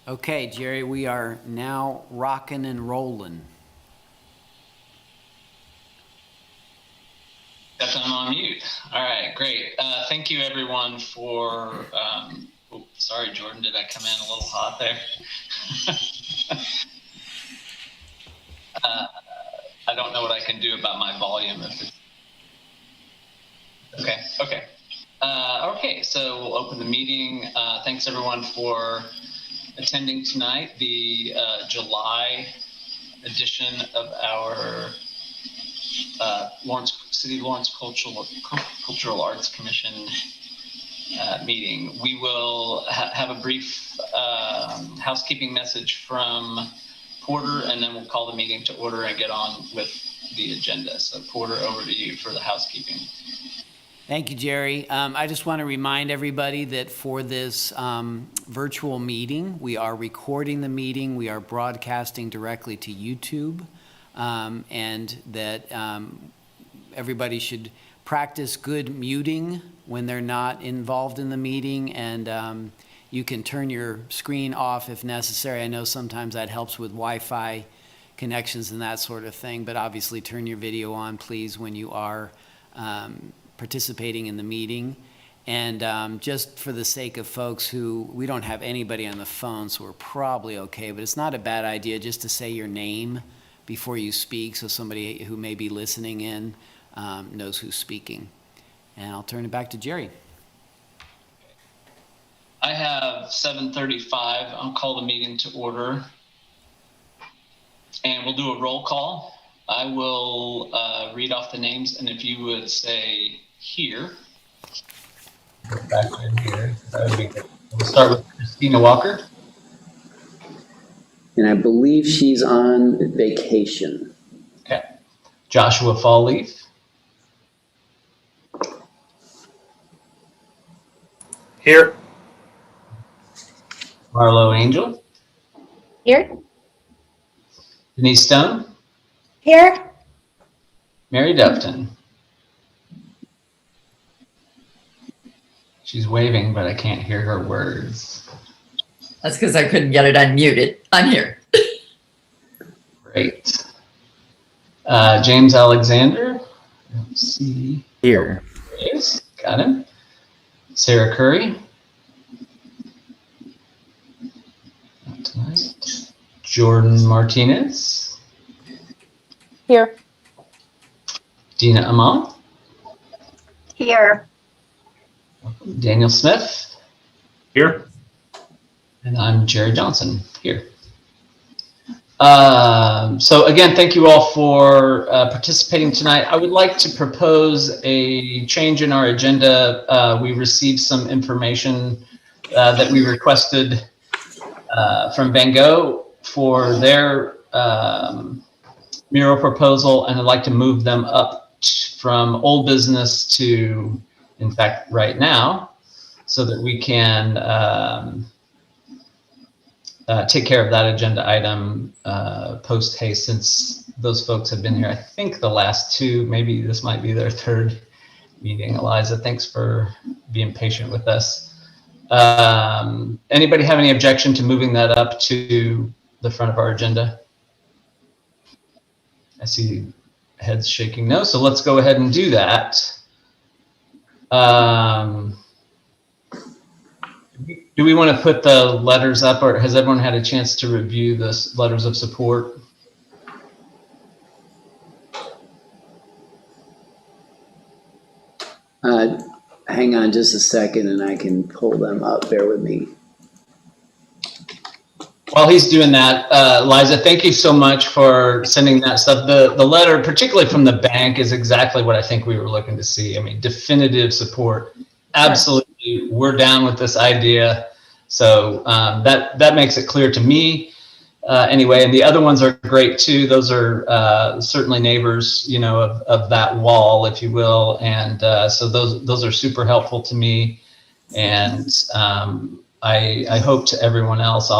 Okay, Jerry, we are now rocking and rolling. Yes, I'm on mute. All right, great. Thank you, everyone, for. Sorry, Jordan, did I come in a little hot there? I don't know what I can do about my volume. Okay. Okay, so we'll open the meeting. Thanks, everyone, for attending tonight, the July edition of our City Lawrence Cultural Arts Commission meeting. We will have a brief housekeeping message from Porter, and then we'll call the meeting to order and get on with the agenda. So Porter, over to you for the housekeeping. Thank you, Jerry. I just want to remind everybody that for this virtual meeting, we are recording the meeting, we are broadcasting directly to YouTube, and that everybody should practice good muting when they're not involved in the meeting, and you can turn your screen off if necessary. I know sometimes that helps with Wi-Fi connections and that sort of thing, but obviously turn your video on, please, when you are participating in the meeting. And just for the sake of folks we don't have anybody on the phone, so we're probably okay, but it's not a bad idea just to say your name before you speak so somebody who may be listening in knows who's speaking. And I'll turn it back to Jerry. I have 7:35. I'll call the meeting to order. And we'll do a roll call. I will read off the names, and if you would say here. Back in here. That would be good. We'll start with Christina Walker. And I believe she's on vacation. Okay. Joshua Fallleaf. Here. Marlo Angel. Here. Denise Stone. Here. Mary Dufton. She's waving, but I can't hear her words. That's because I couldn't get it unmuted. I'm here. Great. James Alexander. Let's see. Here. Yes, got him. Sarah Curry. Not tonight. Jordan Martinez. Here. Dina Amon. Here. Daniel Smith. Here. And I'm Jerry Johnson, here. So again, thank you all for participating tonight. I would like to propose a change in our agenda. We received some information that we requested from VanGo for their mural proposal, and I'd like to move them up from old business to, in fact, right now, so that we can take care of that agenda item post haste, since those folks have been here, I think, the last two. Maybe this might be their third meeting. Eliza, thanks for being patient with us. Anybody have any objection to moving that up to the front of our agenda? I see heads shaking no, so let's go ahead and do that. Do we want to put the letters up, or has everyone had a chance to review the letters of support? Hang on just a second and I can pull them up. Bear with me. While he's doing that, Liza, thank you so much for sending that stuff. The letter, particularly from the bank, is exactly what I think we were looking to see. I mean, definitive support. Absolutely, we're down with this idea. So that makes it clear to me. Anyway, and the other ones are great too. Those are certainly neighbors, you know, of that wall, if you will. And so those are super helpful to me. And I hope to everyone else.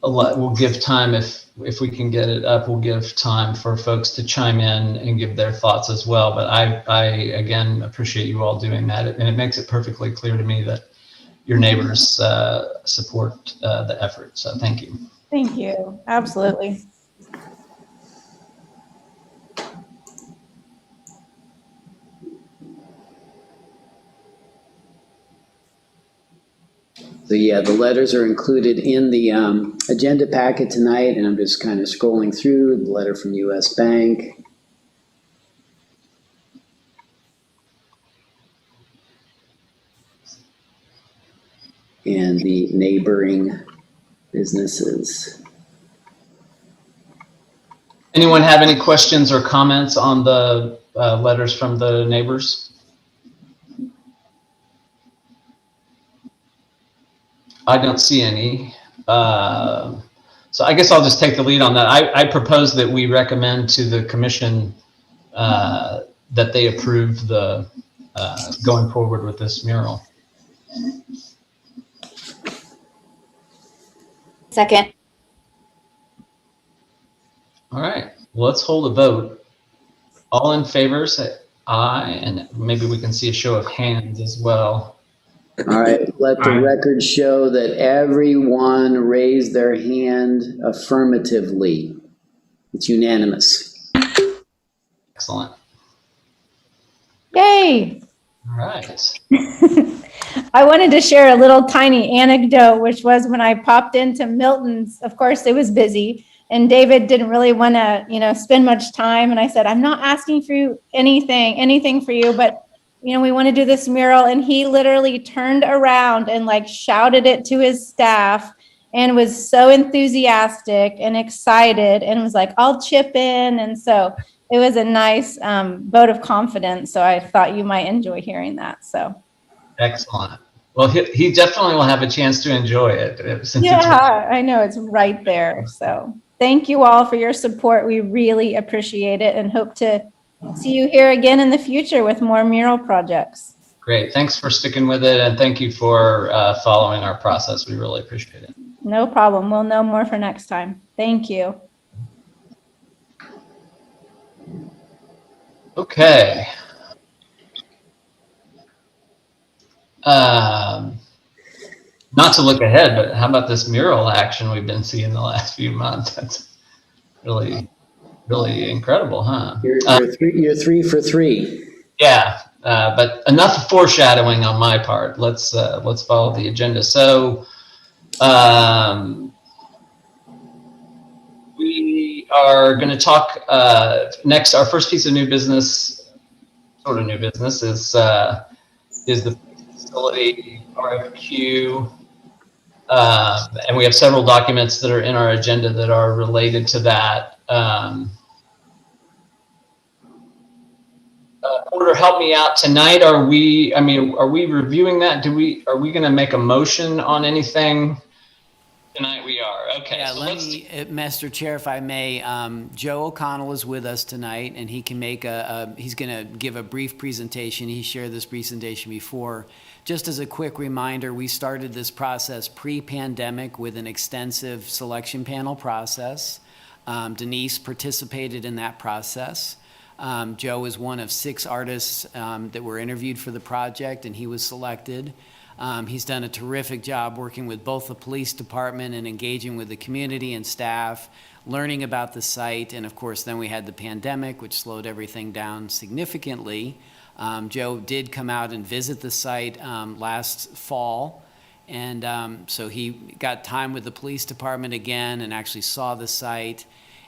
We'll give time if we can get it up. We'll give time for folks to chime in and give their thoughts as well. But I again appreciate you all doing that, and it makes it perfectly clear to me that your neighbors support the effort. So thank you. Thank you. Absolutely. So yeah, the letters are included in the agenda packet tonight, and I'm just kind of scrolling through the letter from US Bank. And the neighboring businesses. Anyone have any questions or comments on the letters from the neighbors? I don't see any. So I guess I'll just take the lead on that. I propose that we recommend to the commission that they approve the going forward with this mural. Second. All right, let's hold a vote. All in favor, say aye, and maybe we can see a show of hands as well. All right, let the record show that everyone raised their hand affirmatively. It's unanimous. Excellent. Yay. All right. I wanted to share a little tiny anecdote, which was when I popped into Milton's, of course, it was busy. And David didn't really want to, spend much time. And I said, I'm not asking for you anything for you, but we want to do this mural. And he literally turned around and shouted it to his staff and was so enthusiastic and excited and was like, I'll chip in. And so it was a nice vote of confidence. So I thought you might enjoy hearing that. So. Excellent. Well, he definitely will have a chance to enjoy it. Yeah, I know it's right there. So thank you all for your support. We really appreciate it and hope to see you here again in the future with more mural projects. Great. Thanks for sticking with it. And thank you for following our process. We really appreciate it. No problem. We'll know more for next time. Thank you. Okay. Not to look ahead, but how about this mural action we've been seeing the last few months? That's really, really incredible, huh? You're 3 for 3. Yeah, but enough foreshadowing on my part. Let's follow the agenda. So we are going to talk next. Our first piece of new business, sort of new business, is the facility RFQ. And we have several documents that are in our agenda that are related to that. Porter, help me out tonight. Are we reviewing that? Are we going to make a motion on anything tonight? We are. Okay. Yeah, So Mr. Chair, if I may, Joe O'Connell is with us tonight, and he can make he's going to give a brief presentation. He shared this presentation before. Just as a quick reminder, we started this process pre-pandemic with an extensive selection panel process. Denise participated in that process. Joe is one of 6 artists that were interviewed for the project, and he was selected. He's done a terrific job working with both the police department and engaging with the community and staff, learning about the site. And of course, then we had the pandemic, which slowed everything down significantly. Joe did come out and visit the site last fall. And so he got time with the police department again and actually saw the site.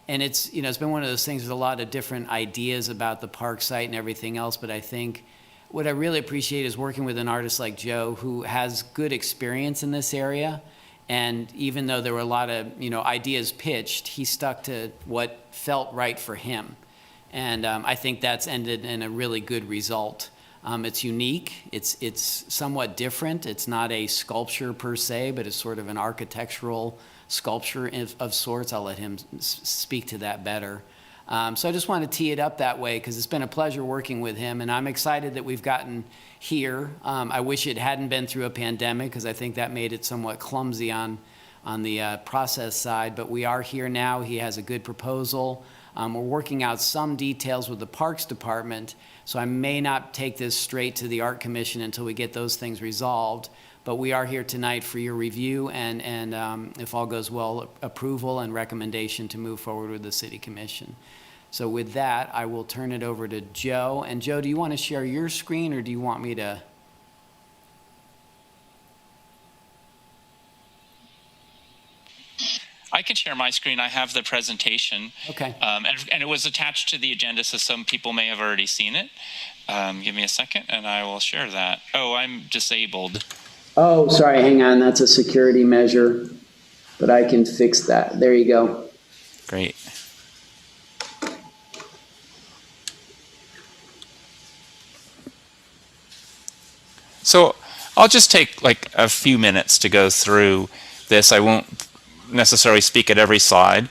And it's been one of those things with a lot of different ideas about the park site and everything else. But I think what I really appreciate is working with an artist like Joe, who has good experience in this area. And even though there were a lot of, ideas pitched, he stuck to what felt right for him. And I think that's ended in a really good result. It's unique. It's somewhat different. It's not a sculpture per se, but it's sort of an architectural sculpture of sorts. I'll let him speak to that better. So I just want to tee it up that way because it's been a pleasure working with him, and I'm excited that we've gotten here. I wish it hadn't been through a pandemic because I think that made it somewhat clumsy on the process side, but we are here now. He has a good proposal. We're working out some details with the Parks Department, so I may not take this straight to the Art Commission until we get those things resolved. But we are here tonight for your review and if all goes well, approval and recommendation to move forward with the City Commission. So with that, I will turn it over to Joe. And Joe, do you want to share your screen or do you want me to? I can share my screen. I have the presentation. Okay. And it was attached to the agenda, so some people may have already seen it. Give me a second and I will share that. Oh, I'm disabled. Oh, sorry, hang on. That's a security measure, but I can fix that. There you go. Great. So I'll just take like a few minutes to go through this. I won't necessarily speak at every slide.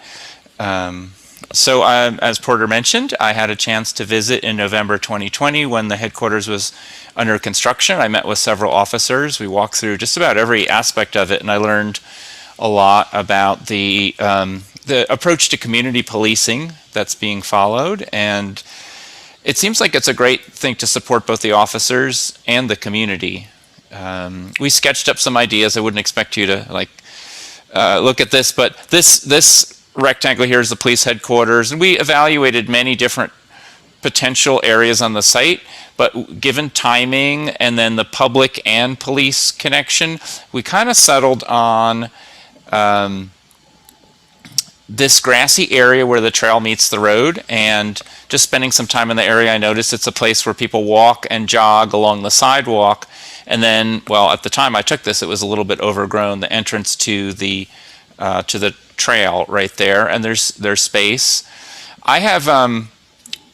As Porter mentioned, I had a chance to visit in November 2020 when the headquarters was under construction. I met with several officers. We walked through just about every aspect of it, and I learned a lot about the approach to community policing that's being followed. And it seems like it's a great thing to support both the officers and the community. We sketched up some ideas. I wouldn't expect you to look at this, but this rectangle here is the police headquarters, and we evaluated many different potential areas on the site, but given timing and then the public and police connection, we kind of settled on this grassy area where the trail meets the road. And just spending some time in the area, I noticed it's a place where people walk and jog along the sidewalk. And then, well, at the time I took this, it was a little bit overgrown, the entrance to the trail right there, and there's space. I have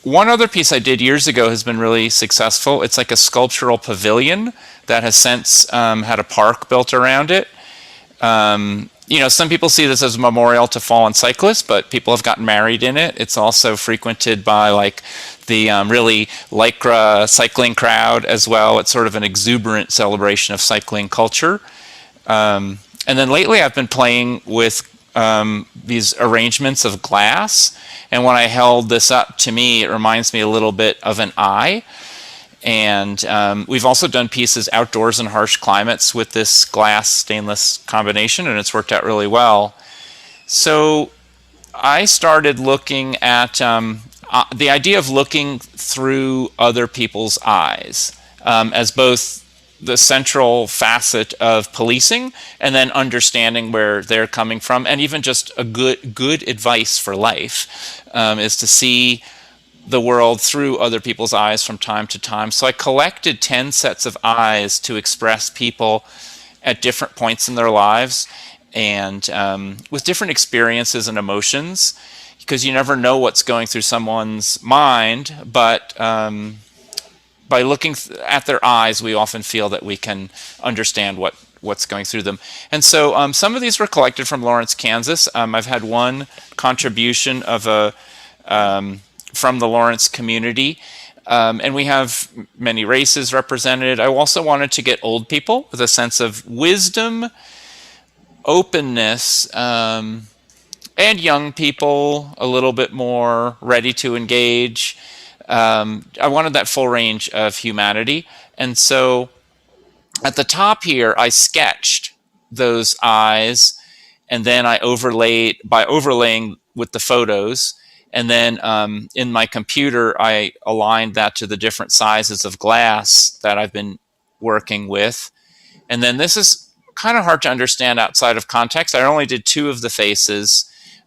one other piece I did years ago has been really successful. It's like a sculptural pavilion that has since had a park built around it. Some people see this as a memorial to fallen cyclists, but people have gotten married in it. It's also frequented by like the really lycra cycling crowd as well. It's sort of an exuberant celebration of cycling culture. And then lately I've been playing with these arrangements of glass. And when I held this up, to me, it reminds me a little bit of an eye. And we've also done pieces outdoors in harsh climates with this glass stainless combination, and it's worked out really well. So I started looking at the idea of looking through other people's eyes as both the central facet of policing and then understanding where they're coming from, and even just a good advice for life is to see the world through other people's eyes from time to time. So I collected 10 sets of eyes to express people at different points in their lives and with different experiences and emotions, because you never know what's going through someone's mind, but by looking at their eyes, we often feel that we can understand what's going through them. And so some of these were collected from Lawrence, Kansas. I've had one contribution of from the Lawrence community, and we have many races represented. I also wanted to get old people with a sense of wisdom, openness, and young people a little bit more ready to engage. I wanted that full range of humanity. And so at the top here, I sketched those eyes, and then I overlaying with the photos. And then in my computer, I aligned that to the different sizes of glass that I've been working with. And then this is kind of hard to understand outside of context. I only did 2 of the faces.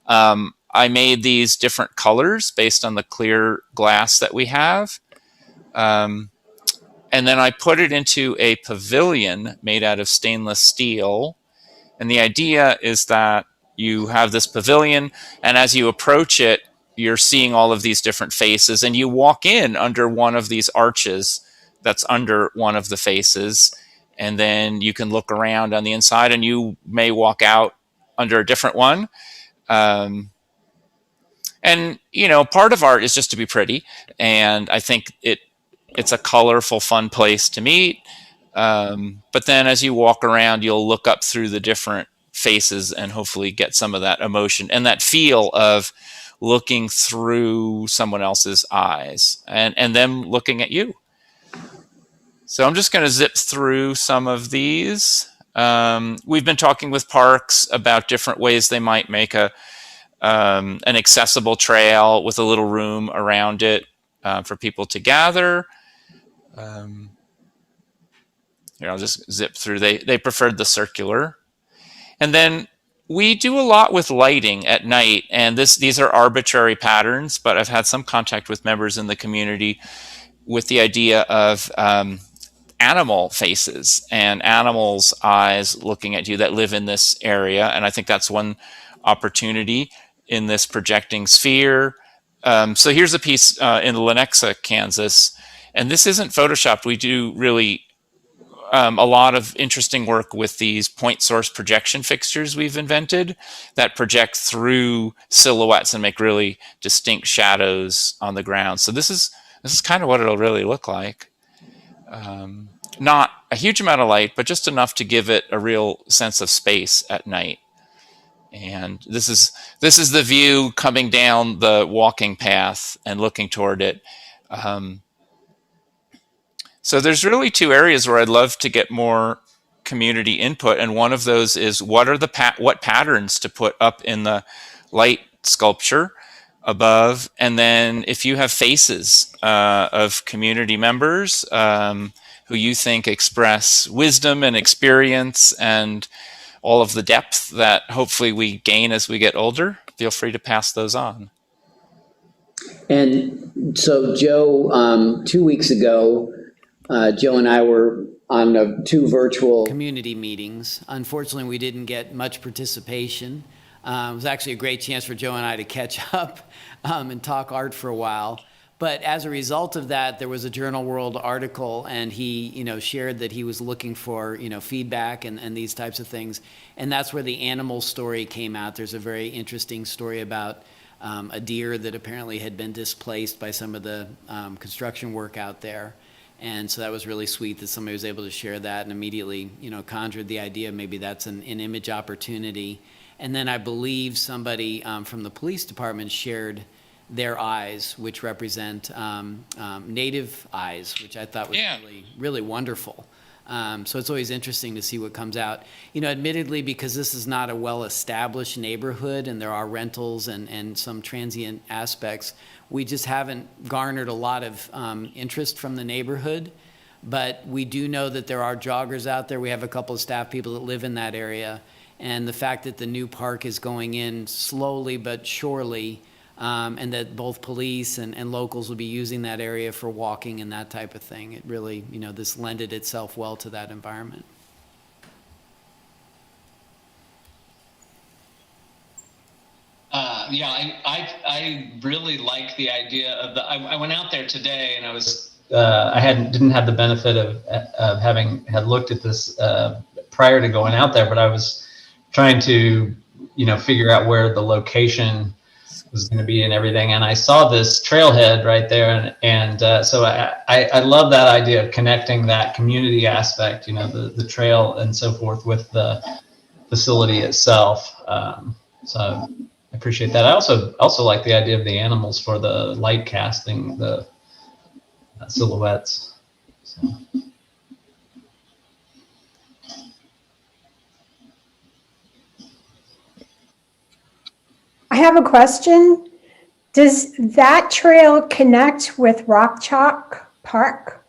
I made these different colors based on the clear glass that we have. And then I put it into a pavilion made out of stainless steel. And the idea is that you have this pavilion, and as you approach it, you're seeing all of these different faces, and you walk in under one of these arches that's under one of the faces, and then you can look around on the inside, and you may walk out under a different one. And part of art is just to be pretty, and I think it's a colorful, fun place to meet. But then as you walk around, you'll look up through the different faces and hopefully get some of that emotion and that feel of looking through someone else's eyes and them looking at you. So I'm just going to zip through some of these. We've been talking with parks about different ways they might make an accessible trail with a little room around it for people to gather. Here, I'll just zip through. They preferred the circular. And then we do a lot with lighting at night, and these are arbitrary patterns, but I've had some contact with members in the community with the idea of animal faces and animals' eyes looking at you that live in this area. And I think that's one opportunity in this projecting sphere. So here's a piece in Lenexa, Kansas, and this isn't photoshopped. We do really a lot of interesting work with these point source projection fixtures we've invented that project through silhouettes and make really distinct shadows on the ground. So this is kind of what it'll really look like. Not a huge amount of light, but just enough to give it a real sense of space at night. And this is the view coming down the walking path and looking toward it. So there's really two areas where I'd love to get more community input, and one of those is what patterns to put up in the light sculpture above, and then if you have faces of community members who you think express wisdom and experience and all of the depth that hopefully we gain as we get older, feel free to pass those on. And so, Joe, 2 weeks ago, Joe and I were on 2 virtual community meetings. Unfortunately, we didn't get much participation. It was actually a great chance for Joe and I to catch up and talk art for a while. But as a result of that, there was a Journal World article, and he, shared that he was looking for, feedback and these types of things. And that's where the animal story came out. There's a very interesting story about a deer that apparently had been displaced by some of the construction work out there. And so that was really sweet that somebody was able to share that and immediately, conjured the idea maybe that's an image opportunity. And then I believe somebody from the police department shared their eyes, which represent native eyes, which I thought was really, really wonderful. So it's always interesting to see what comes out. Admittedly, because this is not a well-established neighborhood and there are rentals and some transient aspects, we just haven't garnered a lot of interest from the neighborhood. But we do know that there are joggers out there. We have a couple of staff people that live in that area. And the fact that the new park is going in slowly but surely, and that both police and locals will be using that area for walking and that type of thing. It really, this lended itself well to that environment. I really like the idea of I went out there today, and I was didn't have the benefit of having had looked at this prior to going out there, but I was trying to figure out where the location was going to be and everything, and I saw this trailhead right there, and so I love that idea of connecting that community aspect, the trail and so forth, with the facility itself. So I appreciate that. I also like the idea of the animals for the light casting, the silhouettes. So. I have a question. Does that trail connect with Rock Chalk Park?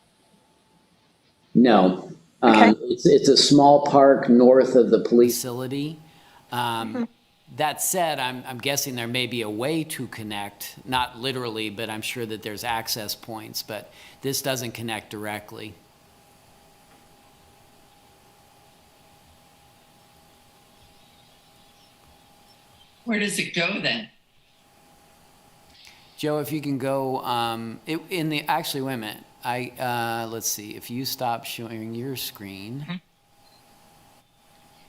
No. Okay. It's a small park north of the police facility. That said, I'm guessing there may be a way to connect, not literally, but I'm sure that there's access points, but this doesn't connect directly. Where does it go then? Joe, if you can go, actually, wait a minute. Let's see, if you stop showing your screen. Mm-hmm.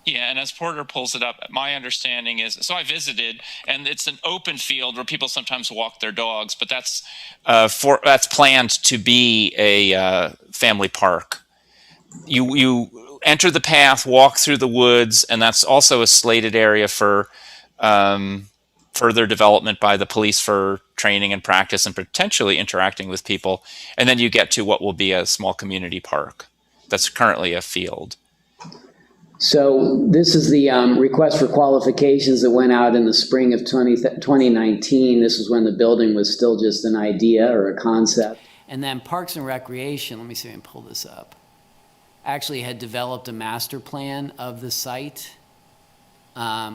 Yeah, and as Porter pulls it up, my understanding is, so I visited, and it's an open field where people sometimes walk their dogs, but that's planned to be a family park. You enter the path, walk through the woods, and that's also a slated area for further development by the police for training and practice and potentially interacting with people. And then you get to what will be a small community park that's currently a field. So this is the request for qualifications that went out in the spring of 2019. This is when the building was still just an idea or a concept. And then Parks and Recreation, let me see if I can pull this up, actually had developed a master plan of the site,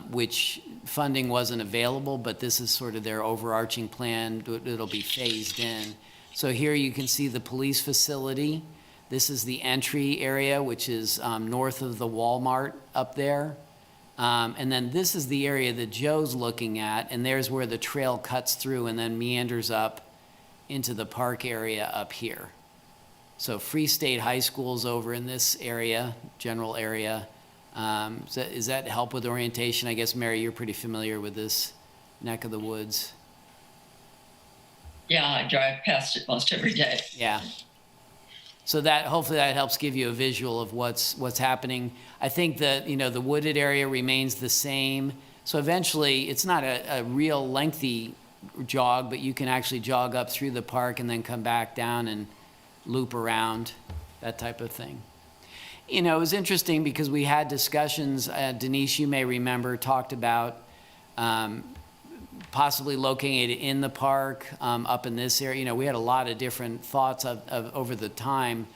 which funding wasn't available, but this is sort of their overarching plan. It'll be phased in. So here you can see the police facility. This is the entry area, which is north of the Walmart up there. And then this is the area that Joe's looking at, and there's where the trail cuts through and then meanders up into the park area up here. So Free State High School's over in this area, general area. Does that help with orientation? I guess, Mary, you're pretty familiar with this neck of the woods. Yeah, I drive past it most every day. Yeah. So that, hopefully that helps give you a visual of what's happening. I think that, the wooded area remains the same. So eventually, it's not a real lengthy jog, but you can actually jog up through the park and then come back down and loop around, that type of thing. It was interesting because we had discussions, Denise, you may remember, talked about possibly locating it in the park, up in this area. We had a lot of different thoughts of over the time,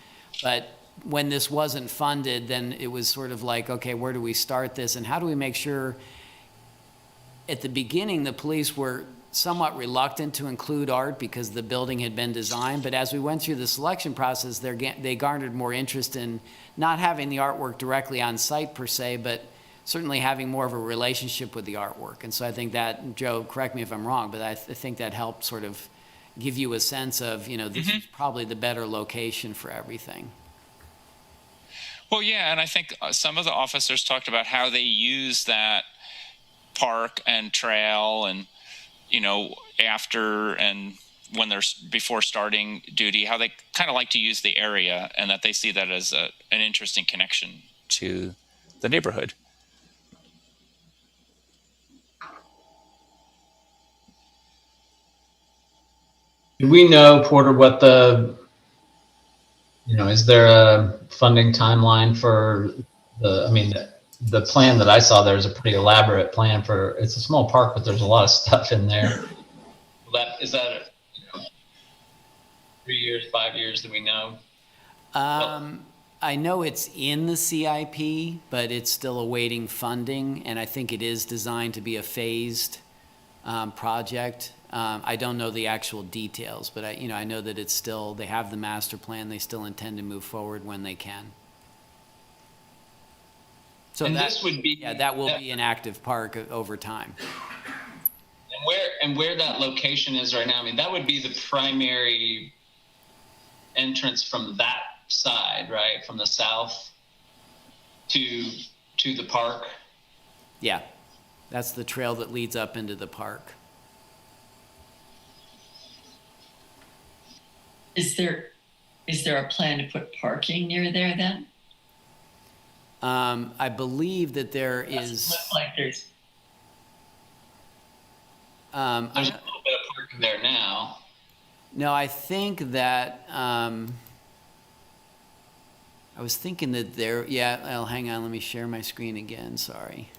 but when this wasn't funded, then it was sort of like, okay, where do we start this? And how do we make sure, at the beginning, the police were somewhat reluctant to include art because the building had been designed, but as we went through the selection process, they garnered more interest in not having the artwork directly on site per se, but certainly having more of a relationship with the artwork. And so I think that, Joe, correct me if I'm wrong, but I think that helped sort of give you a sense of, this is probably the better location for everything. Well, yeah, and I think some of the officers talked about how they use that park and trail and, after and when they're before starting duty, how they kind of like to use the area and that they see that as an interesting connection to the neighborhood. Do we know, Porter, what is there a funding timeline for the plan that I saw there is a pretty elaborate plan it's a small park, but there's a lot of stuff in there. Is that 3 years, 5 years, do we know? I know it's in the CIP, but it's still awaiting funding, and I think it is designed to be a phased project. I don't know the actual details, but I know that it's still, they have the master plan, they still intend to move forward when they can. So And that this would be that will be an active park over time. And where that location is right now, that would be the primary entrance from that side, right? From the south to the park. Yeah, that's the trail that leads up into the park. Is there a plan to put parking near there then? I believe that there is. Looks like there's. There's a little bit of parking there now. No, I think that I was thinking that there. Yeah, well, hang on. Let me share my screen again. Sorry.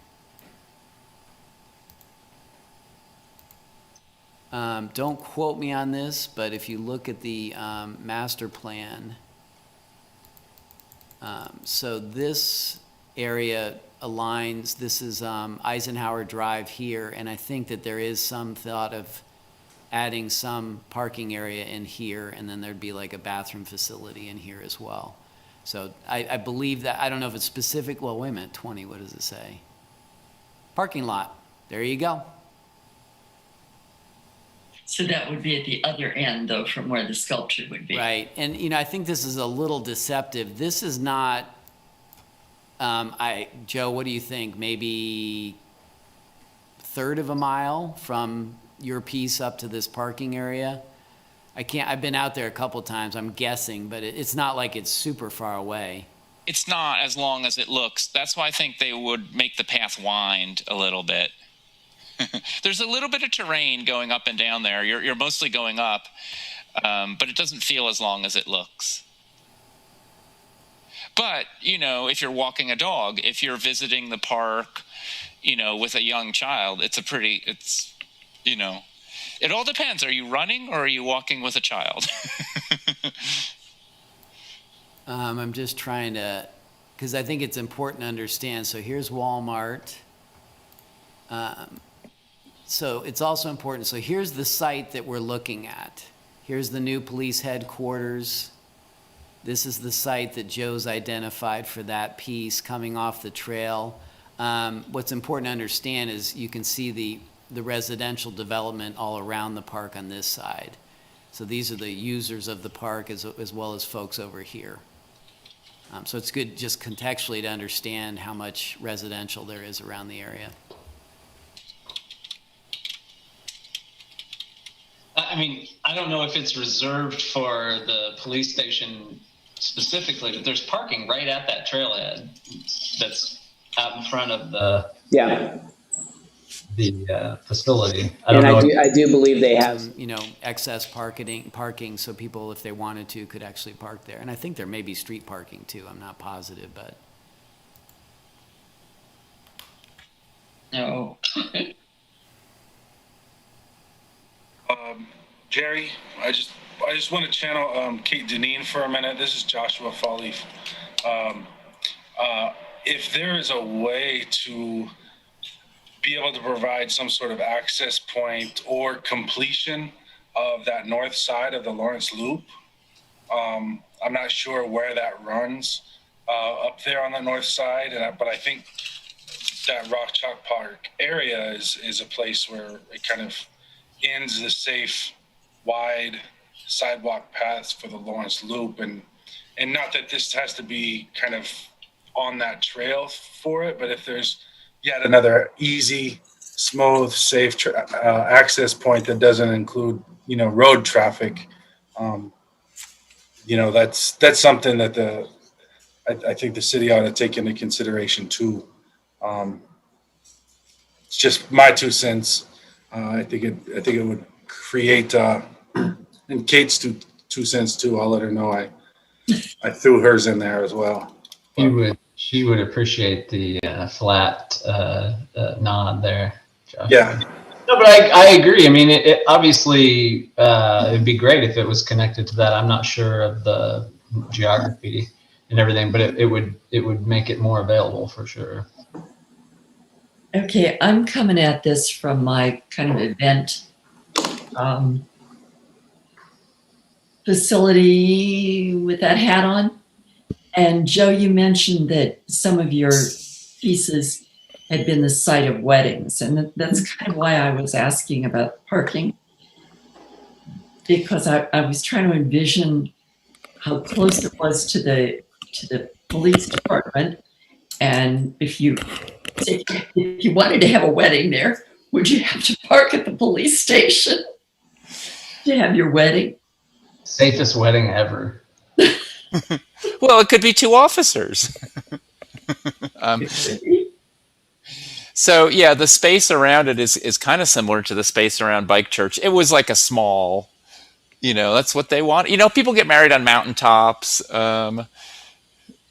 Don't quote me on this, but if you look at the master plan, so this area aligns, this is Eisenhower Drive here, and I think that there is some thought of adding some parking area in here, and then there'd be like a bathroom facility in here as well. So I believe that, I don't know if it's specific, well, wait a minute, 20, what does it say? Parking lot, there you go. So that would be at the other end, though, from where the sculpture would be. Right, and I think this is a little deceptive. This is not, Joe, what do you think? Maybe a third of a mile from your piece up to this parking area? I've been out there a couple times, I'm guessing, but it's not like it's super far away. It's not as long as it looks. That's why I think they would make the path wind a little bit. There's a little bit of terrain going up and down there. You're mostly going up, but it doesn't feel as long as it looks. But, you know, if you're walking a dog, if you're visiting the park, you know, with a young child, it's, you know, it all depends. Are you running or are you walking with a child? I'm just trying to, because I think it's important to understand. So here's Walmart. So it's also important. So here's the site that we're looking at. Here's the new police headquarters. This is the site that Joe's identified for that piece coming off the trail. What's important to understand is you can see the residential development all around the park on this side. So these are the users of the park as well as folks over here. So it's good just contextually to understand how much residential there is around the area. I mean, I don't know if it's reserved for the police station specifically, but there's parking right at that trailhead that's out in front of the facility. I do believe they have. You know, excess parking, so people, if they wanted to, could actually park there. And I think there may be street parking too. I'm not positive, but. No. Jerry, I just want to channel Kate Deneen for a minute. This is Joshua Fallleaf. If there is a way to be able to provide some sort of access point or completion of that north side of the Lawrence Loop, I'm not sure where that runs up there on the north side, but I think that Rock Chalk Park area is a place where it kind of ends the safe, wide sidewalk paths for the Lawrence Loop, and not that this has to be kind of on that trail for it, but if there's yet another easy, smooth, safe access point that doesn't include, you know, road traffic, you know, that's something that I think the city ought to take into consideration too. It's just my 2 cents. I think it would create, and Kate's 2 cents too. I'll let her know I threw hers in there as well. She would appreciate the flat nod there, Josh. Yeah. No, but I agree. I mean, it obviously it'd be great if it was connected to that. I'm not sure of the geography and everything, but it would make it more available for sure. Okay, I'm coming at this from my kind of event facility with that hat on. And Joe, you mentioned that some of your pieces had been the site of weddings, and that's kind of why I was asking about parking, because I was trying to envision how close it was to the police department, and if you wanted to have a wedding there, would you have to park at the police station to have your wedding? Safest wedding ever. Well, it could be 2 officers. So yeah, the space around it is kind of similar to the space around Bike Church. It was like a small, you know, that's what they want. You know, people get married on mountaintops.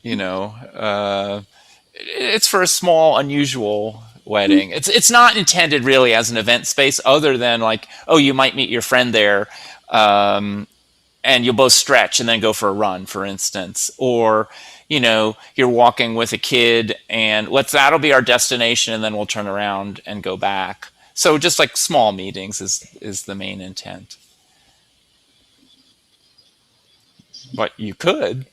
You know, it's for a small, unusual wedding. It's not intended really as an event space, other than like, oh, you might meet your friend there, and you'll both stretch and then go for a run, for instance. Or, you know, you're walking with a kid and that'll be our destination, and then we'll turn around and go back. So just like small meetings is the main intent. But you could.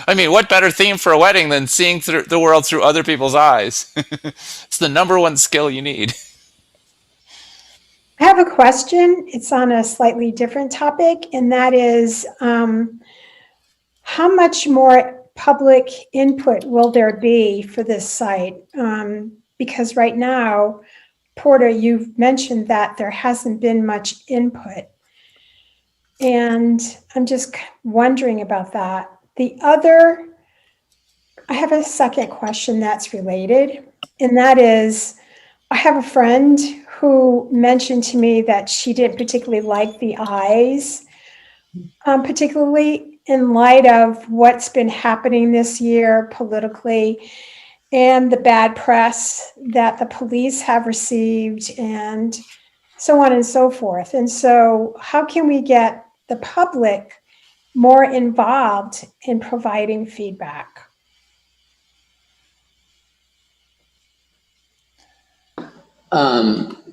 I mean, what better theme for a wedding than seeing through the world through other people's eyes? It's the #1 skill you need. I have a question. It's on a slightly different topic, and that is how much more public input will there be for this site? Because right now, Porter, you've mentioned that there hasn't been much input. And I'm just wondering about that. I have a second question that's related. And that is, I have a friend who mentioned to me that she didn't particularly like the eyes, particularly in light of what's been happening this year politically and the bad press that the police have received and so on and so forth. And so how can we get the public more involved in providing feedback?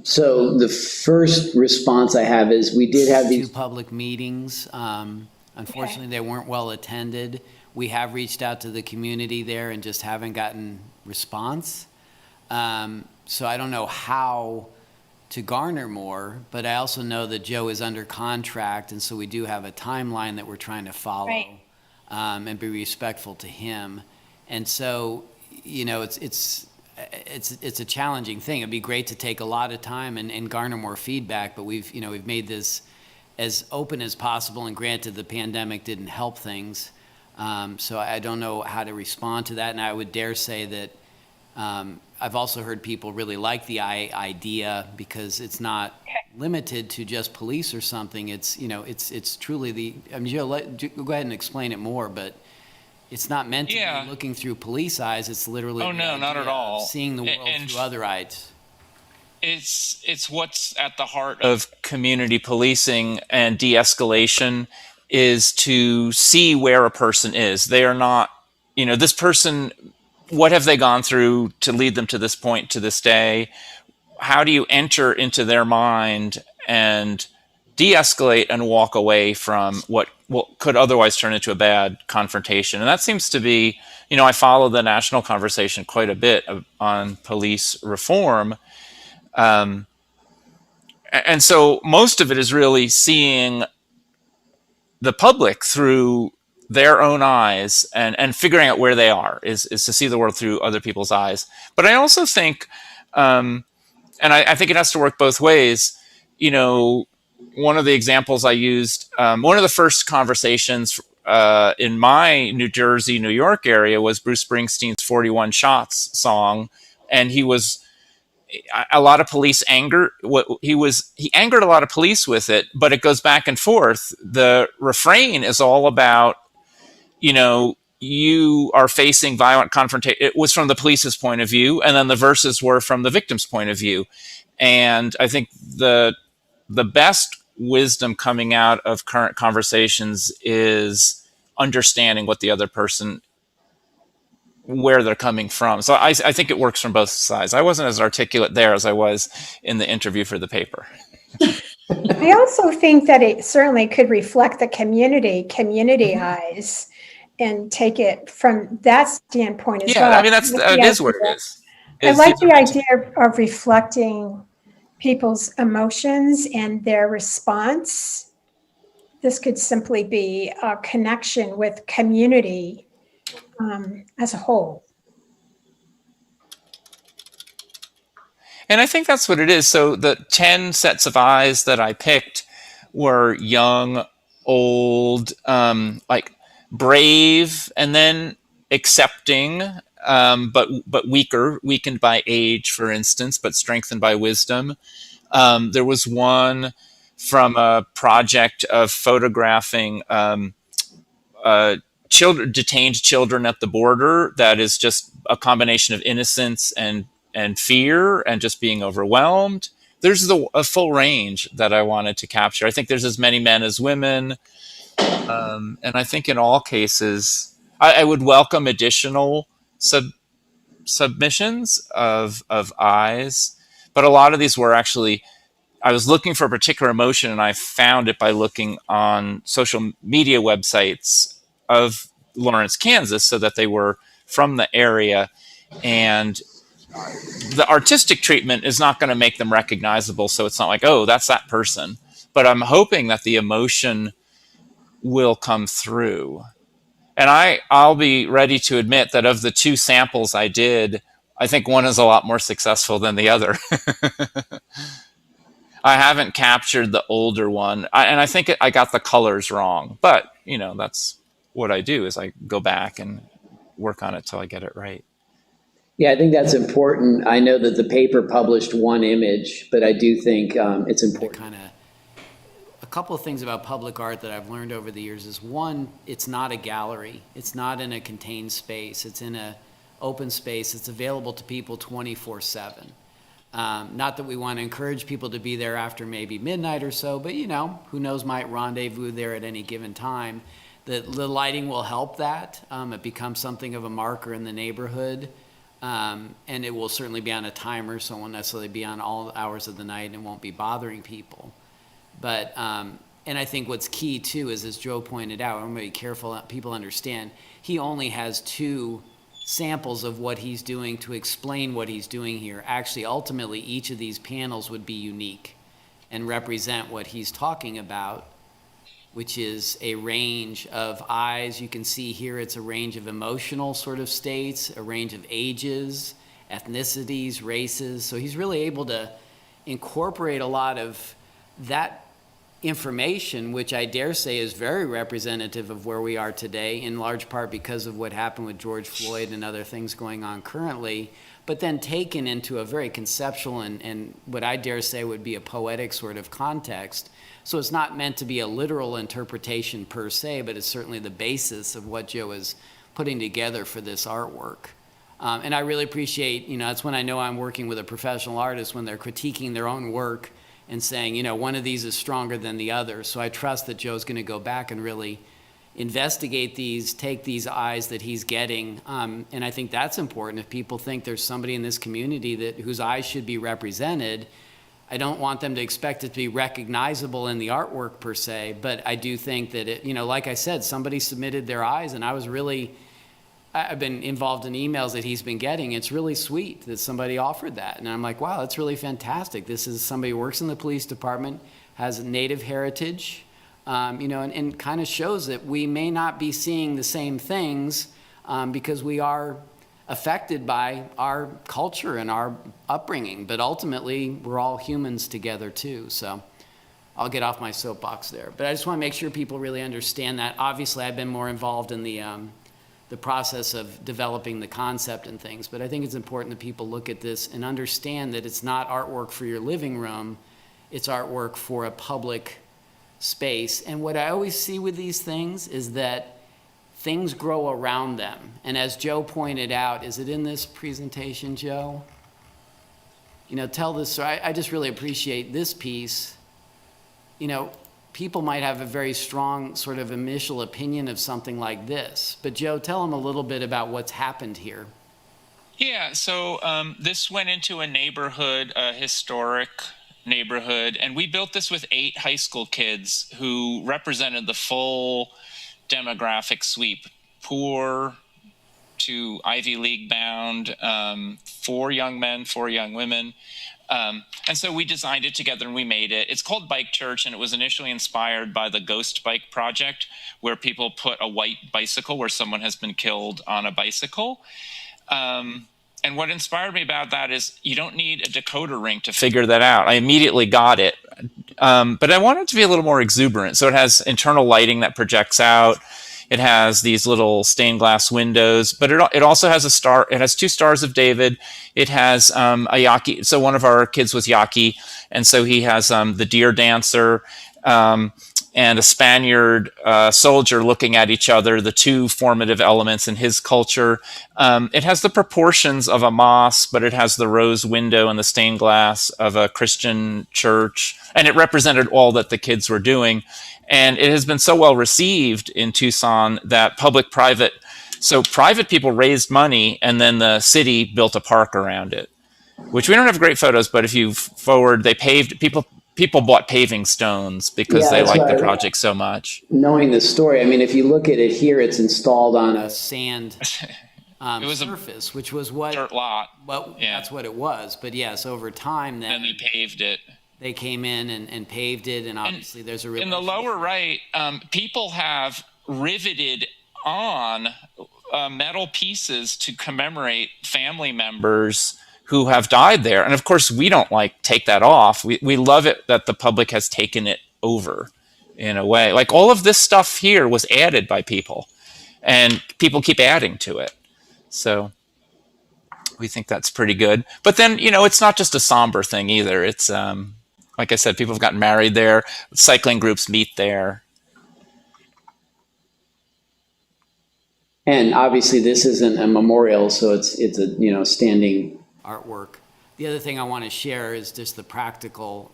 So the first response I have is we did have these 2 public meetings. Unfortunately, they weren't well attended. We have reached out to the community there and just haven't gotten response. So I don't know how to garner more, but I also know that Joe is under contract, and so we do have a timeline that we're trying to follow. Right. And be respectful to him. And so, you know, it's a challenging thing. It'd be great to take a lot of time and garner more feedback, but we've made this as open as possible, and granted the pandemic didn't help things. So I don't know how to respond to that, and I would dare say that I've also heard people really like the idea because it's not limited to just police or something. It's, it's truly Joe, go ahead and explain it more, but it's not meant to be looking through police eyes. It's literally Oh, no, not at all. Seeing the world And through other eyes. It's what's at the heart of community policing and de-escalation is to see where a person is. They are not, this person, what have they gone through to lead them to this point, to this day? How do you enter into their mind and de-escalate and walk away from what could otherwise turn into a bad confrontation? And that seems to be, I follow the national conversation quite a bit on police reform. And so most of it is really seeing the public through their own eyes and figuring out where they are is to see the world through other people's eyes. But I also think, and I think it has to work both ways. One of the examples I used, one of the first conversations in my New Jersey, New York area was Bruce Springsteen's 41 Shots song. And he was, a lot of police anger. He angered a lot of police with it, but it goes back and forth. The refrain is all about, you are facing violent confrontation. It was from the police's point of view, and then the verses were from the victim's point of view. And I think the best wisdom coming out of current conversations is understanding what the other person, where they're coming from. So I think it works from both sides. I wasn't as articulate there as I was in the interview for the paper. I also think that it certainly could reflect the community eyes, and take it from that standpoint as well. Yeah, I mean, that is where it is. I like the idea of reflecting people's emotions and their response. This could simply be a connection with community as a whole. And I think that's what it is. So the 10 sets of eyes that I picked were young, old, like brave, and then accepting, but weakened by age, for instance, but strengthened by wisdom. There was one from a project of photographing detained children at the border that is just a combination of innocence and fear and just being overwhelmed. There's a full range that I wanted to capture. I think there's as many men as women. And I think in all cases, I would welcome additional submissions of eyes. But a lot of these were actually, I was looking for a particular emotion, and I found it by looking on social media websites of Lawrence, Kansas, so that they were from the area. And the artistic treatment is not going to make them recognizable, so it's not like, oh, that's that person. But I'm hoping that the emotion will come through. And I'll be ready to admit that of the 2 samples I did, I think one is a lot more successful than the other. I haven't captured the older one, and I think I got the colors wrong. But, that's what I do, is I go back and work on it till I get it right. Yeah, I think that's important. I know that the paper published one image, but I do think it's important. A couple of things about public art that I've learned over the years is, one, it's not a gallery. It's not in a contained space. It's in a open space. It's available to people 24/7. Not that we want to encourage people to be there after maybe midnight or so, but who knows, might rendezvous there at any given time. The lighting will help that. It becomes something of a marker in the neighborhood. And it will certainly be on a timer, so it won't necessarily be on all hours of the night and won't be bothering people. But, and I think what's key too is, as Joe pointed out, I'm going to be careful that people understand, he only has 2 samples of what he's doing to explain what he's doing here. Actually, ultimately, each of these panels would be unique and represent what he's talking about, which is a range of eyes. You can see here it's a range of emotional sort of states, a range of ages, ethnicities, races. So he's really able to incorporate a lot of that information, which I dare say is very representative of where we are today, in large part because of what happened with George Floyd and other things going on currently, but then taken into a very conceptual and what I dare say would be a poetic sort of context. So it's not meant to be a literal interpretation per se, but it's certainly the basis of what Joe is putting together for this artwork. And I really appreciate, that's when I know I'm working with a professional artist, when they're critiquing their own work and saying, one of these is stronger than the other. So I trust that Joe's going to go back and really investigate these, take these eyes that he's getting. And I think that's important. If people think there's somebody in this community whose eyes should be represented, I don't want them to expect it to be recognizable in the artwork per se, but I do think that it, like I said, somebody submitted their eyes, and I've been involved in emails that he's been getting. It's really sweet that somebody offered that. And I'm like, wow, that's really fantastic. This is somebody who works in the police department, has native heritage, and kind of shows that we may not be seeing the same things because we are affected by our culture and our upbringing. But ultimately, we're all humans together too. So I'll get off my soapbox there. But I just want to make sure people really understand that. Obviously, I've been more involved in the process of developing the concept and things, but I think it's important that people look at this and understand that it's not artwork for your living room, it's artwork for a public space. And what I always see with these things is that things grow around them. And as Joe pointed out, is it in this presentation, Joe? Tell this story. I just really appreciate this piece. People might have a very strong sort of initial opinion of something like this. But Joe, tell them a little bit about what's happened here. Yeah, so this went into a neighborhood, a historic neighborhood, and we built this with 8 high school kids who represented the full demographic sweep, poor to Ivy League bound, 4 young men, 4 young women. And so we designed it together and we made it. It's called Bike Church, and it was initially inspired by the Ghost Bike Project, where people put a white bicycle where someone has been killed on a bicycle. And what inspired me about that is you don't need a decoder ring to figure that out. I immediately got it. But I want it to be a little more exuberant. So it has internal lighting that projects out. It has these little stained glass windows, but it also has a star. It has 2 stars of David. It has a Yaqui. So one of our kids was Yaqui, and so he has the deer dancer and a Spaniard soldier looking at each other, the 2 formative elements in his culture. It has the proportions of a mosque, but it has the rose window and the stained glass of a Christian church, and it represented all that the kids were doing. And it has been so well received in Tucson that private people raised money, and then the city built a park around it, which we don't have great photos, but if you forward, they paved, people bought paving stones because they liked the project so much. Knowing the story, I mean, if you look at it here, it's installed on A sand it was surface, which was what dirt lot. Well, Yeah. that's what it was. But yes, over time, Then they paved it. they came in and paved it, and obviously there's a In the lower right, people have riveted on metal pieces to commemorate family members who have died there. And of course, we don't take that off. We love it that the public has taken it over in a way. Like all of this stuff here was added by people, and people keep adding to it. So we think that's pretty good. But then, it's not just a somber thing either. It's, like I said, people have gotten married there. Cycling groups meet there. And obviously this isn't a memorial, so it's a, standing. Artwork. The other thing I want to share is just the practical.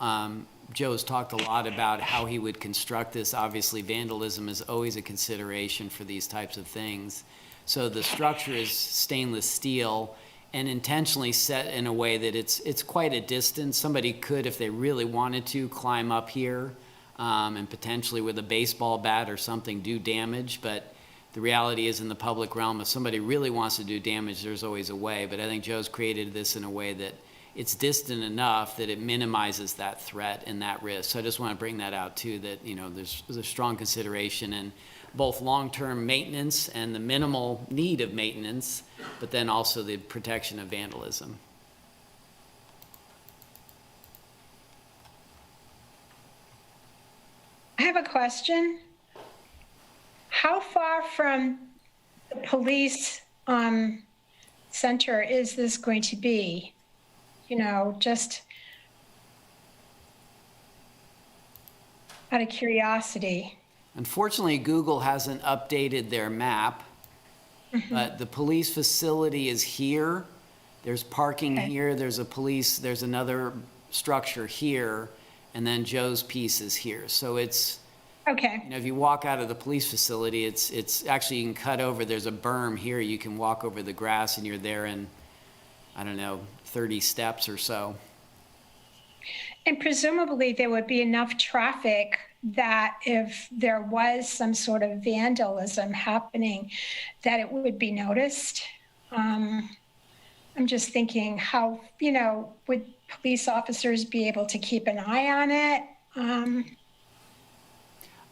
Joe's talked a lot about how he would construct this. Obviously, vandalism is always a consideration for these types of things. So the structure is stainless steel and intentionally set in a way that it's quite a distance. Somebody could, if they really wanted to, climb up here and potentially with a baseball bat or something do damage. But the reality is, in the public realm, if somebody really wants to do damage, there's always a way. But I think Joe's created this in a way that it's distant enough that it minimizes that threat and that risk. So I just want to bring that out too, that, there's a strong consideration in both long-term maintenance and the minimal need of maintenance, but then also the protection of vandalism. I have a question. How far from the police center is this going to be? Just out of curiosity. Unfortunately, Google hasn't updated their map, but the police facility is here. There's parking here. There's another structure here, and then Joe's piece is here. So it's, Okay. if you walk out of the police facility, it's actually, you can cut over, there's a berm here. You can walk over the grass and you're there in, 30 steps or so. And presumably there would be enough traffic that if there was some sort of vandalism happening, that it would be noticed. I'm just thinking how, would police officers be able to keep an eye on it?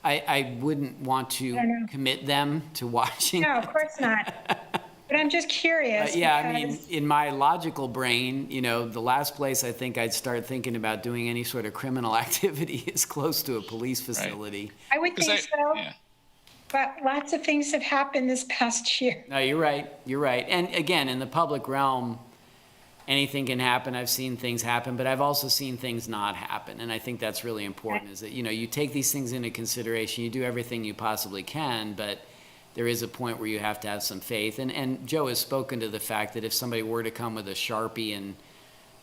I wouldn't want to commit them to watching. No, of course not. But I'm just curious. In my logical brain, the last place I think I'd start thinking about doing any sort of criminal activity is close to a police facility. I would think so. Yeah. But lots of things have happened this past year. No, you're right. And again, in the public realm, anything can happen. I've seen things happen, but I've also seen things not happen. And I think that's really important, is that, you take these things into consideration. You do everything you possibly can, but there is a point where you have to have some faith. And Joe has spoken to the fact that if somebody were to come with a Sharpie and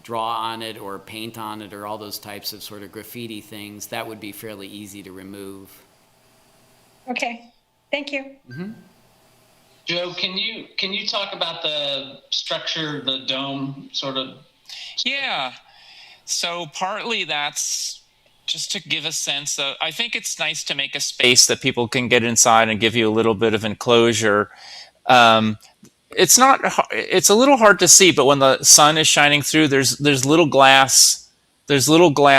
draw on it or paint on it or all those types of sort of graffiti things, that would be fairly easy to remove. Okay, thank you. Mm-hmm. Joe, can you talk about the structure, the dome sort of? Yeah. So partly that's just to give a sense of, I think it's nice to make a space that people can get inside and give you a little bit of enclosure. It's a little hard to see, but when the sun is shining through, there's little glass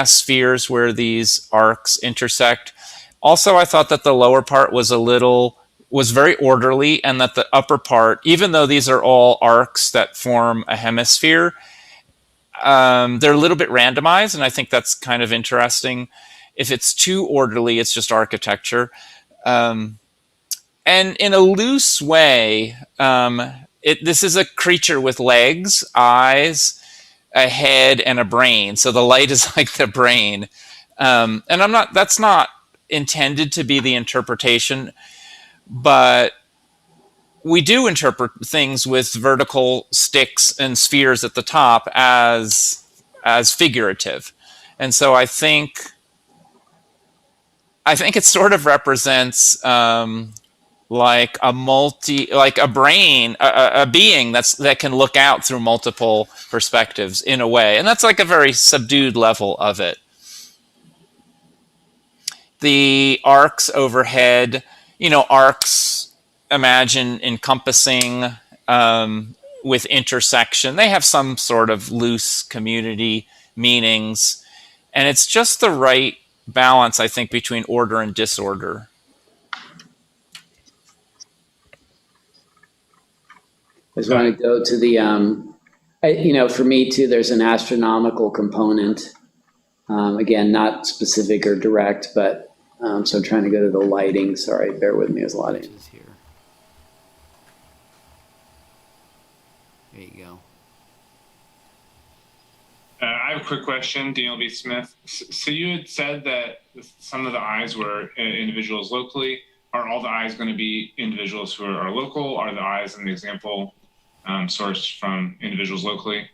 spheres where these arcs intersect. Also, I thought that the lower part was very orderly, and that the upper part, even though these are all arcs that form a hemisphere, they're a little bit randomized, and I think that's kind of interesting. If it's too orderly, it's just architecture. And in a loose way, this is a creature with legs, eyes, a head, and a brain. So the light is like the brain. And that's not intended to be the interpretation, but we do interpret things with vertical sticks and spheres at the top as figurative. And so I think it sort of represents like a brain, a being that can look out through multiple perspectives in a way. And that's like a very subdued level of it. The arcs overhead, arcs imagine encompassing with intersection. They have some sort of loose community meanings. And it's just the right balance, I think, between order and disorder. I just want to go to the, for me too, there's an astronomical component. Again, not specific or direct, but so I'm trying to go to the lighting. Sorry, bear with me. There's a lot of. Here. There you go. I have a quick question, Daniel B. Smith. So you had said that some of the eyes were individuals locally. Are all the eyes going to be individuals who are local? Are the eyes in the example sourced from individuals locally?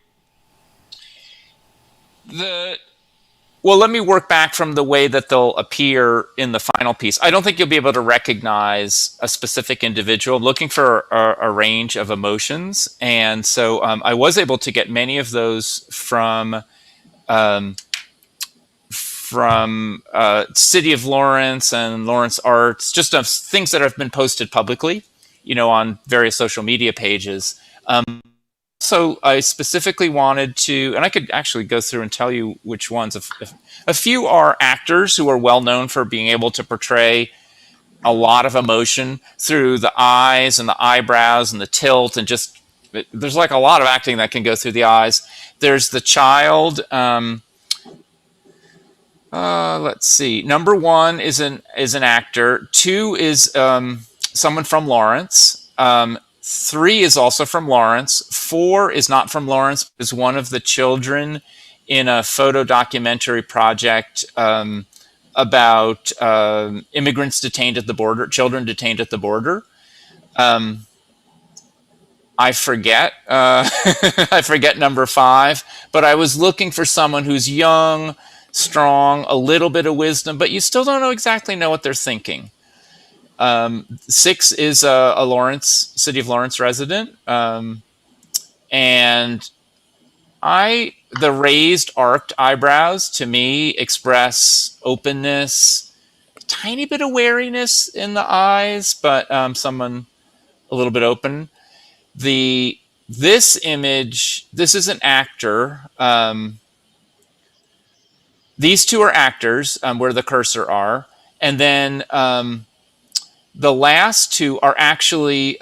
Well, let me work back from the way that they'll appear in the final piece. I don't think you'll be able to recognize a specific individual. I'm looking for a range of emotions. And so I was able to get many of those from City of Lawrence and Lawrence Arts, just things that have been posted publicly, on various social media pages. So I specifically wanted to, and I could actually go through and tell you which ones. A few are actors who are well known for being able to portray a lot of emotion through the eyes and the eyebrows and the tilt, and just there's like a lot of acting that can go through the eyes. There's the child. Let's see. Number 1 is an actor. 2 is someone from Lawrence. 3 is also from Lawrence. 4 is not from Lawrence. Is one of the children in a photo documentary project about immigrants detained at the border, children detained at the border. I forget. I forget number 5. But I was looking for someone who's young, strong, a little bit of wisdom, but you still don't exactly know what they're thinking. 6 is a Lawrence, City of Lawrence resident. And the raised arced eyebrows to me express openness, a tiny bit of wariness in the eyes, but someone a little bit open. This image, this is an actor. These 2 are actors where the cursor are. And then the last 2 are actually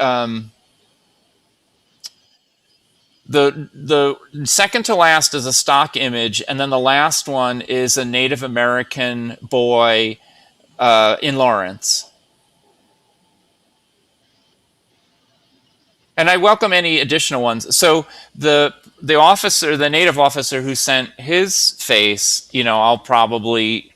the second to last is a stock image, and then the last one is a Native American boy in Lawrence. And I welcome any additional ones. So the native officer who sent his face, I'll probably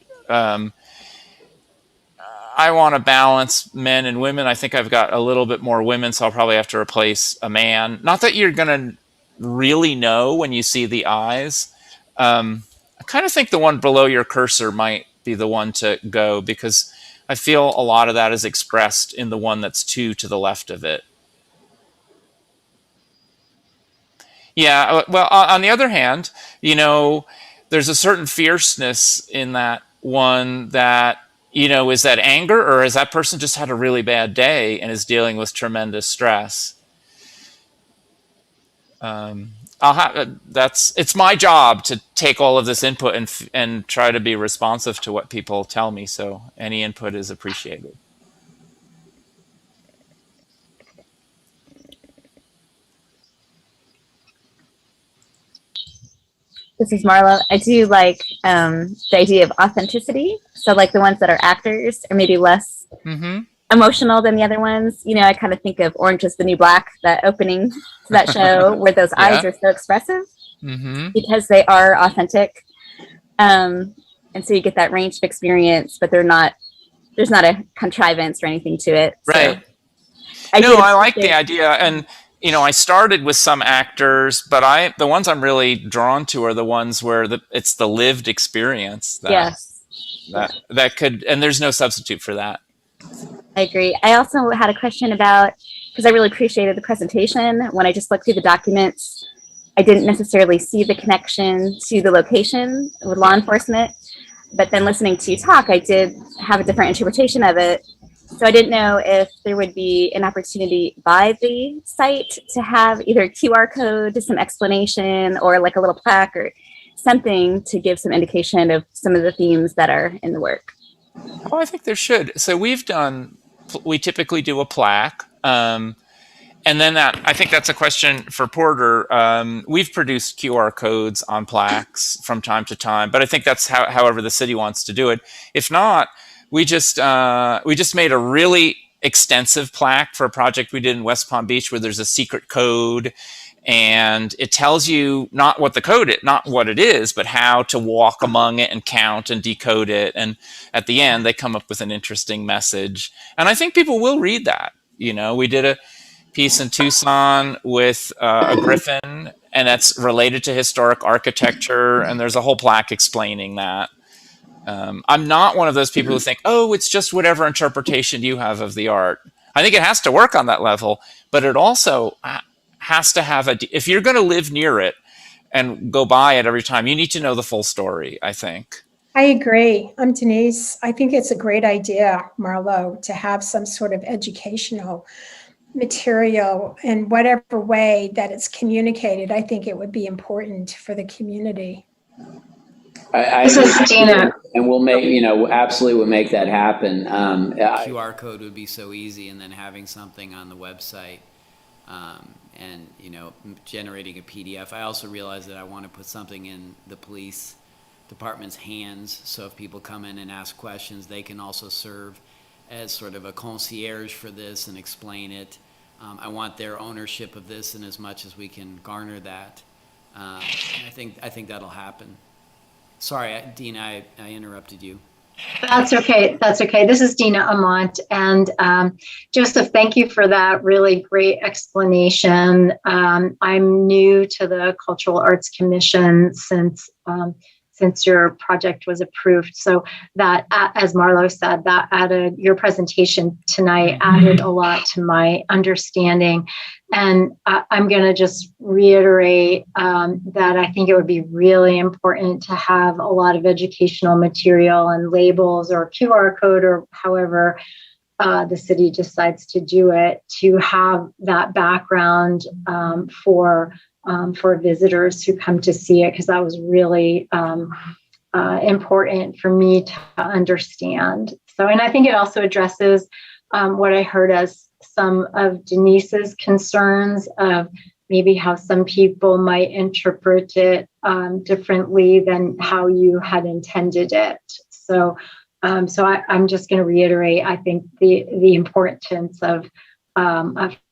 I want to balance men and women. I think I've got a little bit more women, so I'll probably have to replace a man. Not that you're going to really know when you see the eyes. I kind of think the one below your cursor might be the one to go, because I feel a lot of that is expressed in the one that's 2 to the left of it. Yeah, well, on the other hand, there's a certain fierceness in that one that, is that anger, or has that person just had a really bad day and is dealing with tremendous stress? It's my job to take all of this input and try to be responsive to what people tell me. So any input is appreciated. This is Marlo. I do like the idea of authenticity. So like the ones that are actors are maybe less emotional than the other ones. I kind of think of Orange is the New Black, that opening to that show where those eyes are so expressive because they are authentic. And so you get that range of experience, but there's not a contrivance or anything to it. Right. So I like the idea. And I started with some actors, but the ones I'm really drawn to are the ones where it's the lived experience. That could, and there's no substitute for that. I agree. I also had a question about, because I really appreciated the presentation. When I just looked through the documents, I didn't necessarily see the connection to the location with law enforcement. But then listening to you talk, I did have a different interpretation of it. So I didn't know if there would be an opportunity by the site to have either a QR code, some explanation, or like a little plaque or something to give some indication of some of the themes that are in the work. Oh, I think there should. So we typically do a plaque. And then I think that's a question for Porter. We've produced QR codes on plaques from time to time, but I think that's however the city wants to do it. If not, we just made a really extensive plaque for a project we did in West Palm Beach where there's a secret code, And it tells you not what it is, but how to walk among it and count and decode it. And at the end, they come up with an interesting message. And I think people will read that. We did a piece in Tucson with a griffin, and that's related to historic architecture. And there's a whole plaque explaining that. I'm not one of those people who think, oh, it's just whatever interpretation you have of the art. I think it has to work on that level, but it also has to have if you're going to live near it and go by it every time, you need to know the full story, I think. I agree. I'm Denise. I think it's a great idea, Marlo, to have some sort of educational material in whatever way that it's communicated. I think it would be important for the community. This is Dina. And we'll make, absolutely we'll make that happen. QR code would be so easy, and then having something on the website. And generating a PDF. I also realize that I want to put something in the police department's hands, so if people come in and ask questions, they can also serve as sort of a concierge for this and explain it. I want their ownership of this, and as much as we can garner that, and I think that'll happen. Sorry, Dina, I interrupted you. That's okay. That's okay. This is Dina Amont. And Joseph, thank you for that really great explanation. I'm new to the Cultural Arts Commission since your project was approved. So that, as Marlo said, that added, your presentation tonight added a lot to my understanding. And I'm going to just reiterate that I think it would be really important to have a lot of educational material and labels or QR code or however the city decides to do it, to have that background for visitors who come to see it, because that was really important for me to understand. So, and I think it also addresses what I heard as some of Denise's concerns of maybe how some people might interpret it differently than how you had intended it. So, I'm just going to reiterate, I think the importance of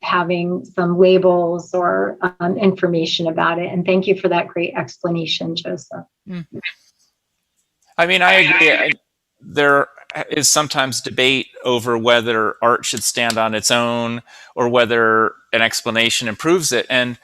having some labels or information about it. And thank you for that great explanation, Joseph. I mean, I agree. There is sometimes debate over whether art should stand on its own or whether an explanation improves it. And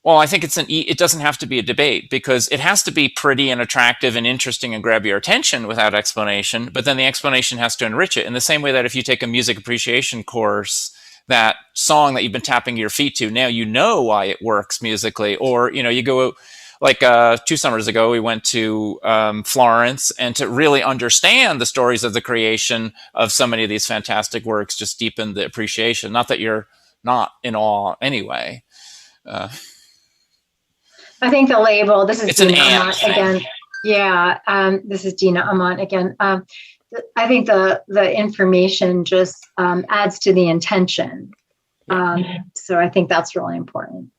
well, I think it doesn't have to be a debate, because it has to be pretty and attractive and interesting and grab your attention without explanation. But then the explanation has to enrich it in the same way that if you take a music appreciation course, that song that you've been tapping your feet to, now you know why it works musically. Or, you go, like 2 summers ago, we went to Florence, and to really understand the stories of the creation of so many of these fantastic works just deepened the appreciation. Not that you're not in awe anyway. I think the label, this is It's Dina an and Amont thing. again. Yeah, this is Dina Amont again. I think the information just adds to the intention. So I think that's really important.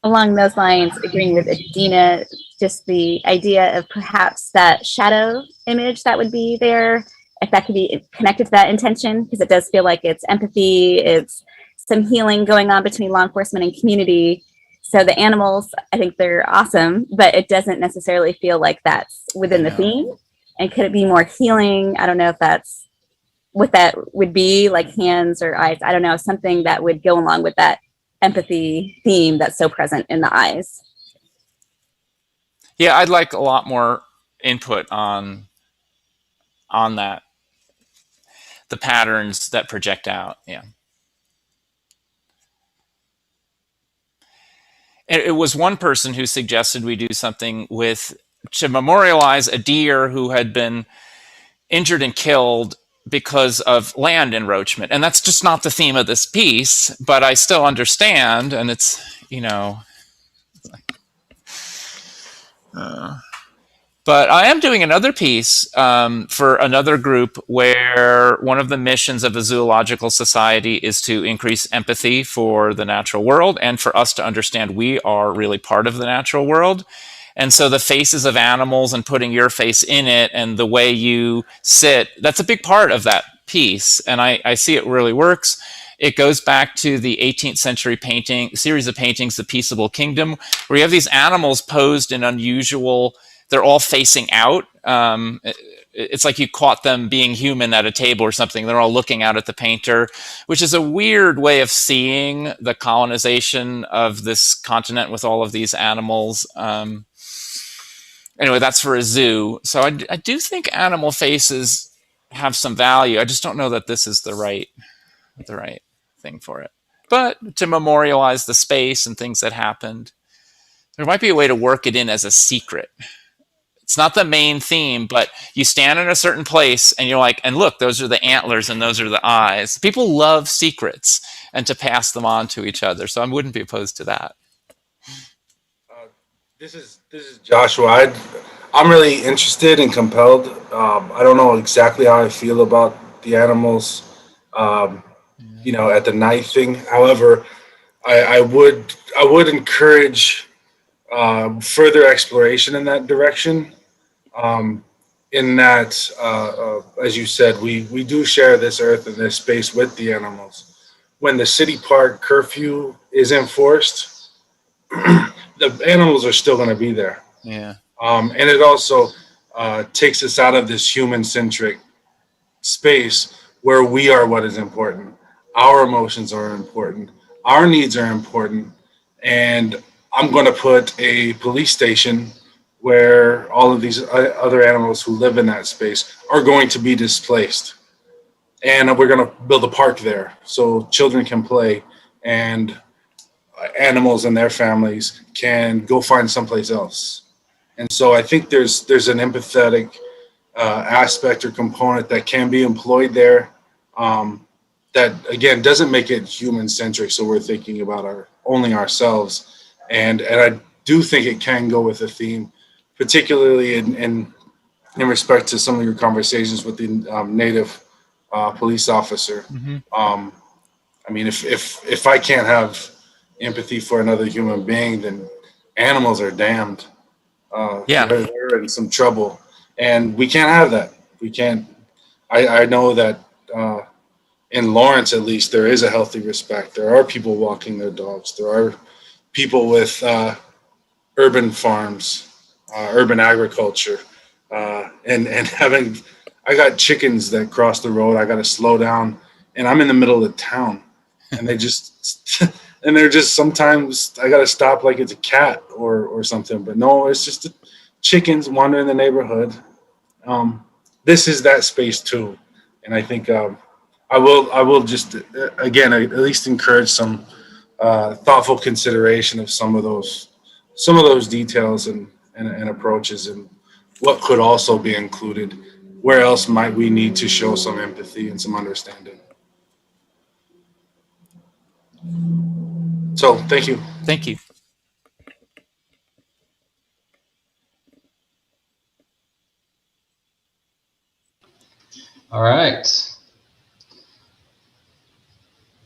Along those lines, agreeing with Dina, just the idea of perhaps that shadow image that would be there, if that could be connected to that intention, because it does feel like it's empathy, it's some healing going on between law enforcement and community. So the animals, I think they're awesome, but it doesn't necessarily feel like that's within the theme. And could it be more healing? I don't know if that's what that would be, like hands or eyes. I don't know, something that would go along with that empathy theme that's so present in the eyes. Yeah, I'd like a lot more input on that. The patterns that project out, yeah. It was one person who suggested we do something to memorialize a deer who had been injured and killed because of land encroachment. And that's just not the theme of this piece, but I still understand. And it's, but I am doing another piece for another group where one of the missions of the Zoological Society is to increase empathy for the natural world and for us to understand we are really part of the natural world. And so the faces of animals and putting your face in it and the way you sit, that's a big part of that piece. And I see it really works. it goes back to the 18th century painting series of paintings, The Peaceable Kingdom, where you have these animals posed in unusual, they're all facing out. It's like you caught them being human at a table or something. They're all looking out at the painter, which is a weird way of seeing the colonization of this continent with all of these animals. Anyway, that's for a zoo. So I do think animal faces have some value. I just don't know that this is the right thing for it. But to memorialize the space and things that happened, there might be a way to work it in as a secret. It's not the main theme, but you stand in a certain place and you're like, and look, those are the antlers and those are the eyes. People love secrets and to pass them on to each other. So I wouldn't be opposed to that. This is Joshua. I'm really interested and compelled. I don't know exactly how I feel about the animals, at the night thing. However, I would encourage further exploration in that direction. In that, as you said, we do share this earth and this space with the animals. When the city park curfew is enforced, the animals are still going to be there. Yeah. And it also takes us out of this human-centric space where we are what is important. Our emotions are important. Our needs are important. And I'm going to put a police station where all of these other animals who live in that space are going to be displaced. And we're going to build a park there so children can play and animals and their families can go find someplace else. And so I think there's an empathetic aspect or component that can be employed there that, again, doesn't make it human-centric, so we're thinking about only ourselves. And I do think it can go with a theme, particularly in respect to some of your conversations with the native police officer. Mm-hmm. I mean, if I can't have empathy for another human being, then animals are damned. They're in some trouble, and we can't have that. We can't. I know that in Lawrence, at least, there is a healthy respect. There are people walking their dogs. There are people with urban farms, urban agriculture, and having. I got chickens that cross the road. I got to slow down, and I'm in the middle of town, and they just. And they're just sometimes I got to stop like it's a cat or something. But no, it's just chickens wandering the neighborhood. This is that space too. And I think I will just, again, at least encourage some thoughtful consideration of some of those details and approaches and what could also be included. Where else might we need to show some empathy and some understanding? So, thank you. Thank you. All right.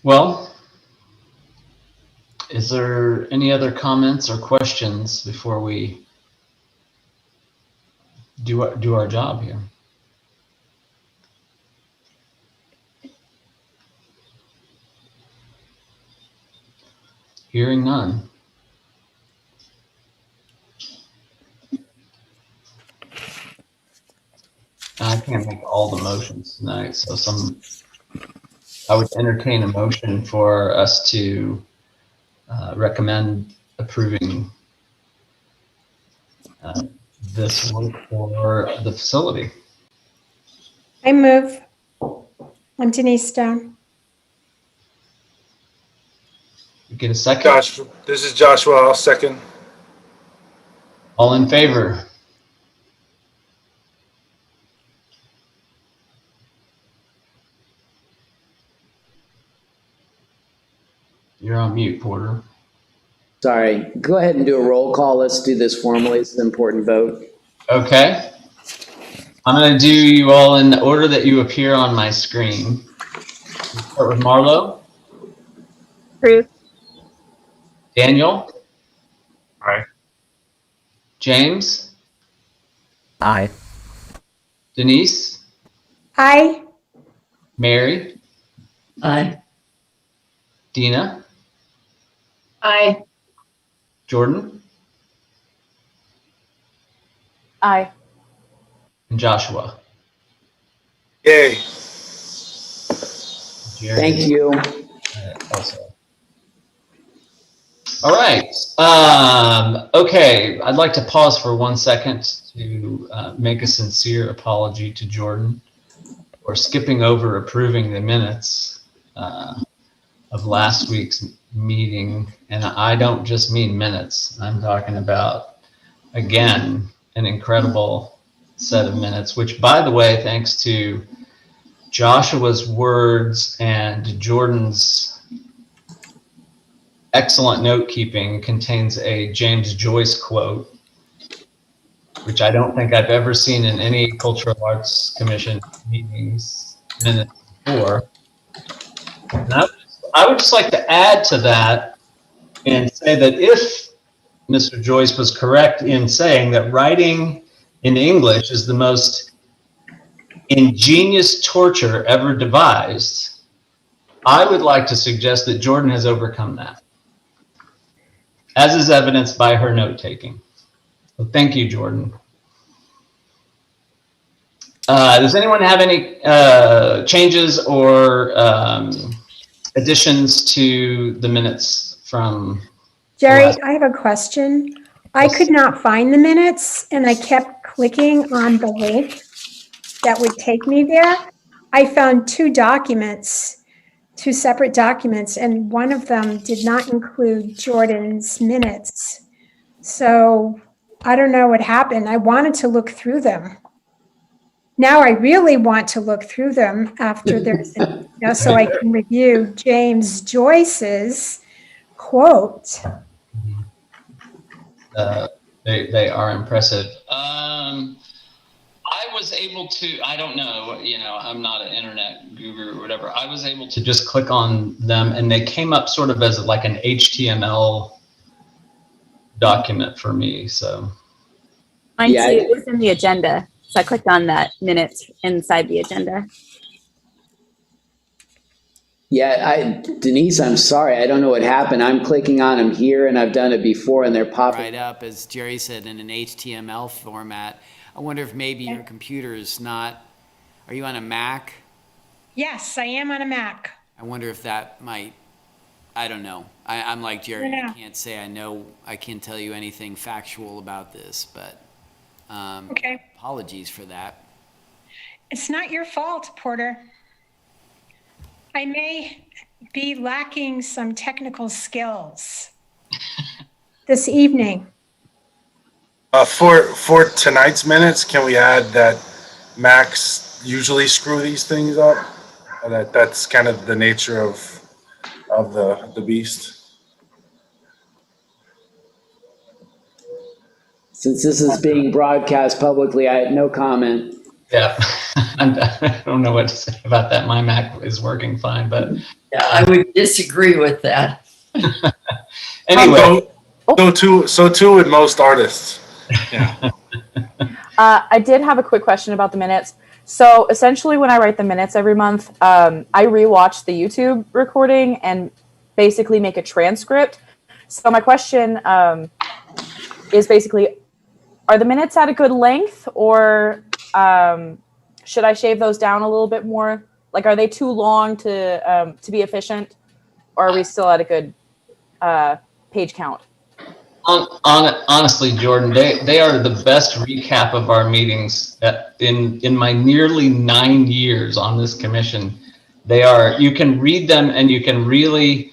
Well, is there any other comments or questions before we do our job here? Hearing none. I can't make all the motions tonight, so I would entertain a motion for us to recommend approving this work for the facility. I move. I'm Denise Stone. Get a second? This is Joshua. I'll second. All in favor? You're on mute, Porter. Sorry. Go ahead and do a roll call. Let's do this formally. It's an important vote. Okay. I'm going to do you all in the order that you appear on my screen. We'll start with Marlo. Approve. Daniel. Aye. James. Aye. Denise. Aye. Mary. Aye. Dina, Aye. Jordan, Aye. and Joshua. Yay. Jerry. Thank you. Also. All right. Okay. I'd like to pause for 1 second to make a sincere apology to Jordan for skipping over approving the minutes of last week's meeting. And I don't just mean minutes. I'm talking about, again, an incredible set of minutes, which, by the way, thanks to Joshua's words and Jordan's excellent note keeping, contains a James Joyce quote, which I don't think I've ever seen in any Cultural Arts Commission meetings minutes before. And I would just like to add to that and say that if Mr. Joyce was correct in saying that writing in English is the most ingenious torture ever devised, I would like to suggest that Jordan has overcome that, as is evidenced by her note-taking. So thank you, Jordan. Does anyone have any changes or additions to the minutes from Jerry, I have a question. I could not find the minutes and I kept clicking on the link that would take me there. I found two separate documents, and one of them did not include Jordan's minutes. So I don't know what happened. I wanted to look through them. Now I really want to look through them after there's, so I can review James Joyce's quote. They are impressive. I was able to, I don't know, I'm not an internet guru or whatever. I was able to just click on them and they came up sort of as like an HTML document for me, so. Mine too, it was in the agenda. So I clicked on that minutes inside the agenda. Yeah, Denise, I'm sorry. I don't know what happened. I'm clicking on them here and I've done it before and they're popping Right up, as Jerry said, in an HTML format. I wonder if maybe your computer is not, are you on a Mac? Yes, I am on a Mac. I wonder if that might, I don't know. I'm like Jerry, I can't say I know, I can't tell you anything factual about this, but Okay. apologies for that. It's not your fault, Porter. I may be lacking some technical skills this evening. For tonight's minutes, can we add that Macs usually screw these things up? That's kind of the nature of the beast. Since this is being broadcast publicly, I had no comment. Yeah, I don't know what to say about that. My Mac is working fine, but. Yeah, I would disagree with that. Anyway. So too with most artists. Yeah. I did have a quick question about the minutes. So essentially when I write the minutes every month, I rewatch the YouTube recording and basically make a transcript. So my question is basically, are the minutes at a good length, or should I shave those down a little bit more? Like, are they too long to be efficient, or are we still at a good page count? Honestly, Jordan, they are the best recap of our meetings in my nearly 9 years on this commission. They are, you can read them and you can really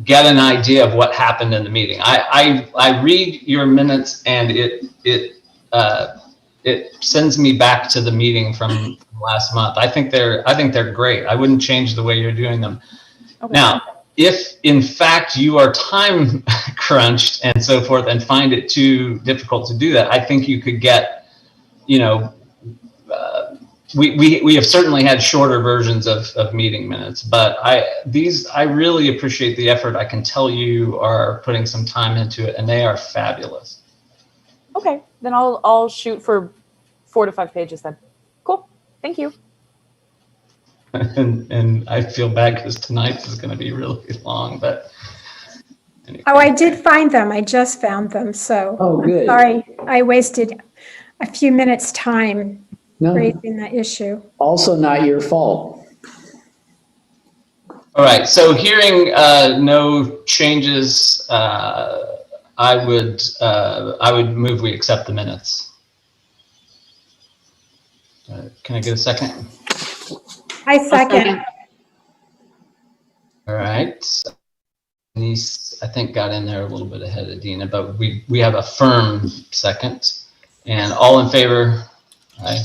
get an idea of what happened in the meeting. I read your minutes and it sends me back to the meeting from last month. I think they're great. I wouldn't change the way you're doing them. Okay. Now, if in fact you are time crunched and so forth and find it too difficult to do that, I think you could get, we have certainly had shorter versions of meeting minutes, but I really appreciate the effort. I can tell you are putting some time into it and they are fabulous. Okay, then I'll shoot for 4 to 5 pages then. Cool, thank you. and I feel bad because tonight is going to be really long, but. Anyway. Oh, I did find them. I just found them. So Oh, good. sorry, I wasted a few minutes' time No, raising that issue. also not your fault. All right, so hearing no changes, I would move we accept the minutes. Can I get a second? I second. All right. Denise, I think, got in there a little bit ahead of Dina, but we have a firm second. And all in favor? Aye.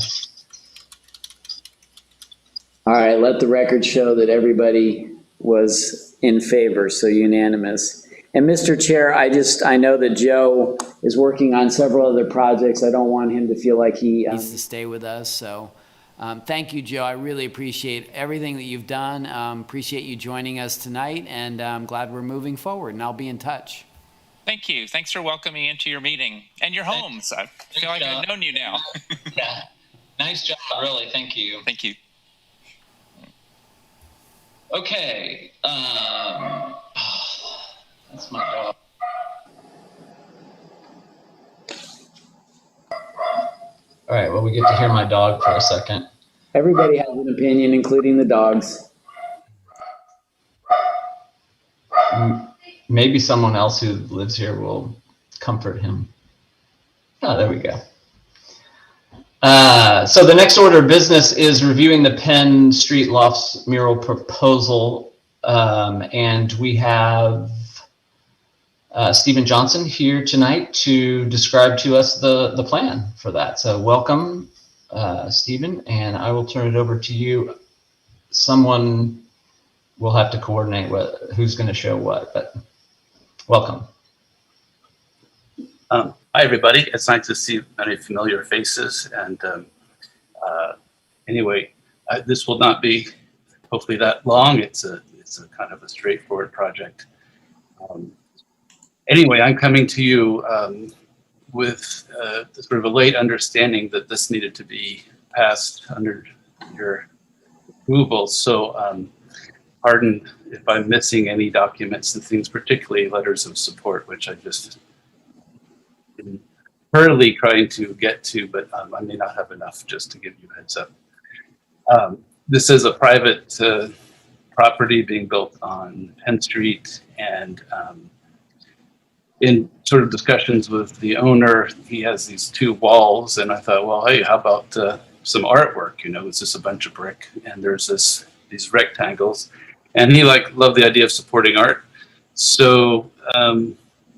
All right, let the record show that everybody was in favor, so unanimous. And Mr. Chair, I know that Joe is working on several other projects. I don't want him to feel like he needs to stay with us. So thank you, Joe. I really appreciate everything that you've done. Appreciate you joining us tonight, and I'm glad we're moving forward, and I'll be in touch. Thank you. Thanks for welcoming me into your meeting and your homes. I feel like I've known you now. Yeah. Nice job, really. Thank you. Thank you. Okay. That's my dog. All right, well, we get to hear my dog for a second. Everybody has an opinion, including the dogs. Maybe someone else who lives here will comfort him. Oh, there we go. So the next order of business is reviewing the Penn Street Lofts mural proposal. And we have Stephen Johnson here tonight to describe to us the plan for that. So welcome, Stephen, and I will turn it over to you. Someone will have to coordinate who's going to show what, but welcome. Hi, everybody. It's nice to see many familiar faces. And anyway, this will not be hopefully that long. It's a kind of a straightforward project. Anyway, I'm coming to you with sort of a late understanding that this needed to be passed under your approval. So pardon if I'm missing any documents and things, particularly letters of support, which I just been hurriedly trying to get to, but I may not have enough, just to give you a heads up. This is a private property being built on Penn Street, and in sort of discussions with the owner, he has these two walls, and I thought, well, hey, how about some artwork? You know, it's just a bunch of brick, and there's these rectangles, and he loved the idea of supporting art. So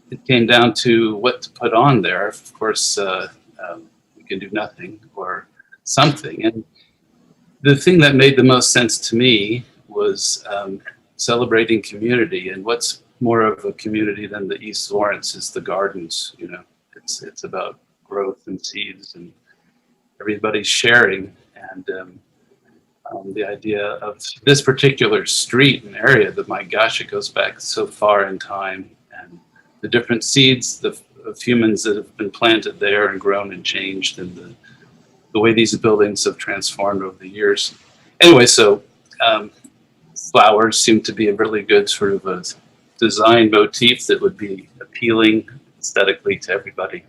it came down to what to put on there. Of course, we can do nothing or something. And the thing that made the most sense to me was celebrating community. And what's more of a community than the East Lawrence is the gardens. You know, it's about growth and seeds and everybody's sharing. And the idea of this particular street and area, that my gosh, it goes back so far in time. And the different seeds of humans that have been planted there and grown and changed, and the way these buildings have transformed over the years. Anyway, so flowers seem to be a really good sort of a design motif that would be appealing aesthetically to everybody.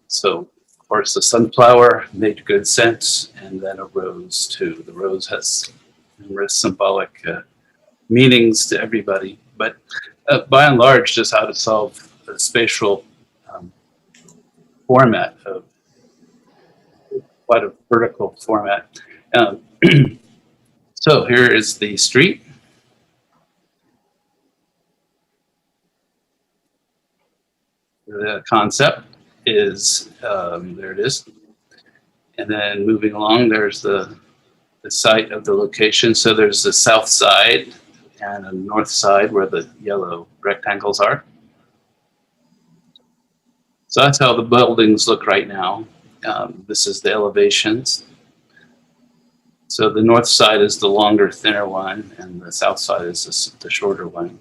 So, of course, the sunflower made good sense, and then a rose too. The rose has numerous symbolic meanings to everybody, but by and large, just how to solve the spatial format of quite a vertical format. So here is the street. The concept is, there it is. And then moving along, there's the site of the location. So there's the south side and a north side where the yellow rectangles are. So that's how the buildings look right now. This is the elevations. So the north side is the longer, thinner one, and the south side is the shorter one.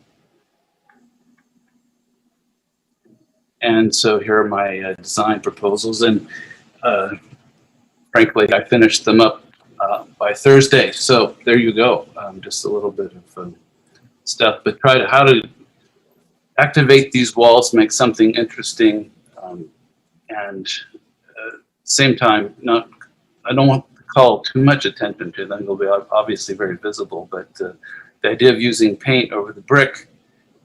And so here are my design proposals. And frankly, I finished them up by by Thursday. So there you go. Just a little bit of stuff, but try to how to activate these walls, make something interesting, and same time, I don't want to call too much attention to them. They'll be obviously very visible, but the idea of using paint over the brick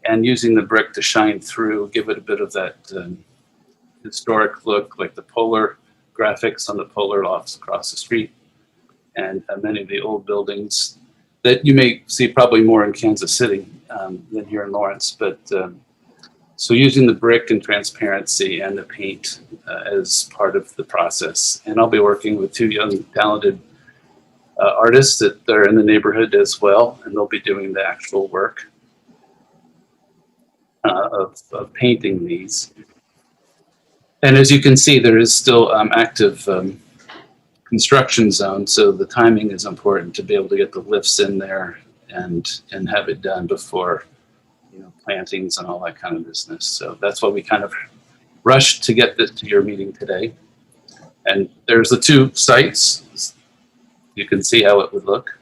and using the brick to shine through, give it a bit of that historic look, like the polar graphics on the polar lofts across the street, and many of the old buildings that you may see probably more in Kansas City than here in Lawrence. But so using the brick and transparency and the paint as part of the process. And I'll be working with two young talented artists that are in the neighborhood as well, and they'll be doing the actual work of painting these. And as you can see, there is still active construction zone, so the timing is important to be able to get the lifts in there and have it done before, you know, plantings and all that kind of business. So that's why we kind of rushed to get this to your meeting today. And there's the two sites. You can see how it would look.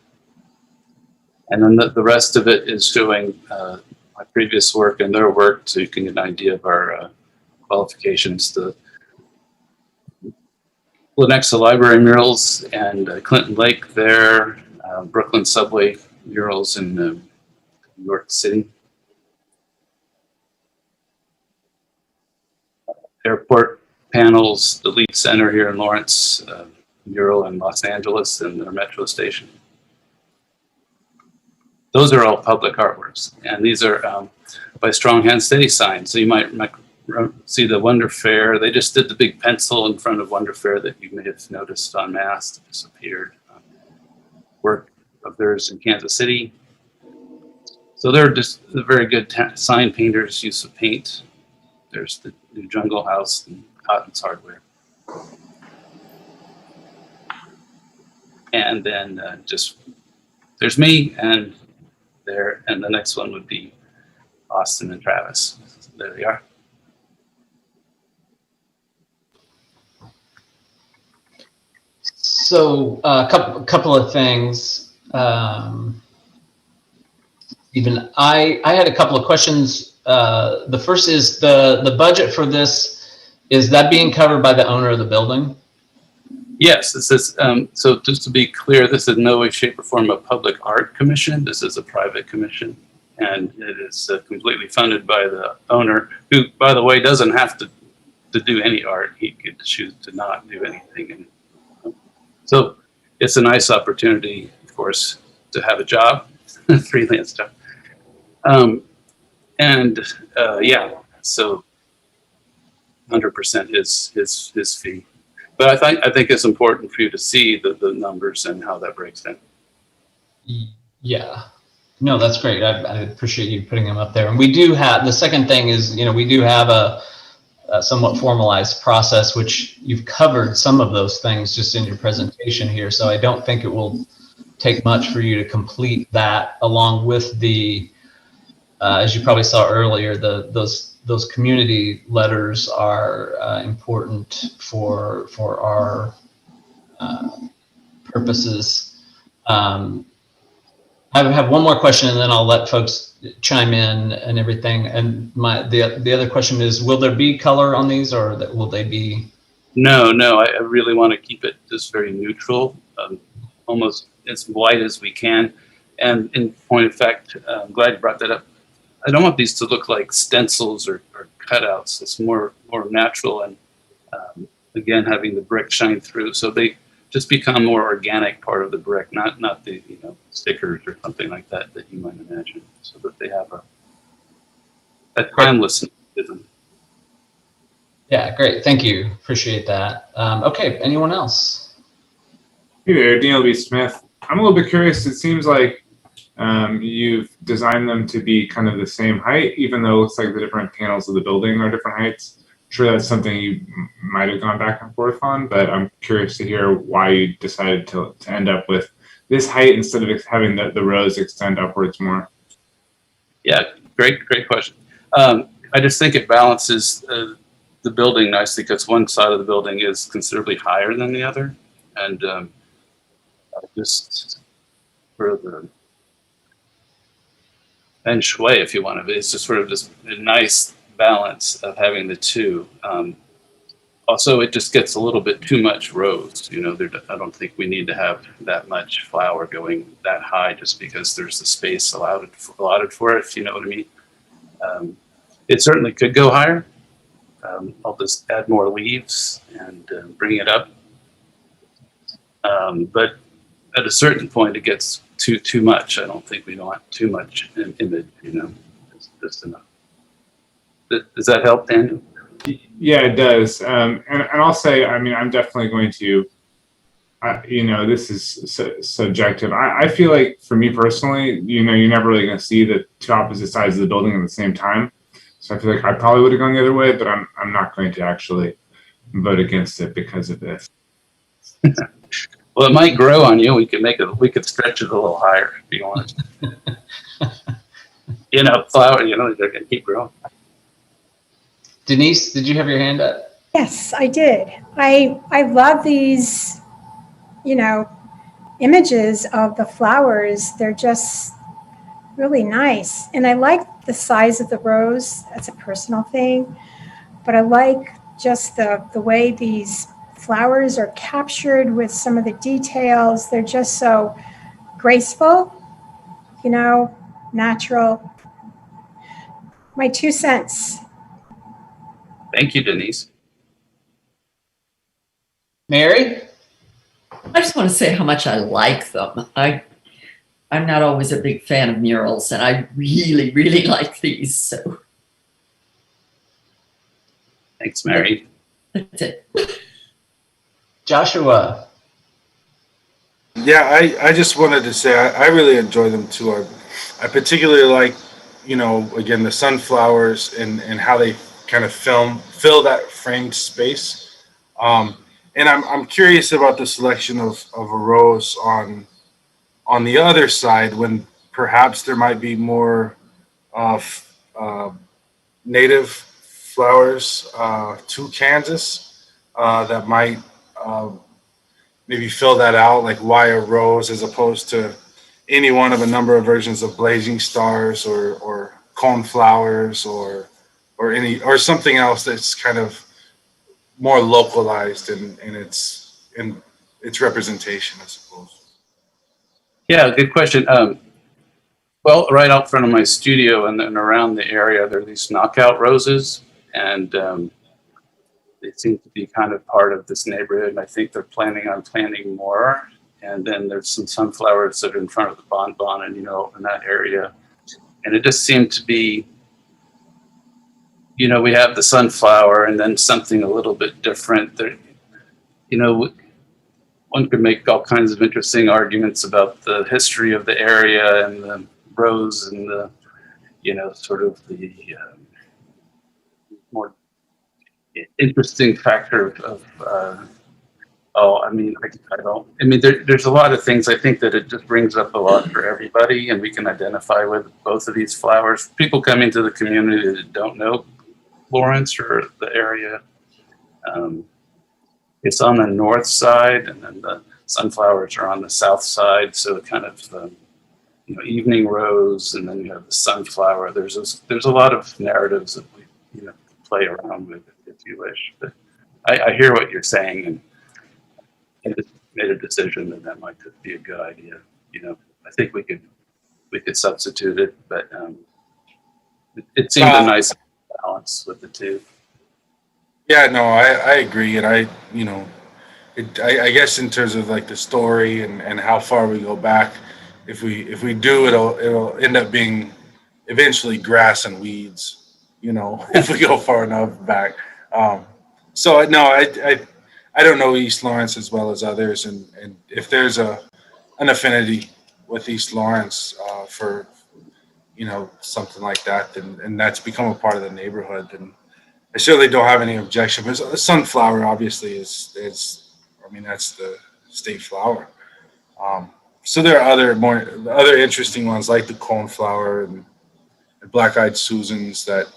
And then the rest of it is showing my previous work and their work, so you can get an idea of our qualifications. The Lenexa Library murals and Clinton Lake there, Brooklyn Subway murals in New York City. Airport panels, the Lead Center here in Lawrence, mural in Los Angeles and their metro station. Those are all public artworks, and these are by Strong Hand Steady Signs. So you might see the Wonder Fair. They just did the big pencil in front of Wonder Fair that you may have noticed on mass that disappeared. Work of theirs in Kansas City. So they're just very good sign painters, use of paint. There's the new Jungle House and Cotton's Hardware. And then just there's me and there, and the next one would be Austin and Travis. So there they are. So a couple of things. Even I had a couple of questions. The first is the budget for this, is that being covered by the owner of the building? Yes, this is, so just to be clear, this is in no way, shape, or form a public art commission. This is a private commission, and it is completely funded by the owner, who, by the way, doesn't have to do any art. He could choose to not do anything. So it's a nice opportunity, of course, to have a job, a freelance job. Yeah, so 100% his fee. But I think it's important for you to see the numbers and how that breaks down. Yeah, no, that's great. I appreciate you putting them up there. And we do have, the second thing is, you know, we do have a somewhat formalized process, which you've covered some of those things just in your presentation here. So I don't think it will take much for you to complete that, along with the, as you probably saw earlier, those community letters are important for our purposes. I have one more question, and then I'll let folks chime in and everything. And the other question is, will there be color on these, or will they be? No, I really want to keep it just very neutral, almost as white as we can. And in point of fact, I'm glad you brought that up. I don't want these to look like stencils or cutouts. It's more natural, and again, having the brick shine through, so they just become more organic part of the brick, not the stickers or something like that you might imagine, so that they have a timelessness to them. Yeah, great. Thank you. Appreciate that. Okay, anyone else? Hey there, Daniel B. Smith. I'm a little bit curious. It seems like you've designed them to be kind of the same height, even though it looks like the different panels of the building are different heights. I'm sure that's something you might have gone back and forth on, but I'm curious to hear why you decided to end up with this height instead of having the rows extend upwards more. Yeah, great question. I just think it balances the building nicely, because one side of the building is considerably higher than the other, and just for the feng shui, if you want to. It's just sort of just a nice balance of having the two. Also, it just gets a little bit too much rose. You know, I don't think we need to have that much flower going that high just because there's the space allotted for it, if you know what I mean. It certainly could go higher. I'll just add more leaves and bring it up. But at a certain point, it gets too much. I don't think we want too much image, you know, just enough. Does that help, Daniel? Yeah, it does. And I'll say, I mean, I'm definitely going to, you know, this is subjective. I feel like for me personally, you know, you're never really going to see the two opposite sides of the building at the same time. So I feel like I probably would have gone the other way, but I'm not going to actually vote against it because of this. Well, it might grow on you. We could stretch it a little higher if you want. You know, flower, you know, they're going to keep growing. Denise, did you have your hand up? Yes, I did. I love these, you know, images of the flowers. They're just really nice. And I like the size of the rose. That's a personal thing. But I like just the way these flowers are captured with some of the details. They're just so graceful, you know, natural. My 2 cents. Thank you, Denise. Mary? I just want to say how much I like them. I'm not always a big fan of murals, and I really, really like these. So thanks, Mary. That's it. Joshua. Yeah, I just wanted to say I really enjoy them too. I particularly like, you know, again, the sunflowers and how they kind of fill that framed space. And I'm curious about the selection of a rose on the other side when perhaps there might be more native flowers to Kansas that might maybe fill that out, like why a rose as opposed to any one of a number of versions of blazing stars or cone flowers or something else that's kind of more localized in its representation, I suppose. Yeah, good question. Well, right out front of my studio and then around the area, there are these knockout roses, and they seem to be kind of part of this neighborhood. And I think they're planning on planting more. And then there's some sunflowers that are in front of the Bonbon and, you know, in that area. And it just seemed to be, you know, we have the sunflower and then something a little bit different. There, you know, one could make all kinds of interesting arguments about the history of the area and the rose and the, you know, sort of the more interesting factor of there's a lot of things. I think that it just brings up a lot for everybody, and we can identify with both of these flowers. People coming to the community that don't know Lawrence or the area. It's on the north side, and then the sunflowers are on the south side. So it kind of, you know, evening rose, and then you have the sunflower. There's a lot of narratives that we, you know, play around with if you wish. But I hear what you're saying, and I just made a decision that might be a good idea. You know, I think we could substitute it, but it seemed a nice balance with the two. Yeah, no, I agree, and I guess in terms of like the story and how far we go back, if we do, it'll end up being eventually grass and weeds, you know, if we go far enough back. So no, I don't know East Lawrence as well as others, and if there's an affinity with East Lawrence for, you know, something like that, and that's become a part of the neighborhood, then I certainly don't have any objection. But sunflower obviously is I mean, that's the state flower. So there are other interesting ones like the coneflower and black-eyed Susans that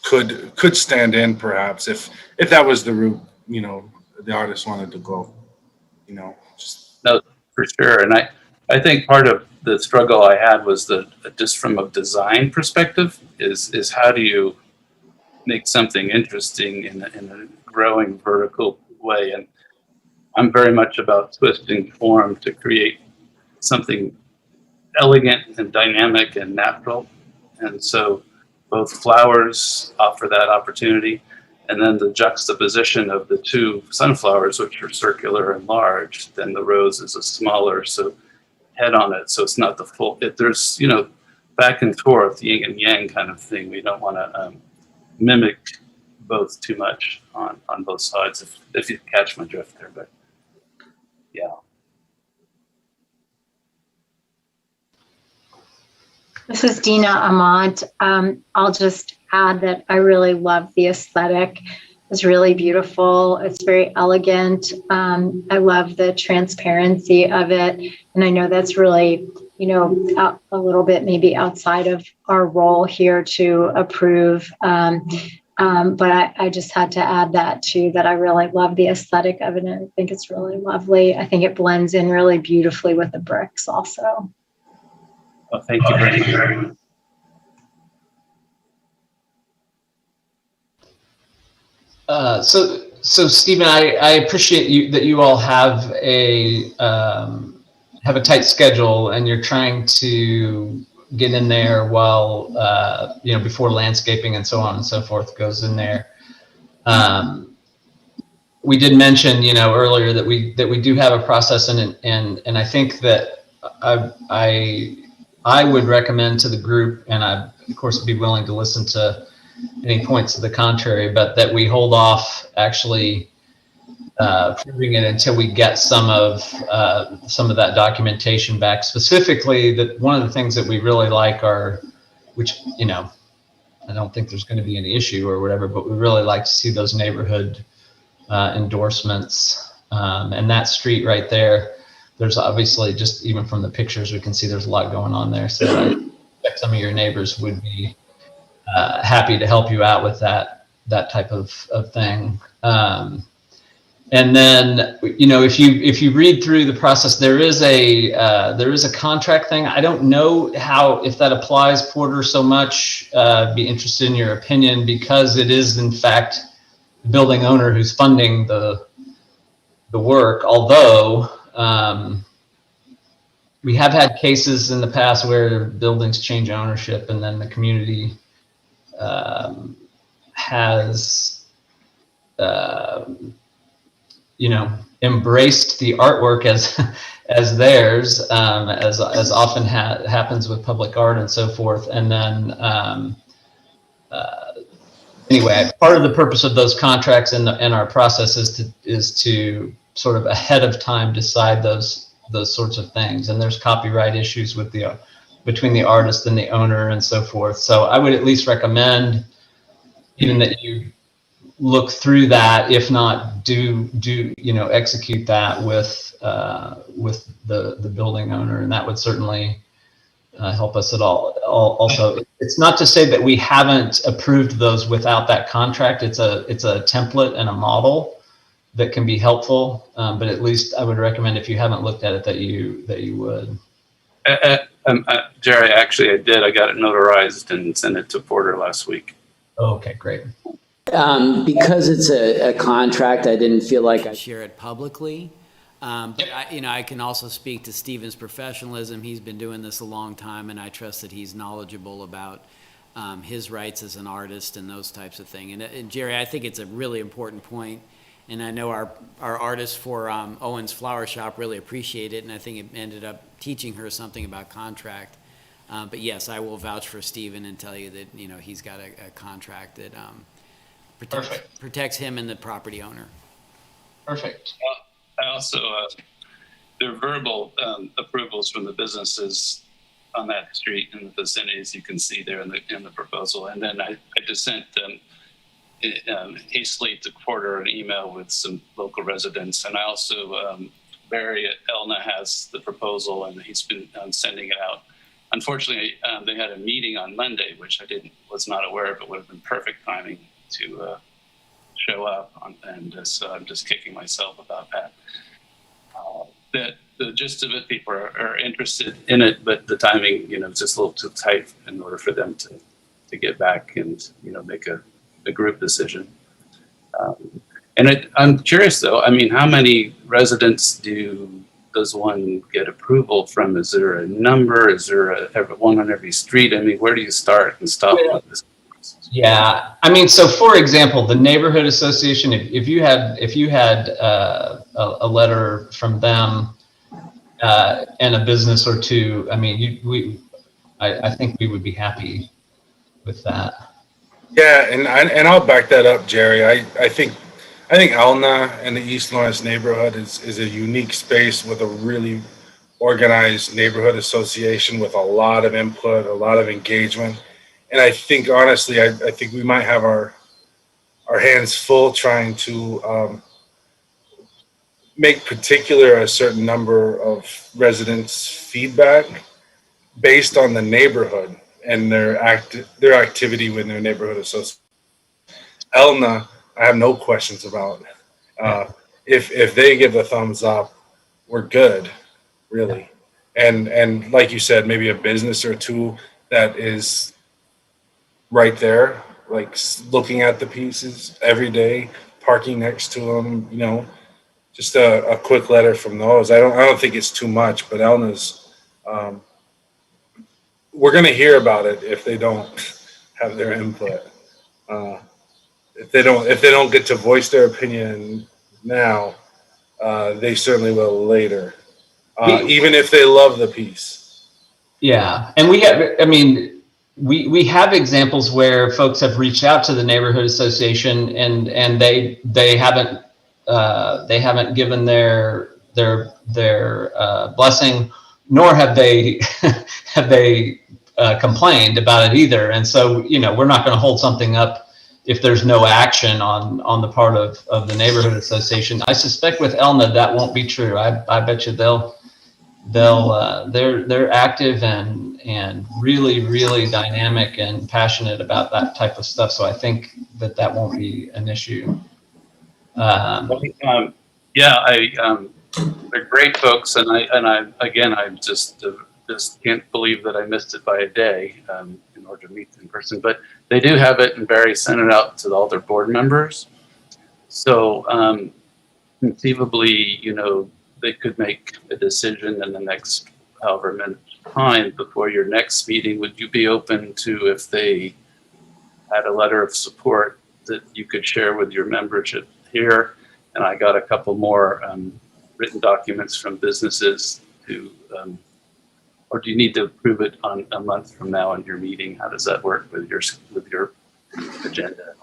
could stand in perhaps if that was the route, you know, the artist wanted to go, you know, just No, for sure. And I think part of the struggle I had was just from a design perspective is how do you make something interesting in a growing vertical way? And I'm very much about twisting form to create something elegant and dynamic and natural. And so both flowers offer that opportunity. And then the juxtaposition of the two sunflowers, which are circular and large, then the rose is a smaller so head on it. So it's not the full, there's, back and forth, yin and yang kind of thing. We don't want to mimic both too much on both sides, if you catch my drift there. But yeah. This is Dina Amont. I'll just add that I really love the aesthetic. It's really beautiful. It's very elegant. I love the transparency of it. And I know that's really, a little bit maybe outside of our role here to approve. But I just had to add that too, that I really love the aesthetic of it. And I think it's really lovely. I think it blends in really beautifully with the bricks also. Well, thank you very much. So Stephen, I appreciate that you all have a tight schedule and you're trying to get in there while before landscaping and so on and so forth goes in there. We did mention earlier that we do have a process, and I think that I would recommend to the group, and I of course be willing to listen to any points to the contrary, but that we hold off actually proving it until we get some of that documentation back. Specifically, that one of the things that we really like are, which I don't think there's going to be any issue or whatever, but we really like to see those neighborhood endorsements. And that street right there, there's obviously, just even from the pictures, we can see there's a lot going on there. So I expect some of your neighbors would be happy to help you out with that type of thing. And then, if you read through the process, there is a contract thing. I don't know if that applies, Porter, so much. Be interested in your opinion, because it is in fact the building owner who's funding the work. Although we have had cases in the past where buildings change ownership, and then the community has embraced the artwork as theirs, as often happens with public art and so forth. And then anyway, part of the purpose of those contracts and our process is to sort of ahead of time decide those sorts of things. And there's copyright issues between the artist and the owner and so forth. So I would at least recommend even that you look through that, if not do execute that with the building owner, and that would certainly help us at all. Also, it's not to say that we haven't approved those without that contract. It's a template and a model that can be helpful, but at least I would recommend, if you haven't looked at it, that you would. Jerry, actually, I did. I got it notarized and sent it to Porter last week. Okay, great. Because it's a contract, I didn't feel like I share it publicly. But I can also speak to Stephen's professionalism. He's been doing this a long time, and I trust that he's knowledgeable about his rights as an artist and those types of things. And Jerry, I think it's a really important point. And I know our artist for Owen's Flower Shop really appreciate it, and I think it ended up teaching her something about contract. But yes, I will vouch for Stephen and tell you that he's got a contract that protects him and the property owner. Perfect. I also there are verbal approvals from the businesses on that street in the vicinities. You can see there in the proposal, and then I just sent hastily to Porter an email with some local residents, and I also Barry at Elna has the proposal, and he's been sending it out. Unfortunately, they had a meeting on Monday, which I was not aware of. It would have been perfect timing to show up on, and so I'm just kicking myself about that. the gist of it. People are interested in it, but the timing, is just a little too tight in order for them to get back and, make a group decision. I'm curious though, how many residents does one get approval from? Is there a number? Is there one on every street? Where do you start and stop with this? Yeah, so for example, the neighborhood association, if you had a letter from them and a business or two, I think we would be happy with that. Yeah, and I'll back that up, Jerry. I think Elna and the East Lawrence neighborhood is a unique space with a really organized neighborhood association with a lot of input, a lot of engagement. And I think, honestly, I think we might have our hands full trying to make particular a certain number of residents' feedback based on the neighborhood and their activity with their neighborhood association. Elna, I have no questions about. If they give a thumbs up, we're good, really. And like you said, maybe a business or two that is right there, like looking at the pieces every day, parking next to them, just a quick letter from those. I don't think it's too much, but Elna's, we're going to hear about it if they don't have their input. If they don't get to voice their opinion now, they certainly will later, even if they love the piece. Yeah, and we have examples where folks have reached out to the neighborhood association and they haven't given their blessing, nor have they complained about it either. And so we're not going to hold something up if there's no action on the part of the neighborhood association. I suspect with Elna that won't be true. I bet you they're active and really, really dynamic and passionate about that type of stuff. So I think that won't be an issue. They're great folks, and I just can't believe that I missed it by a day in order to meet them in person. But they do have it, and Barry sent it out to all their board members. So conceivably, they could make a decision in the next however many time before your next meeting. Would you be open to, if they had a letter of support that you could share with your membership here? And I got a couple more written documents from businesses to, or do you need to approve it on a month from now in your meeting? How does that work with your agenda?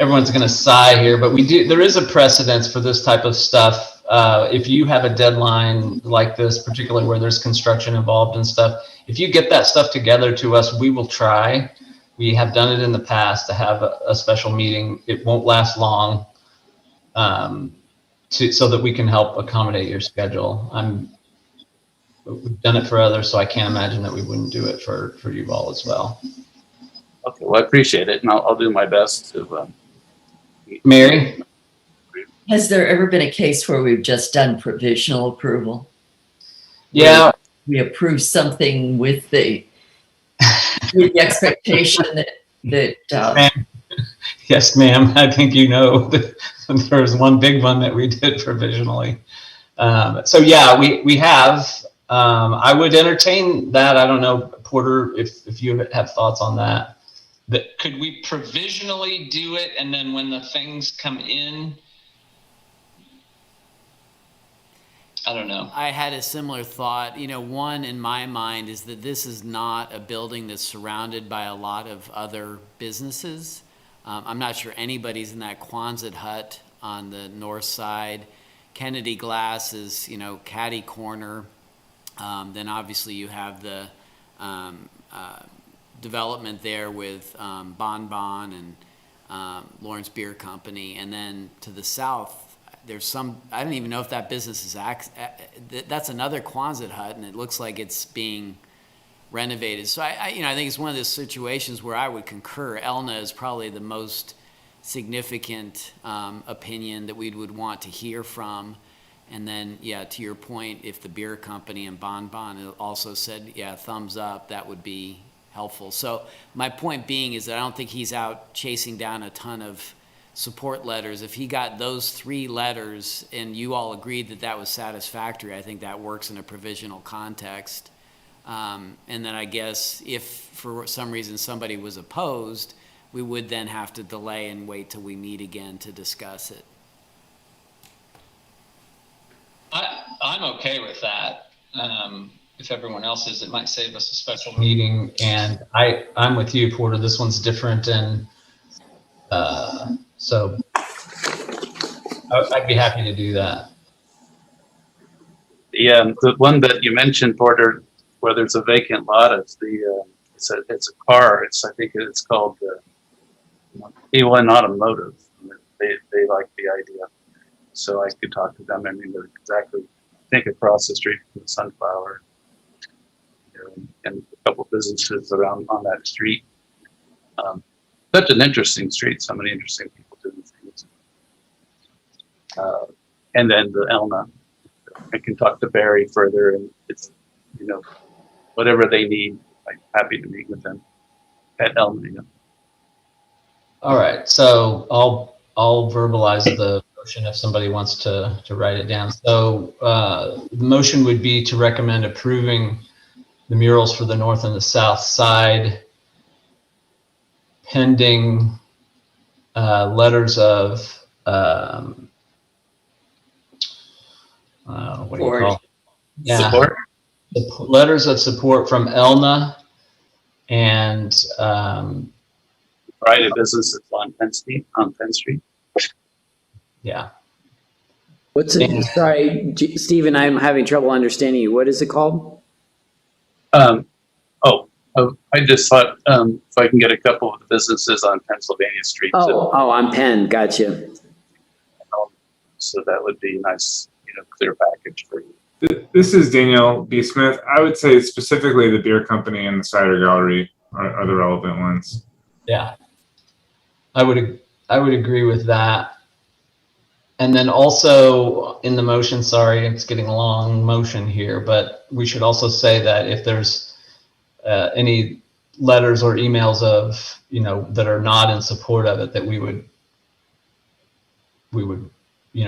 Everyone's going to sigh here, but there is a precedence for this type of stuff. If you have a deadline like this, particularly where there's construction involved and stuff, if you get that stuff together to us, we will try. We have done it in the past to have a special meeting. It won't last long, so that we can help accommodate your schedule. We've done it for others, so I can't imagine that we wouldn't do it for you all as well. Okay, well, I appreciate it, and I'll do my best to. Mary? Has there ever been a case where we've just done provisional approval? Yeah. We approve something with the expectation that Yes, ma'am. I think that there was one big one that we did provisionally. So yeah, we have. I would entertain that. I don't know, Porter, if you have thoughts on that. Could we provisionally do it, and then when the things come in? I don't know. I had a similar thought. One in my mind is that this is not a building that's surrounded by a lot of other businesses. I'm not sure anybody's in that Quonset hut on the north side. Kennedy Glass is, catty corner. Then obviously you have the development there with Bon Bon and Lawrence Beer Company. And then to the south, there's I don't even know if that business is, that's another Quonset hut, and it looks like it's being renovated. So I think it's one of those situations where I would concur. Elna is probably the most significant opinion that we would want to hear from. And then, yeah, to your point, if the beer company and Bon Bon also said, yeah, thumbs up, that would be helpful. So my point being is that I don't think he's out chasing down a ton of support letters. If he got those 3 letters and you all agreed that that was satisfactory, I think that works in a provisional context. And then I guess if for some reason somebody was opposed, we would then have to delay and wait till we meet again to discuss it. I'm okay with that. If everyone else is, it might save us a special meeting. And I'm with you, Porter. This one's different, and so I'd be happy to do that. Yeah, the one that you mentioned, Porter, where there's a vacant lot, it's a car. I think it's called A1 Automotive. They like the idea, so I could talk to them. I mean, they're exactly, I think, across the street from Sunflower, and a couple businesses around on that street. Such an interesting street. So many interesting people doing things. And then the Elna. I can talk to Barry further, and it's, whatever they need, I'm happy to meet with them at Elna. All right, so I'll verbalize the motion if somebody wants to write it down. So the motion would be to recommend approving the murals for the north and the south side, pending letters of what do you call it? Yeah. Support. Letters of support from Elna and private businesses on Penn Street. Yeah. What's it? Sorry, Stephen, I'm having trouble understanding you. What is it called? I just thought if I can get a couple of the businesses on Pennsylvania Street. On Penn. Gotcha. So that would be a nice, clear package for you. This is Daniel B. Smith. I would say specifically the beer company and the cider gallery are the relevant ones. Yeah, I would agree with that. And then also in the motion, sorry, it's getting a long motion here, but we should also say that if there's any letters or emails of, that are not in support of it, that we would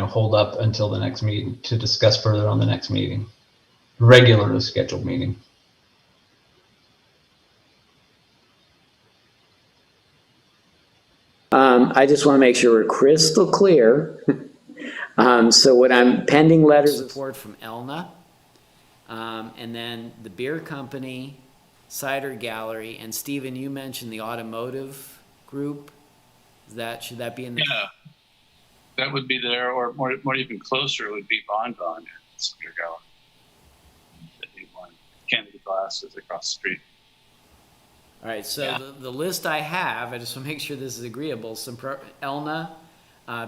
hold up until the next meeting to discuss further on the next meeting, regularly scheduled meeting. I just want to make sure we're crystal clear. So what I'm pending letters of support from Elna, and then the beer company, cider gallery, and Stephen, you mentioned the automotive group. Should that be in there? Yeah, that would be there, or more even closer would be Bon Bon and Cider Gallery. That'd be one. Candy glasses across the street. All right, so the list I have, I just want to make sure this is agreeable. Elna,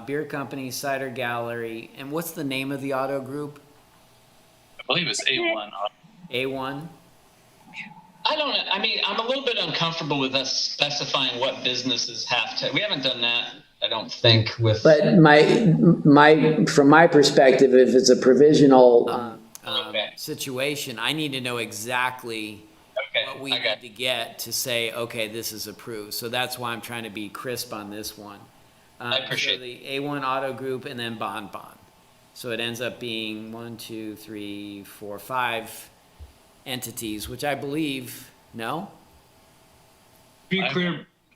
beer company, cider gallery, and what's the name of the auto group? I believe it's A1. A1? I'm a little bit uncomfortable with us specifying what businesses have to. We haven't done that, I don't think, with. But from my perspective, if it's a provisional situation, I need to know exactly what we need to get to say, okay, this is approved. So that's why I'm trying to be crisp on this one. I appreciate the A1 Auto Group and then Bon Bon. So it ends up being 1, 2, 3, 4, 5 entities, which I believe, no? To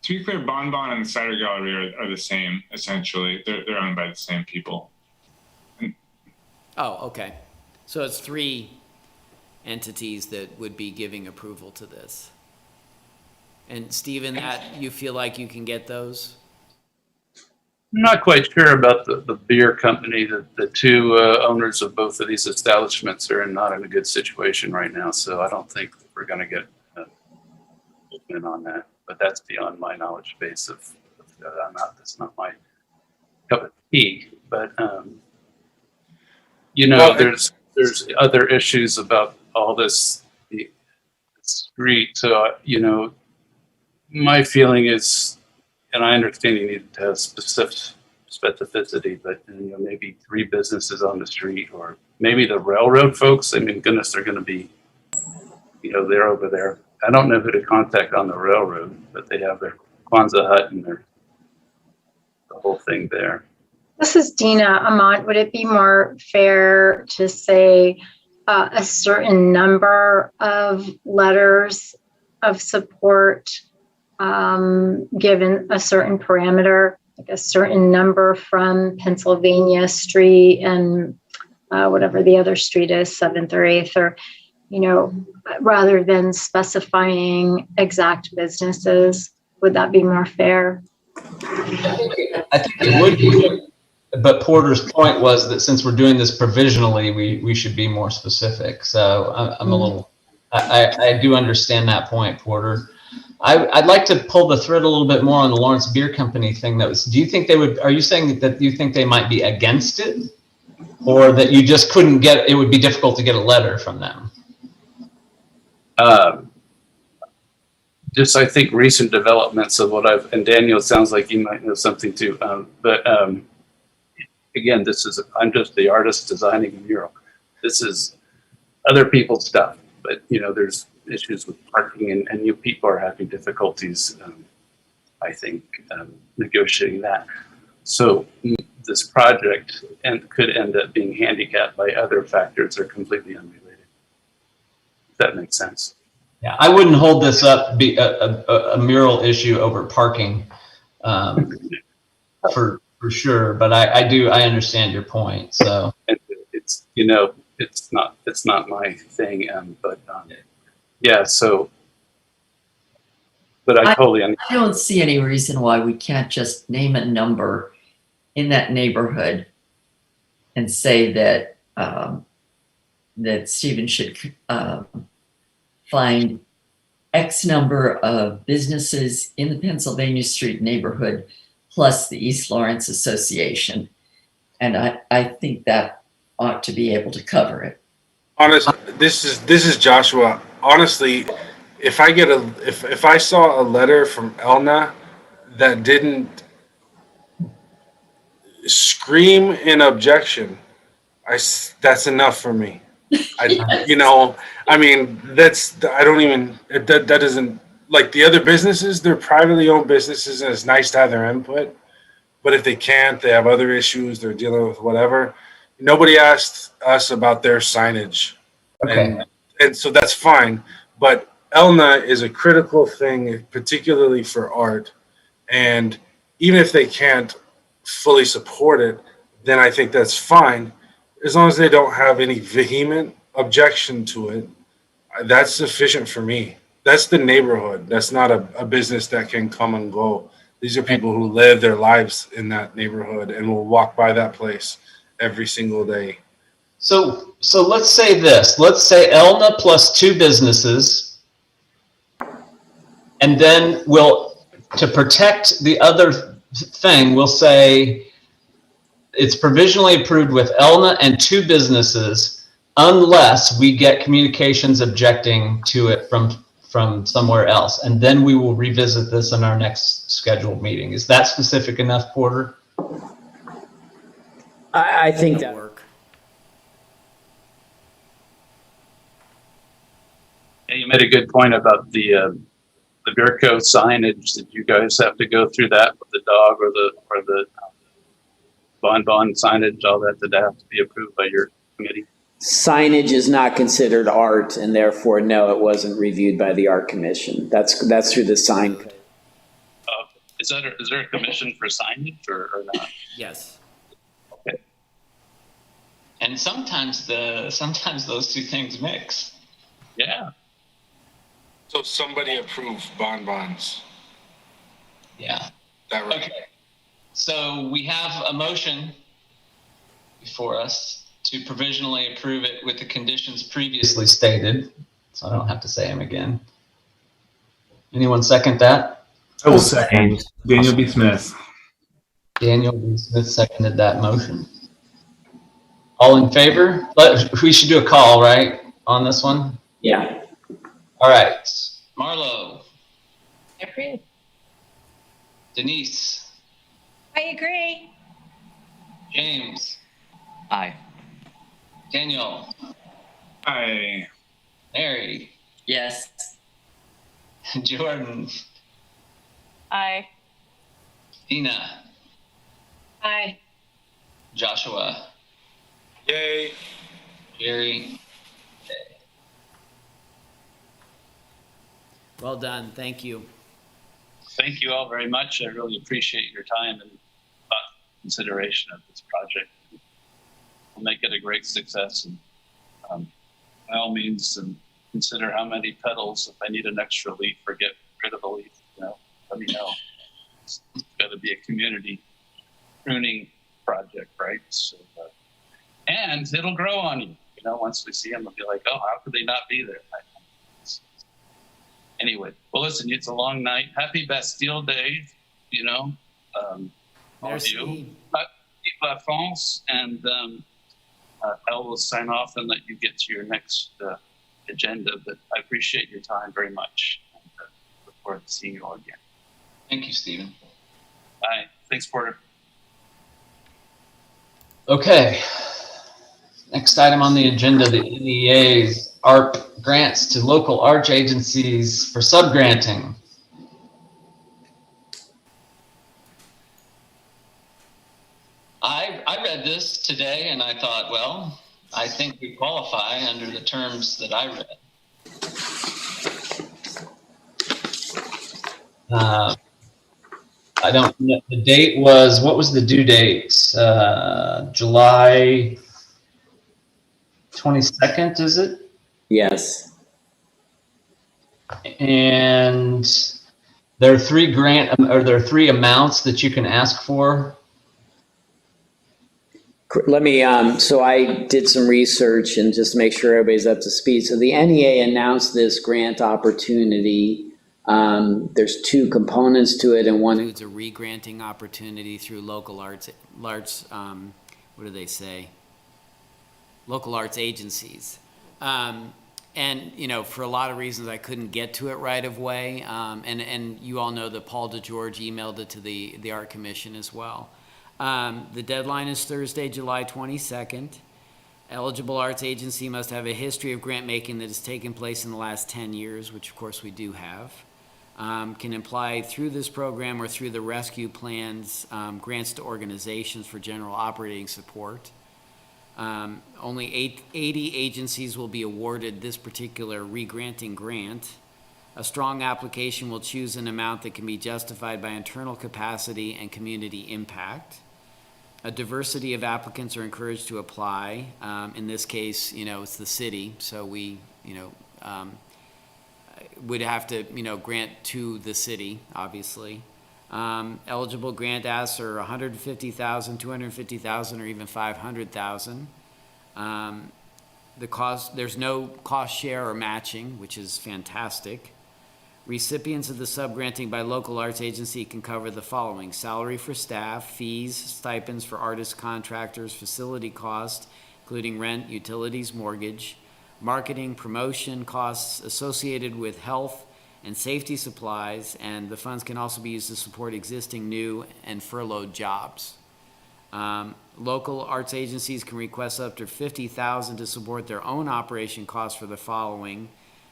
be clear, Bon Bon and the Cider Gallery are the same, essentially. They're owned by the same people. Oh, okay. So it's 3 entities that would be giving approval to this. And Stephen, that you feel like you can get those? I'm not quite sure about the beer company. The two owners of both of these establishments are not in a good situation right now, so I don't think we're going to get movement on that. But that's beyond my knowledge base of that's not my cup of tea. But there's other issues about all this the street. So my feeling is, and I understand you need to have specificity, but maybe 3 businesses on the street, or maybe the railroad folks. I mean, goodness, they're going to be, they're over there. I don't know who to contact on the railroad, but they have their Kwanzaa hut and the whole thing there. This is Dina Amont. Would it be more fair to say a certain number of letters of support given a certain parameter, like a certain number from Pennsylvania Street and whatever the other street is, 7th or 8th, or, rather than specifying exact businesses? Would that be more fair? I think it would be. But Porter's point was that since we're doing this provisionally, we should be more specific. So I'm a little, I do understand that point, Porter. I'd like to pull the thread a little bit more on the Lawrence Beer Company thing. Do you think they would, are you saying that you think they might be against it? Or that you just couldn't it would be difficult to get a letter from them? Just, I think, recent developments of what and Daniel, it sounds like you might know something too. Again, I'm just the artist designing a mural. This is other people's stuff, but there's issues with parking and you people are having difficulties, I think, negotiating that. So this project could end up being handicapped by other factors that are completely unrelated. If that makes sense. Yeah, I wouldn't hold this up a mural issue over parking for sure, but I understand your point. So it's it's not my thing, but yeah. So, but I totally understand. I don't see any reason why we can't just name a number in that neighborhood and say that that Stephen should find X number of businesses in the Pennsylvania Street neighborhood plus the East Lawrence Association. And I think that ought to be able to cover it. Honestly, this is Joshua. Honestly, if I saw a letter from Elna that didn't scream in objection, that's enough for me. That doesn't, like the other businesses, they're privately owned businesses and it's nice to have their input. But if they can't, they have other issues, they're dealing with whatever. Nobody asked us about their signage. Okay. And so that's fine. But Elna is a critical thing, particularly for art. And even if they can't fully support it, then I think that's fine. As long as they don't have any vehement objection to it, that's sufficient for me. That's the neighborhood. That's not a business that can come and go. These are people who live their lives in that neighborhood and will walk by that place every single day. So let's say this. Let's say Elna plus 2 businesses, and then to protect the other thing, we'll say it's provisionally approved with Elna and 2 businesses, unless we get communications objecting to it from somewhere else, and then we will revisit this in our next scheduled meeting. Is that specific enough, Porter? I think that work. Yeah, you made a good point about the Burco signage, that you guys have to go through that with the dog or the bonbon signage, all that have to be approved by your committee. Signage is not considered art, and therefore, no, it wasn't reviewed by the Art Commission. That's through the sign code. Is there a commission for signage or not? Yes. Okay. And sometimes those 2 things mix. Yeah. So somebody approved bonbons. Yeah. That right? Okay. So we have a motion before us to provisionally approve it with the conditions previously stated. So I don't have to say them again. Anyone second that? I will second. Daniel B. Smith. Daniel B. Smith seconded that motion. All in favor? We should do a call, right, on this one? Yeah. All right. Marlo. I agree. Denise. I agree. James. Aye. Daniel. Aye. Mary. Yes. Jordan. Aye. Dina. Aye. Joshua. Yay. Jerry. Well done. Thank you. Thank you all very much. I really appreciate your time and consideration of this project. We'll make it a great success. And by all means, consider how many petals. If I need an extra leaf or get rid of a leaf, let me know. It's got to be a community pruning project, right? So, and it'll grow on you. Once we see them, we'll be like, oh, how could they not be there? Anyway, well, listen, it's a long night. Happy Bastille Day, all of you. Vive la France, and I will sign off and let you get to your next agenda, but I appreciate your time very much. And, look forward to seeing you all again. Thank you, Stephen. Bye. Thanks, Porter. Okay. Next item on the agenda, the NEA's ARP grants to local arts agencies for subgranting. I read this today and I thought, well, I think we qualify under the terms that I read. I don't know. The date was, what was the due date? July 22nd, is it? Yes. And there are three three amounts that you can ask for. Let me, so I did some research and just to make sure everybody's up to speed. So the NEA announced this grant opportunity. There's two components to it, and one includes a re-granting opportunity through local arts, what do they say? Local arts agencies. And, for a lot of reasons, I couldn't get to it right away. And you all know that Paul DeGeorge emailed it to the Art Commission as well. The deadline is Thursday, July 22nd. Eligible arts agency must have a history of grant making that has taken place in the last 10 years, which of course we do have. Can apply through this program or through the rescue plans, grants to organizations for general operating support. Only 80 agencies will be awarded this particular re-granting grant. A strong application will choose an amount that can be justified by internal capacity and community impact. A diversity of applicants are encouraged to apply. In this case, it's the city, so we, would have to, grant to the city, obviously. Eligible grant asks are $150,000, $250,000, or even $500,000. The cost, there's no cost share or matching, which is fantastic. Recipients of the subgranting by local arts agency can cover the following: salary for staff, fees, stipends for artists, contractors, facility costs, including rent, utilities, mortgage, marketing, promotion costs associated with health and safety supplies, and the funds can also be used to support existing, new, and furloughed jobs. Local arts agencies can request up to $50,000 to support their own operation costs for the following: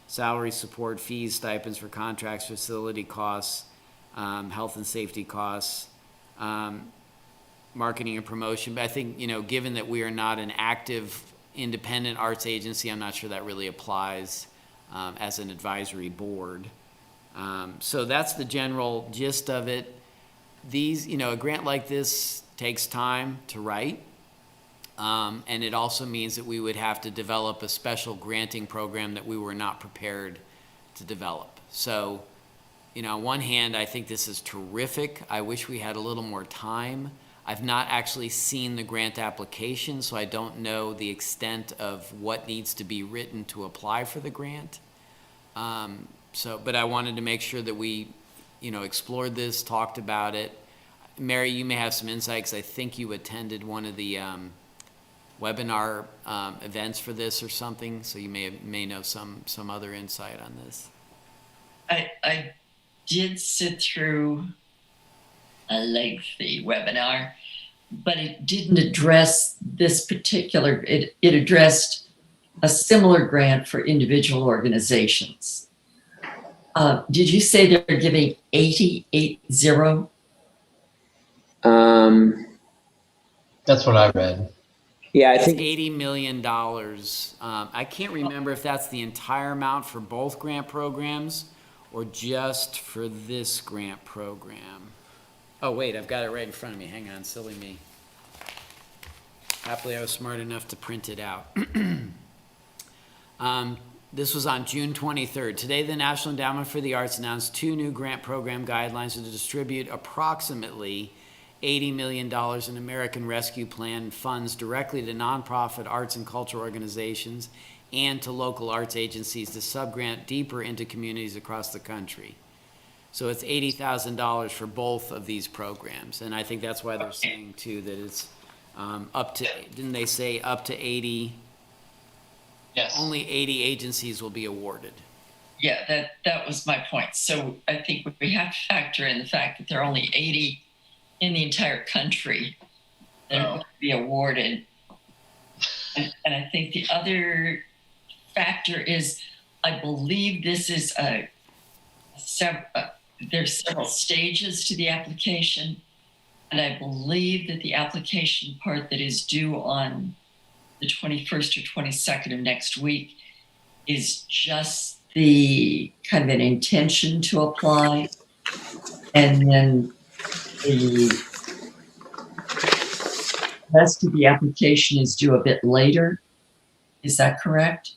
salary support, fees, stipends for contracts, facility costs, health and safety costs, marketing and promotion. But I think, given that we are not an active independent arts agency, I'm not sure that really applies as an advisory board. So that's the general gist of it. These, a grant like this takes time to write. And it also means that we would have to develop a special granting program that we were not prepared to develop. So, on one hand, I think this is terrific. I wish we had a little more time. I've not actually seen the grant application, so I don't know the extent of what needs to be written to apply for the grant. But I wanted to make sure that we, explored this, talked about it. Mary, you may have some insights. I think you attended one of the webinar events for this or something, so you may know some other insight on this. I did sit through a lengthy webinar, but it didn't address this particular, it addressed a similar grant for individual organizations. Did you say they're giving 80? That's what I read. Yeah, I It's think $80 million. I can't remember if that's the entire amount for both grant programs or just for this grant program. Oh, wait, I've got it right in front of me. Hang on, silly me. Happily, I was smart enough to print it out. This was on June 23rd. Today, the National Endowment for the Arts announced 2 new grant program guidelines to distribute approximately $80 million in American Rescue Plan funds directly to nonprofit arts and cultural organizations and to local arts agencies to subgrant deeper into communities across the country. So it's $80,000 for both of these programs. And I think that's why they're saying too that it's up to, didn't they say up to 80? Yes. Only 80 agencies will be awarded. Yeah, that was my point. So I think we have to factor in the fact that there are only 80 in the entire country that are going to be awarded. And I think the other factor is, I believe this is there's several stages to the application. And I believe that the application part that is due on the 21st or 22nd of next week is just the kind of an intention to apply. And then the rest of the application is due a bit later. Is that correct?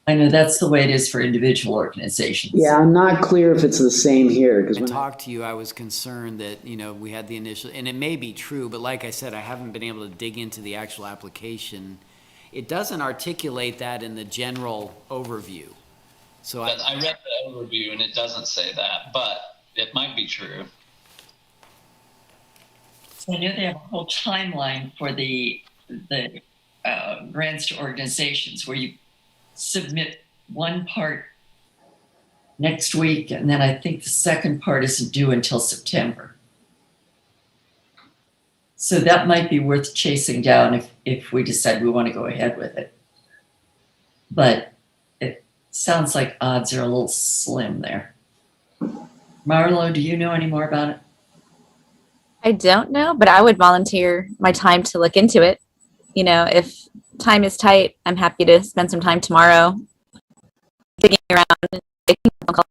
I know that's the way it is for individual organizations. Yeah, I'm not clear if it's the same here. When I talked to you, I was concerned that, we had the initial, and it may be true, but like I said, I haven't been able to dig into the actual application. It doesn't articulate that in the general overview. So I read the overview and it doesn't say that, but it might be true. So I know they have a whole timeline for the grants to organizations where you submit one part next week, and then I think the second part isn't due until September. So that might be worth chasing down if we decide we want to go ahead with it. But it sounds like odds are a little slim there. Marlo, do you know any more about it? I don't know, but I would volunteer my time to look into it. If time is tight, I'm happy to spend some time tomorrow digging around and making phone calls.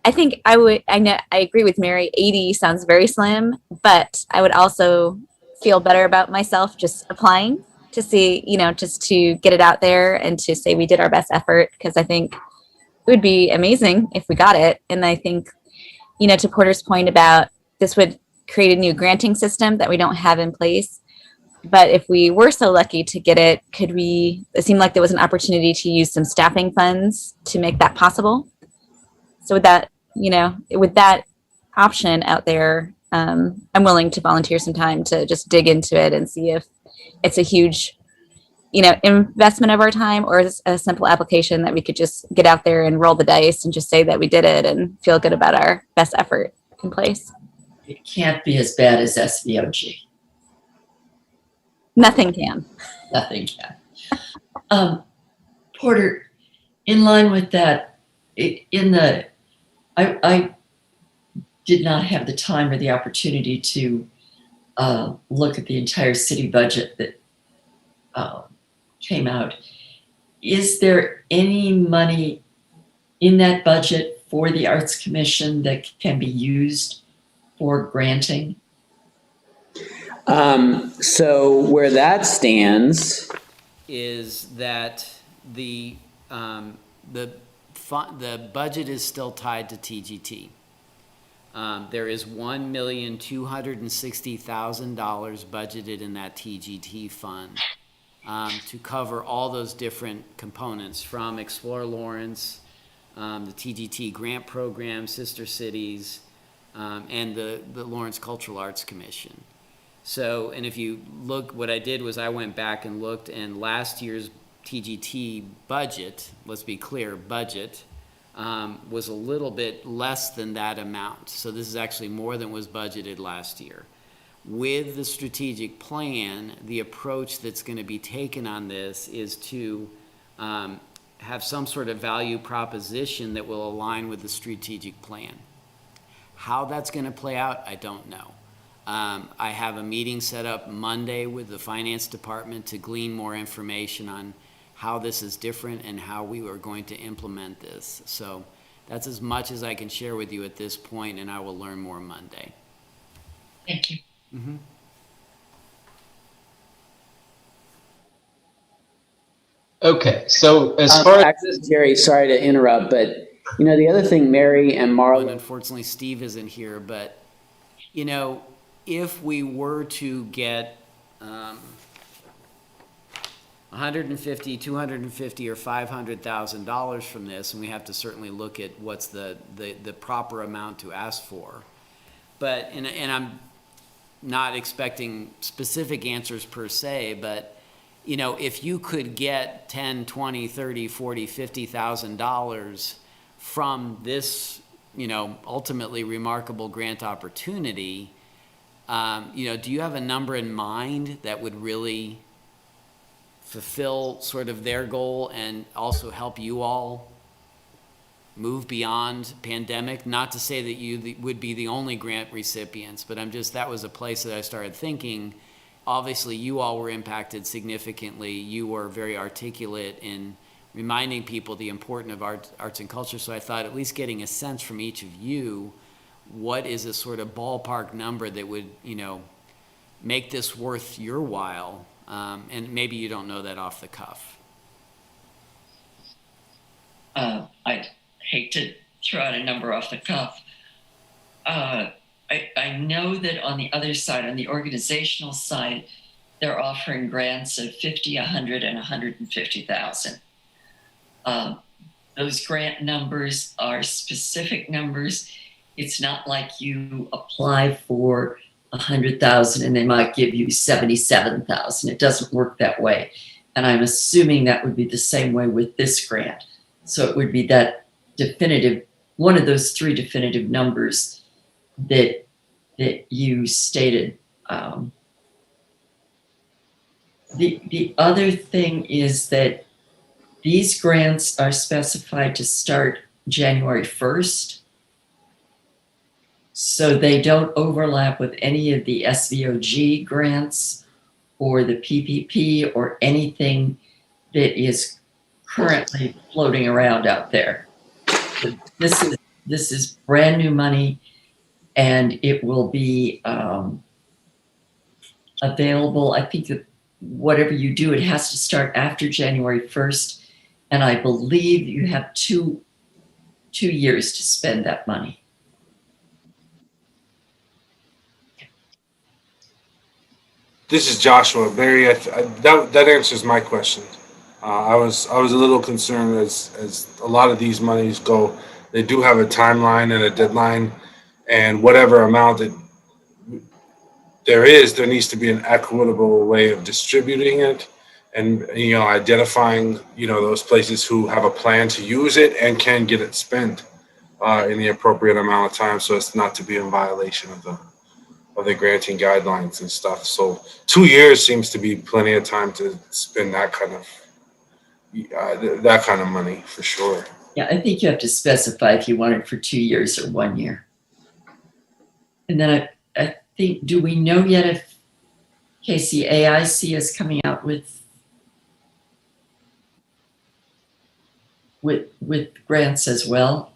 I think I agree with Mary. 80 sounds very slim, but I would also feel better about myself just applying to see, just to get it out there and to say we did our best effort, because I think it would be amazing if we got it. And I think, to Porter's point about this would create a new granting system that we don't have in place. But if we were so lucky to get it, it seemed like there was an opportunity to use some staffing funds to make that possible. So with that, with that option out there, I'm willing to volunteer some time to just dig into it and see if it's a huge, investment of our time, or a simple application that we could just get out there and roll the dice and just say that we did it and feel good about our best effort in place. It can't be as bad as SVOG. Nothing can. Nothing can. Porter, in line with that, I did not have the time or the opportunity to look at the entire city budget that came out. Is there any money in that budget for the Arts Commission that can be used for granting? So where that stands is that the budget is still tied to TGT. There is $1,260,000 budgeted in that TGT fund to cover all those different components, from Explore Lawrence, the TGT grant program, Sister Cities, and the Lawrence Cultural Arts Commission. So, and if you look, what I did was I went back and looked, and last year's TGT budget, let's be clear, budget, was a little bit less than that amount. So this is actually more than was budgeted last year. with the strategic plan, the approach that's going to be taken on this is to have some sort of value proposition that will align with the strategic plan. How that's going to play out, I don't know. I have a meeting set up Monday with the finance department to glean more information on how this is different and how we are going to implement this. So that's as much as I can share with you at this point, and I will learn more Monday. Thank you. Mm-hmm. Okay, so as far as Jerry, sorry to interrupt, but the other thing, Mary and Marlon. Unfortunately, Steve isn't here, but if we were to get 150, 250, or $500,000 from this, and we have to certainly look at what's the proper amount to ask for. But and I'm not expecting specific answers per se, but if you could get 10, 20, 30, 40, $50,000 from this, ultimately remarkable grant opportunity, do you have a number in mind that would really fulfill sort of their goal and also help you all move beyond pandemic? Not to say that you would be the only grant recipients, but that was a place that I started thinking. Obviously, you all were impacted significantly. You were very articulate in reminding people the importance of arts and culture. So I thought at least getting a sense from each of you, what is a sort of ballpark number that would, make this worth your while? And maybe you don't know that off the cuff. I'd hate to throw out a number off the cuff. I know that on the other side, on the organizational side, they're offering grants of 50, 100, and 150,000. Those grant numbers are specific numbers. It's not like you apply for 100,000 and they might give you 77,000. It doesn't work that way. And I'm assuming that would be the same way with this grant. So it would be that definitive, one of those three definitive numbers that you stated. The other thing is that these grants are specified to start January 1st. So they don't overlap with any of the SVOG grants or the PPP or anything that is currently floating around out there. This is brand new money, and it will be available. I think that whatever you do, it has to start after January 1st, and I believe you have two years to spend that money. This is Joshua. Barry, that answers my question. I was a little concerned as a lot of these monies go, they do have a timeline and a deadline, and whatever amount there needs to be an equitable way of distributing it, and identifying those places who have a plan to use it and can get it spent in the appropriate amount of time, so as not to be in violation of the granting guidelines and stuff. So 2 years seems to be plenty of time to spend that kind of money for sure. Yeah, I think you have to specify if you want it for 2 years or 1 year. And then I think, do we know yet if KCAIC is coming out with grants as well?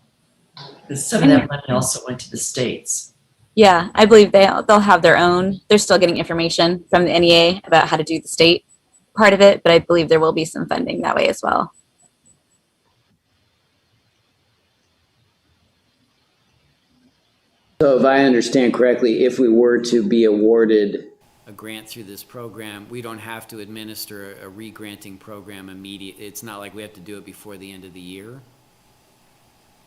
Because some of that money also went to the states. Yeah, I believe they'll have their own. They're still getting information from the NEA about how to do the state part of it, but I believe there will be some funding that way as well. So if I understand correctly, if we were to be awarded a grant through this program, we don't have to administer a re-granting program immediately. It's not like we have to do it before the end of the year?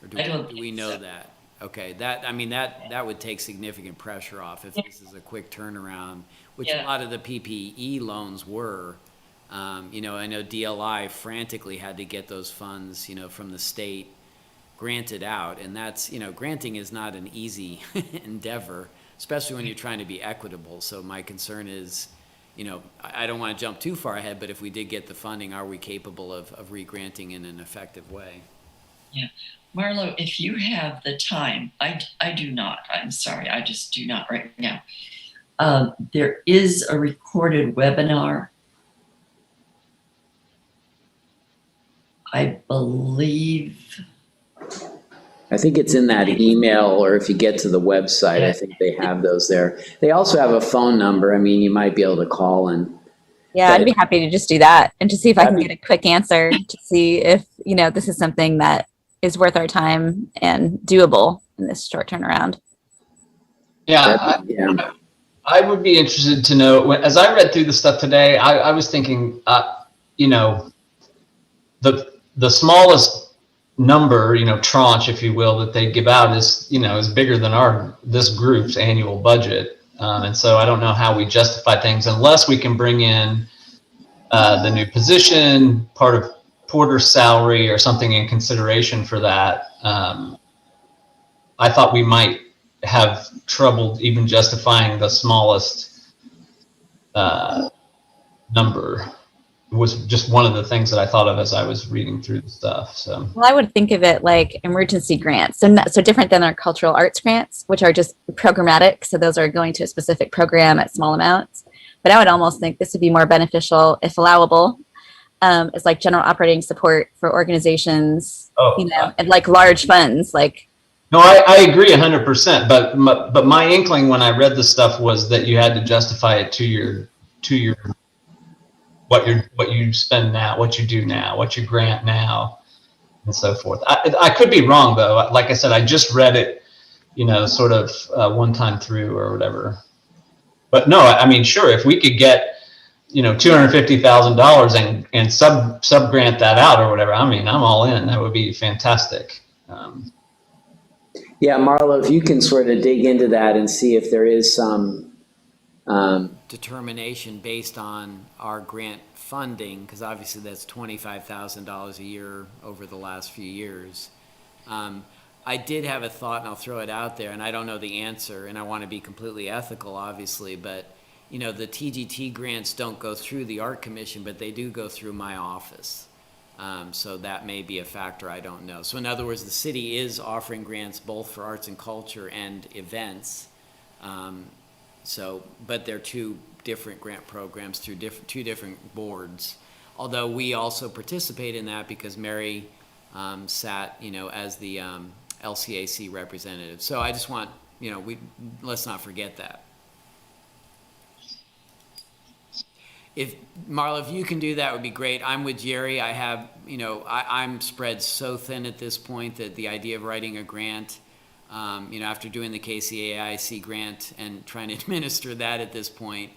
Or do we know that? Okay, that would take significant pressure off if this is a quick turnaround, which a lot of the PPE loans were. I know DLI frantically had to get those funds, from the state granted out, and that's, granting is not an easy endeavor. especially when you're trying to be equitable. So my concern is, I don't want to jump too far ahead, but if we did get the funding, are we capable of re-granting in an effective way? Yeah. Marlo, if you have the time, I do not. I'm sorry, I just do not right now. There is a recorded webinar. I believe. I think it's in that email, or if you get to the website, I think they have those there. They also have a phone number. I mean, you might be able to call and. Yeah, I'd be happy to just do that and to see if I can get a quick answer to see if, this is something that is worth our time and doable in this short turnaround. Yeah, I would be interested to know, as I read through the stuff today, I was thinking, the smallest number, tranche, if you will, that they give out is bigger than this group's annual budget. And so I don't know how we justify things unless we can bring in the new position, part of Porter's salary or something in consideration for that. I thought we might have trouble even justifying the smallest number. It was just one of the things that I thought of as I was reading through the stuff. So, well, I would think of it like emergency grants, so different than our cultural arts grants, which are just programmatic. So those are going to a specific program at small amounts. But I would almost think this would be more beneficial if allowable. It's like general operating support for organizations, and like large funds, like. No, I agree 100%. But my inkling when I read the stuff was that you had to justify it to your what you spend now, what you do now, what you grant now, and so forth. I could be wrong though. Like I said, I just read it, sort of one time through or whatever. But no, I mean, sure, if we could get, $250,000 and sub grant that out or whatever, I mean, I'm all in. That would be fantastic. Yeah, Marlo, if you can sort of dig into that and see if there is some determination based on our grant funding, because obviously that's $25,000 a year over the last few years. I did have a thought, and I'll throw it out there, and I don't know the answer, and I want to be completely ethical, obviously, but the TGT grants don't go through the Art Commission, but they do go through my office. So that may be a factor, I don't know. So in other words, the city is offering grants both for arts and culture and events. But they're two different grant programs through two different boards. Although we also participate in that because Mary sat, as the LCAC representative. So I just want, let's not forget that. Marla, if you can do that, would be great. I'm with Jerry. I have, I'm spread so thin at this point that the idea of writing a grant, after doing the KCAIC grant and trying to administer that at this point,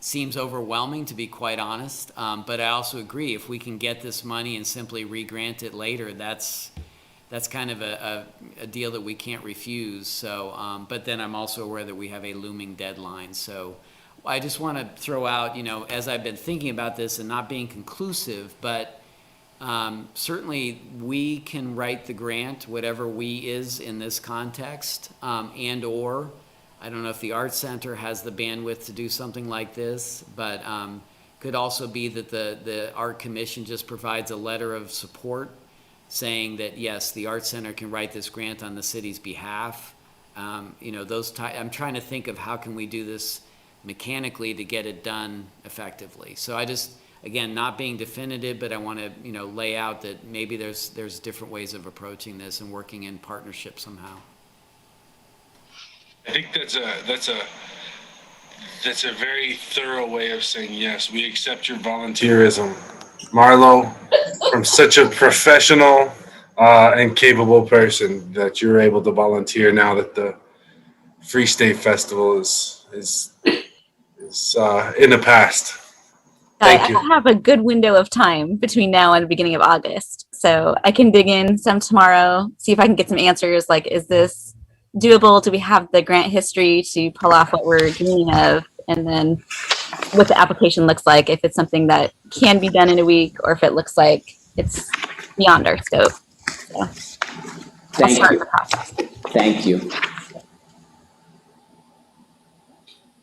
seems overwhelming, to be quite honest. But I also agree, if we can get this money and simply re-grant it later, that's kind of a deal that we can't refuse. So, but then I'm also aware that we have a looming deadline. So I just want to throw out, as I've been thinking about this and not being conclusive, but certainly we can write the grant, whatever we is in this context, and or I don't know if the Art Center has the bandwidth to do something like this, but could also be that the Art Commission just provides a letter of support saying that, yes, the Art Center can write this grant on the city's behalf. I'm trying to think of how can we do this mechanically to get it done effectively. So I just, again, not being definitive, but I want to, lay out that maybe there's different ways of approaching this and working in partnership somehow. I think that's a very thorough way of saying, yes, we accept your volunteerism. Marlo, from such a professional and capable person that you're able to volunteer now that the Free State Festival is in the past. Thank you. I have a good window of time between now and the beginning of August, so I can dig in some tomorrow, see if I can get some answers, like, is this doable? Do we have the grant history to pull off what we're dreaming of? And then what the application looks like, if it's something that can be done in a week, or if it looks like it's beyond our scope. So I'll start the process. Thank you.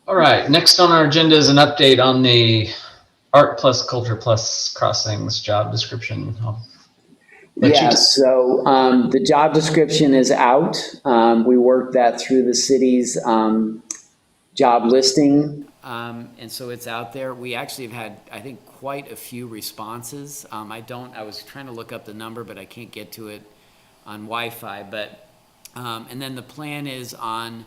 All right, next on our agenda is an update on the Art+Culture+Crossings job description. Yeah, so the job description is out. We worked that through the city's job listing. And so it's out there. We actually have had, I think, quite a few responses. I was trying to look up the number, but I can't get to it on Wi-Fi. But, and then the plan is on,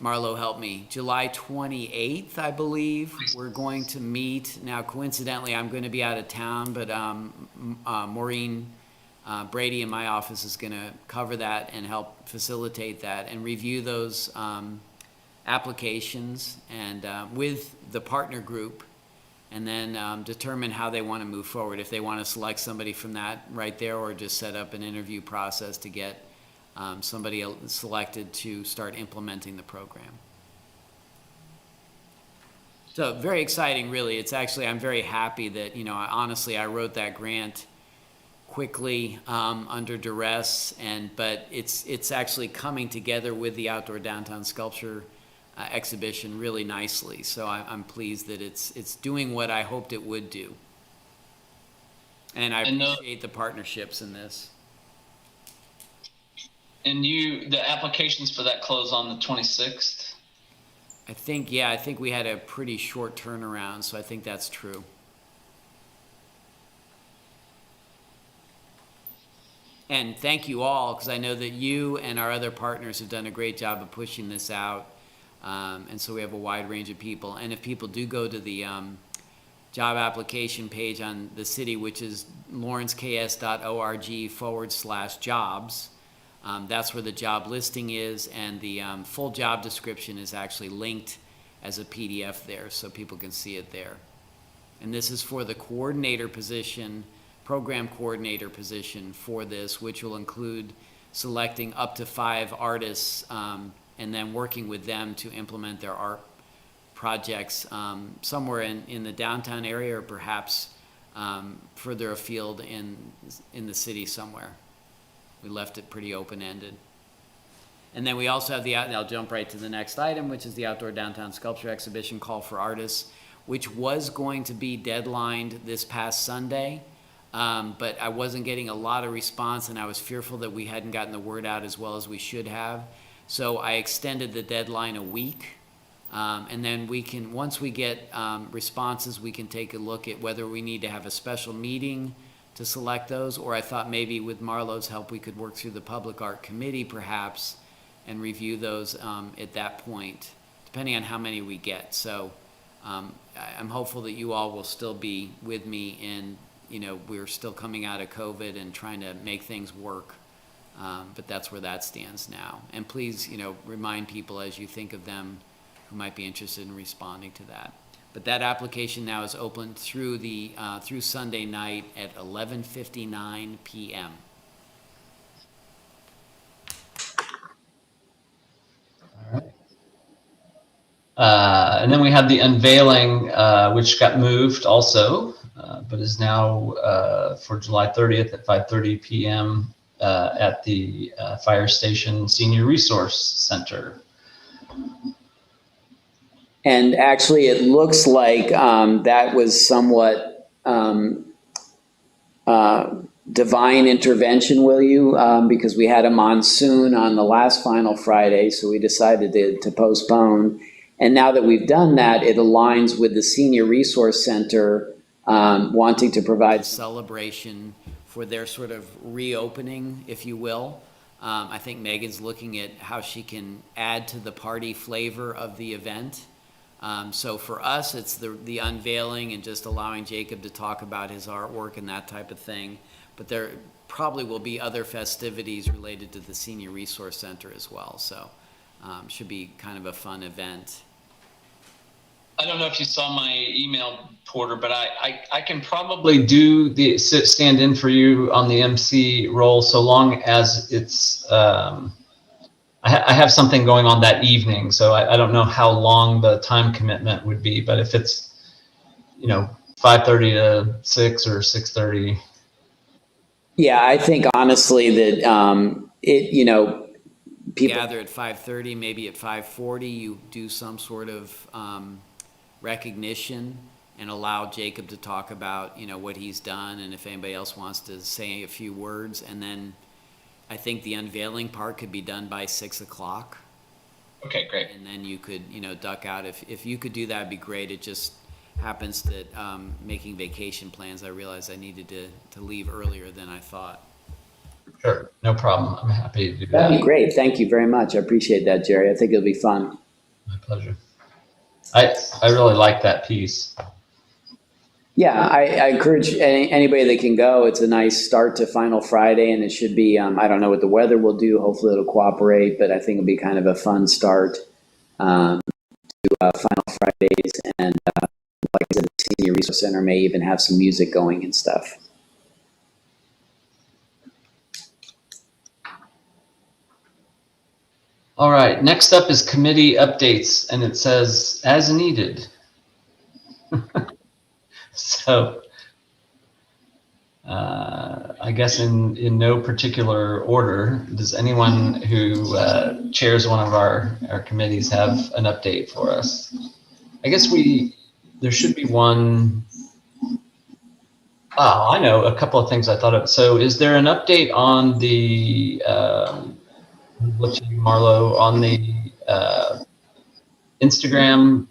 Marlo, help me, July 28th, I believe, we're going to meet. Now, coincidentally, I'm going to be out of town, but Maureen Brady in my office is going to cover that and help facilitate that and review those applications and with the partner group, and then determine how they want to move forward, if they want to select somebody from that right there or just set up an interview process to get somebody selected to start implementing the program. So very exciting, really. It's actually, I'm very happy that, honestly, I wrote that grant quickly under duress, but it's actually coming together with the Outdoor Downtown Sculpture exhibition really nicely. So I'm pleased that it's doing what I hoped it would do. And I appreciate the partnerships in this. And the applications for that close on the 26th? I think we had a pretty short turnaround, so I think that's true. And thank you all, because I know that you and our other partners have done a great job of pushing this out. And so we have a wide range of people. And if people do go to the job application page on the city, which is lawrenceks.org/jobs, that's where the job listing is, and the full job description is actually linked as a PDF there, so people can see it there. And this is for the coordinator position, program coordinator position for this, which will include selecting up to 5 artists and then working with them to implement their art projects somewhere in the downtown area, or perhaps further afield in the city somewhere. We left it pretty open-ended. And then we also have I'll jump right to the next item, which is the Outdoor Downtown Sculpture Exhibition Call for Artists, which was going to be deadlined this past Sunday, but I wasn't getting a lot of response, and I was fearful that we hadn't gotten the word out as well as we should have. So I extended the deadline a week, and then once we get responses, we can take a look at whether we need to have a special meeting to select those, or I thought maybe with Marlo's help we could work through the Public Art Committee perhaps and review those at that point, depending on how many we get. So I'm hopeful that you all will still be with me, and we're still coming out of COVID and trying to make things work. But that's where that stands now. And please, remind people as you think of them who might be interested in responding to that. But that application now is open through through Sunday night at 11:59 p.m. All right. And then we have the Unveiling, which got moved also, but is now for July 30th at 5:30 p.m. At the Fire Station Senior Resource Center. And actually, it looks like that was somewhat divine intervention, will you? Because we had a monsoon on the last final Friday, so we decided to postpone. And now that we've done that, it aligns with the Senior Resource Center wanting to provide celebration for their sort of reopening, if you will. I think Megan's looking at how she can add to the party flavor of the event. So for us, it's the unveiling and just allowing Jacob to talk about his artwork and that type of thing. But there probably will be other festivities related to the Senior Resource Center as well. So should be kind of a fun event. I don't know if you saw my email, Porter, but I can probably stand in for you on the MC role so long as it's I have something going on that evening, so I don't know how long the time commitment would be, but if it's 5:30 to 6 or 6:30. Yeah, I think honestly that people. gather at 5:30, maybe at 5:40, you do some sort of recognition and allow Jacob to talk about, what he's done, and if anybody else wants to say a few words. And then I think the unveiling part could be done by 6 o'clock. Okay, great. And then you could, duck out. If you could do that, it'd be great. It just happens that making vacation plans, I realized I needed to leave earlier than I thought. Sure, no problem. I'm happy to do that. That'd be great. Thank you very much. I appreciate that, Jerry. I think it'll be fun. My pleasure. I really like that piece. Yeah, I encourage anybody that can go. It's a nice start to Final Friday, and it should be, I don't know what the weather will do. Hopefully it'll cooperate, but I think it'll be kind of a fun start to Final Fridays. And like I said, the Senior Resource Center may even have some music going and stuff. All right, next up is committee updates, and it says as needed. So I guess in no particular order, does anyone who chairs one of our committees have an update for us? I guess there should be one. Oh, I know a couple of things I thought of. So is there an update on the, Marlo, on the Instagram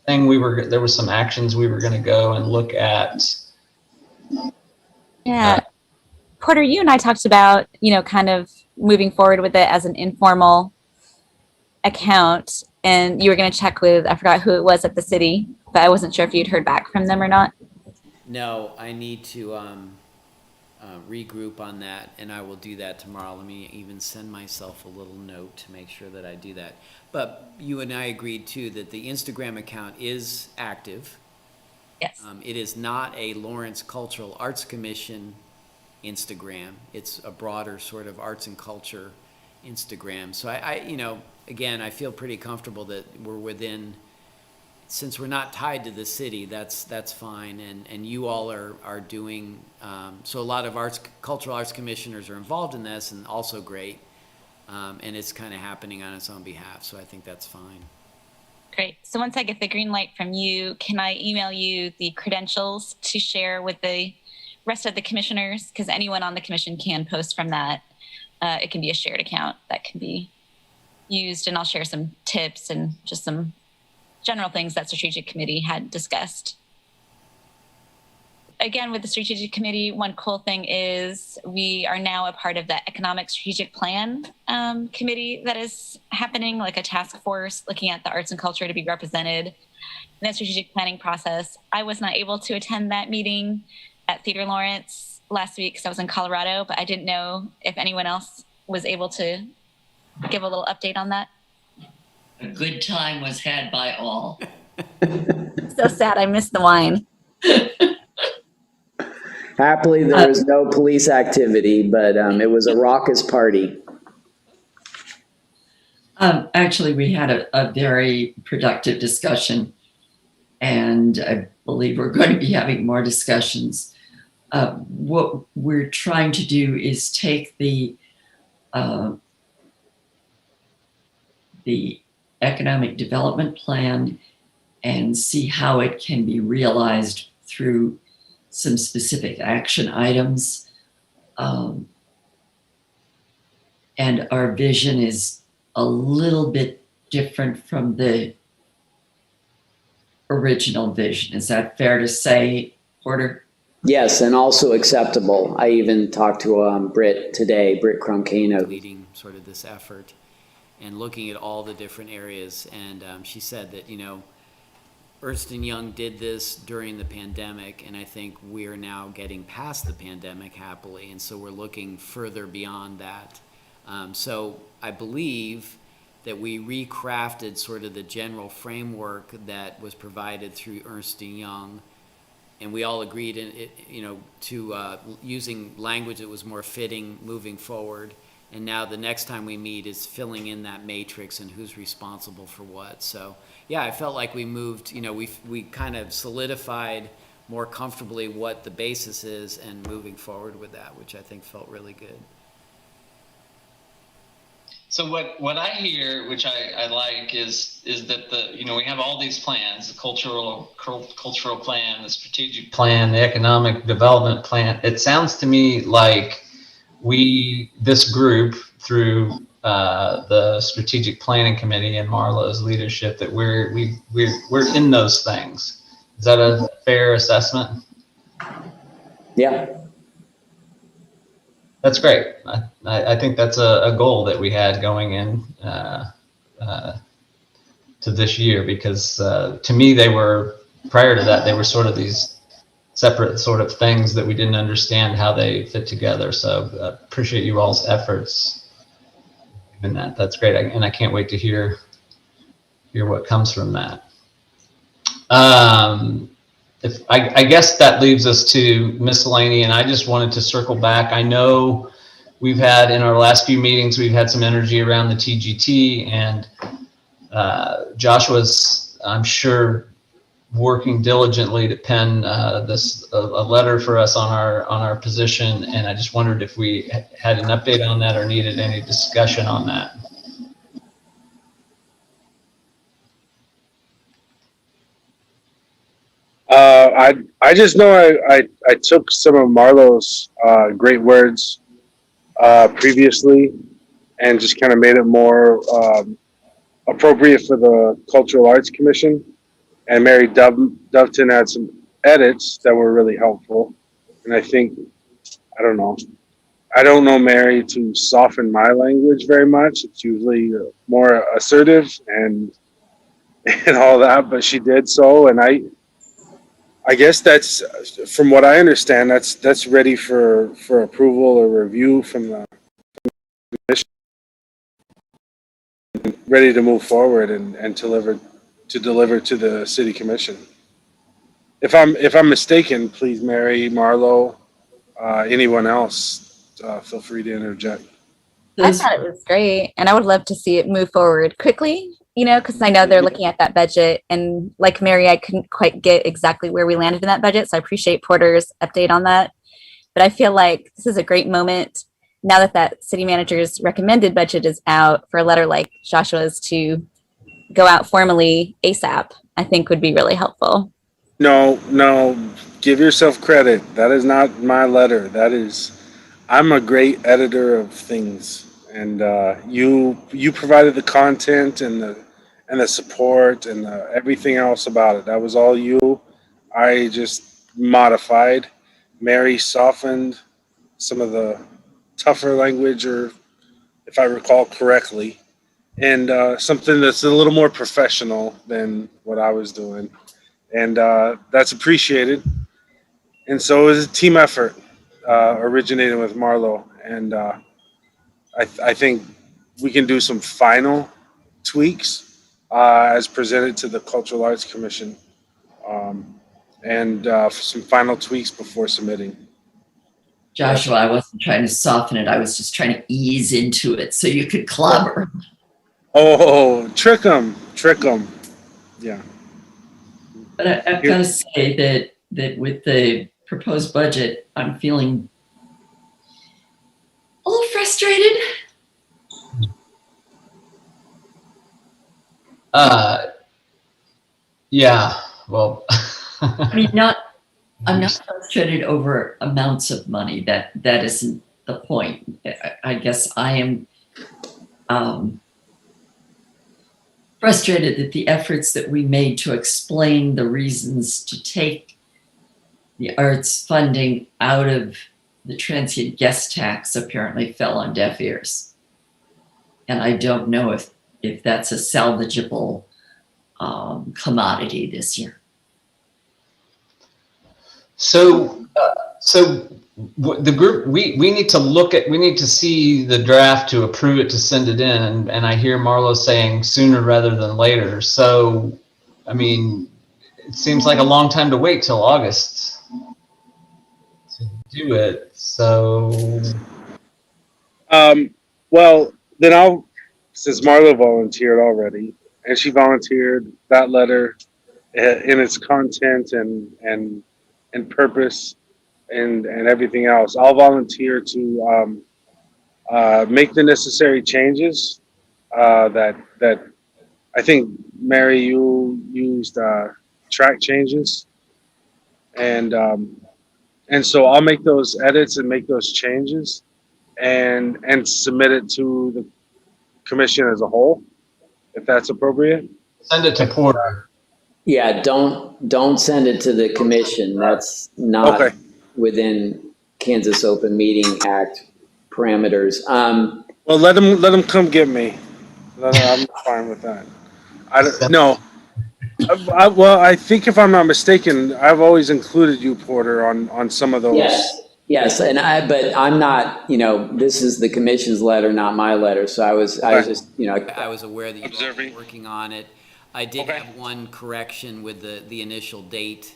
thing? There was some actions we were going to go and look at. Yeah. Porter, you and I talked about, kind of moving forward with it as an informal account, and you were going to check with, I forgot who it was at the city, but I wasn't sure if you'd heard back from them or not. No, I need to regroup on that, and I will do that tomorrow. Let me even send myself a little note to make sure that I do that. But you and I agreed too that the Instagram account is active. Yes. It is not a Lawrence Cultural Arts Commission Instagram. It's a broader sort of arts and culture Instagram. So I again, I feel pretty comfortable that we're within, since we're not tied to the city, that's fine. And you all are doing, so a lot of cultural arts commissioners are involved in this, and also great. And it's kind of happening on its own behalf. So I think that's fine. Great. So once I get the green light from you, can I email you the credentials to share with the rest of the commissioners? Because anyone on the commission can post from that. It can be a shared account that can be used, and I'll share some tips and just some general things that Strategic Committee had discussed. Again, with the Strategic Committee, one cool thing is we are now a part of the Economic Strategic Plan Committee that is happening, like a task force looking at the arts and culture to be represented in the strategic planning process. I was not able to attend that meeting at Theater Lawrence last week because I was in Colorado, but I didn't know if anyone else was able to give a little update on that. A good time was had by all. So sad I missed the wine. Happily, there was no police activity, but it was a raucous party. Actually, we had a very productive discussion, and I believe we're going to be having more discussions. What we're trying to do is take the economic development plan and see how it can be realized through some specific action items. And our vision is a little bit different from the original vision. Is that fair to say, Porter? Yes, and also acceptable. I even talked to Britt today, Britt Crumcano. Leading sort of this effort and looking at all the different areas. And she said that, Ernst & Young did this during the pandemic, and I think we're now getting past the pandemic happily, and so we're looking further beyond that. So I believe that we recrafted sort of the general framework that was provided through Ernst & Young, and we all agreed to using language that was more fitting moving forward. And now the next time we meet is filling in that matrix and who's responsible for what. So yeah, I felt like we moved, we kind of solidified more comfortably what the basis is and moving forward with that, which I think felt really good. So what I hear, which I like, is that we have all these plans: the cultural plan, the strategic plan, the economic development plan. It sounds to me like this group, through the strategic planning committee and Marlo's leadership, that we're in those things. Is that a fair assessment? Yeah. That's great. I think that's a goal that we had going in to this year, because to me, prior to that, they were sort of these separate sort of things that we didn't understand how they fit together. So appreciate you all's efforts in that. That's great. And I can't wait to hear what comes from that. I guess that leaves us to miscellany, and I just wanted to circle back. I know we've had, in our last few meetings, we've had some energy around the TGT, and Joshua's, I'm sure, working diligently to pen a letter for us on our position, and I just wondered if we had an update on that or needed any discussion on that. I just know I took some of Marlo's great words previously and just kind of made it more appropriate for the Cultural Arts Commission. And Mary Doveton had some edits that were really helpful. And I think, I don't know Mary to soften my language very much. It's usually more assertive and all that, but she did so. And I guess that's, from what I understand, that's ready for approval or review from the commission, ready to move forward and deliver to the city commission. If I'm mistaken, please, Mary, Marlo, anyone else, feel free to interject. I thought it was great, and I would love to see it move forward quickly, because I know they're looking at that budget, and like Mary, I couldn't quite get exactly where we landed in that budget, so I appreciate Porter's update on that. But I feel like this is a great moment, now that city manager's recommended budget is out, for a letter like Joshua's to go out formally ASAP, I think would be really helpful. No, give yourself credit. That is not my letter. I'm a great editor of things. And you provided the content and the support and everything else about it. That was all you. I just modified. Mary softened some of the tougher language, or if I recall correctly, and something that's a little more professional than what I was doing. And that's appreciated. And so it was a team effort originating with Marlo. And I think we can do some final tweaks as presented to the Cultural Arts Commission, and some final tweaks before submitting. Joshua, I wasn't trying to soften it. I was just trying to ease into it so you could clobber. Oh, trick them. Yeah. But I've got to say that with the proposed budget, I'm feeling a little frustrated. Yeah, well. I mean, I'm not frustrated over amounts of money. That isn't the point. I guess I am frustrated that the efforts that we made to explain the reasons to take the arts funding out of the transient guest tax apparently fell on deaf ears. And I don't know if that's a salvageable commodity this year. So the group, we need to see the draft to approve it, to send it in. And I hear Marlo saying sooner rather than later. So, I mean, it seems like a long time to wait till August to do it. So. Well, then since Marlo volunteered already, and she volunteered that letter in its content and purpose and everything else, I'll volunteer to make the necessary changes that I think, Mary, you used track changes, and so I'll make those edits and make those changes, and submit it to the commission as a whole, if that's appropriate. Send it to Porter. Yeah, don't send it to the commission. That's not Okay. within Kansas Open Meeting Act parameters. Well, let them come get me. I'm fine with that. No. Well, I think if I'm not mistaken, I've always included you, Porter, on some of those. Yes, but I'm not. This is the commission's letter, not my letter. So I was just, I was aware that you were working on it. I did have one correction with the initial date.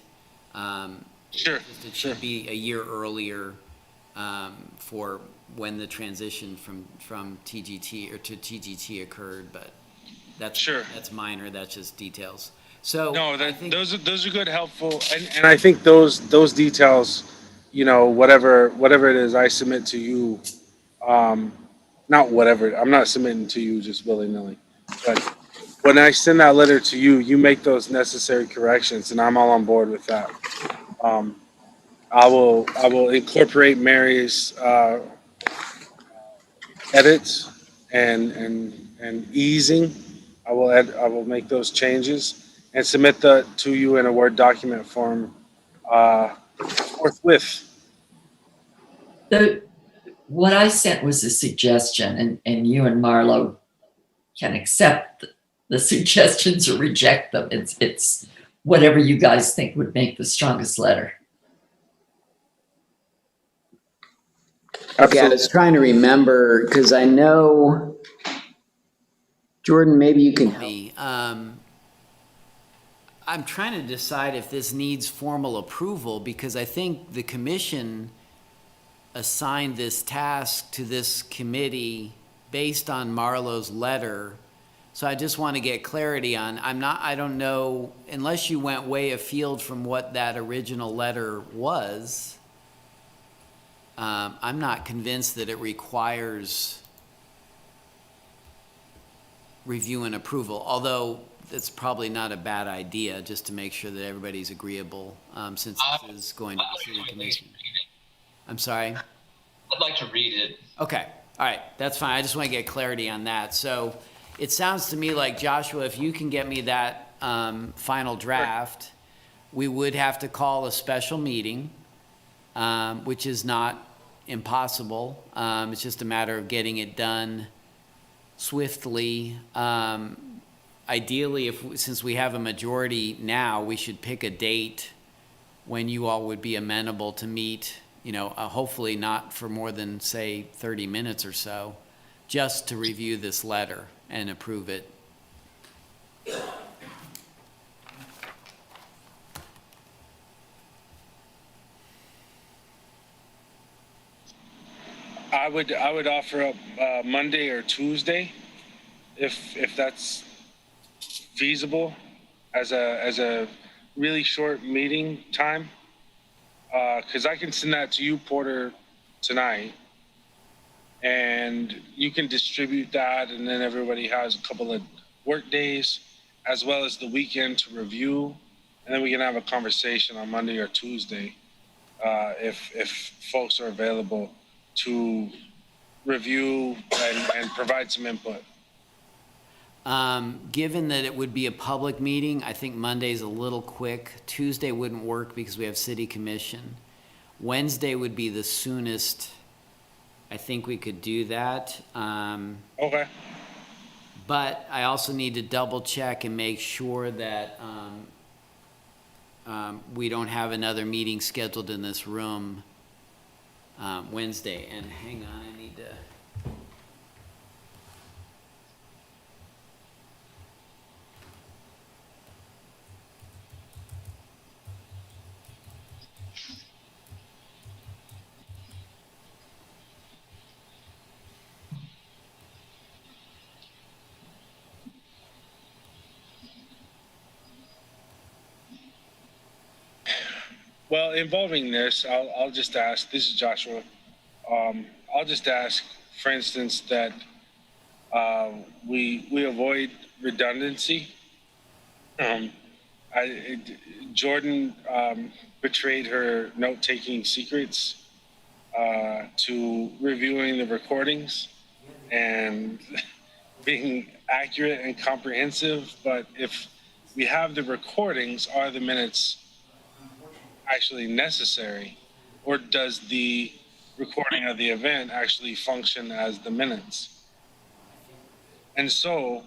Sure. It should be a year earlier for when the transition from TGT or to TGT occurred, but that's minor. That's just details. So no, those are good, helpful, and I think those details, whatever it is, I submit to you. Not whatever. I'm not submitting to you just willy nilly, but when I send that letter to you, you make those necessary corrections, and I'm all on board with that. I will incorporate Mary's edits and easing. I will make those changes and submit that to you in a Word document form forthwith. What I sent was a suggestion, and you and Marlo can accept the suggestions or reject them. It's whatever you guys think would make the strongest letter. Okay, I was trying to remember because I know, Jordan, maybe you can help me. I'm trying to decide if this needs formal approval because I think the commission assigned this task to this committee based on Marlo's letter. So I just want to get clarity on, I don't know, unless you went way afield from what that original letter was, I'm not convinced that it requires review and approval, although it's probably not a bad idea just to make sure that everybody's agreeable since this is going to the city commission. I'm sorry? I'd like to read it. Okay, all right, that's fine. I just want to get clarity on that. So it sounds to me like, Joshua, if you can get me that final draft, we would have to call a special meeting, which is not impossible. It's just a matter of getting it done swiftly. Ideally, since we have a majority now, we should pick a date when you all would be amenable to meet, hopefully not for more than, say, 30 minutes or so, just to review this letter and approve it. I would offer up Monday or Tuesday, if that's feasible, as a really short meeting time. Because I can send that to you, Porter, tonight, and you can distribute that, and then everybody has a couple of work days as well as the weekend to review, and then we can have a conversation on Monday or Tuesday if folks are available to review and provide some input. Given that it would be a public meeting, I think Monday's a little quick. Tuesday wouldn't work because we have city commission. Wednesday would be the soonest I think we could do that. Okay. But I also need to double check and make sure that we don't have another meeting scheduled in this room Wednesday. And hang on, I need to... Well, involving this, I'll just ask, this is Joshua, I'll just ask for instance, that we avoid redundancy. Jordan betrayed her note-taking secrets to reviewing the recordings and being accurate and comprehensive. But if we have the recordings, are the minutes actually necessary, or does the recording of the event actually function as the minutes? And so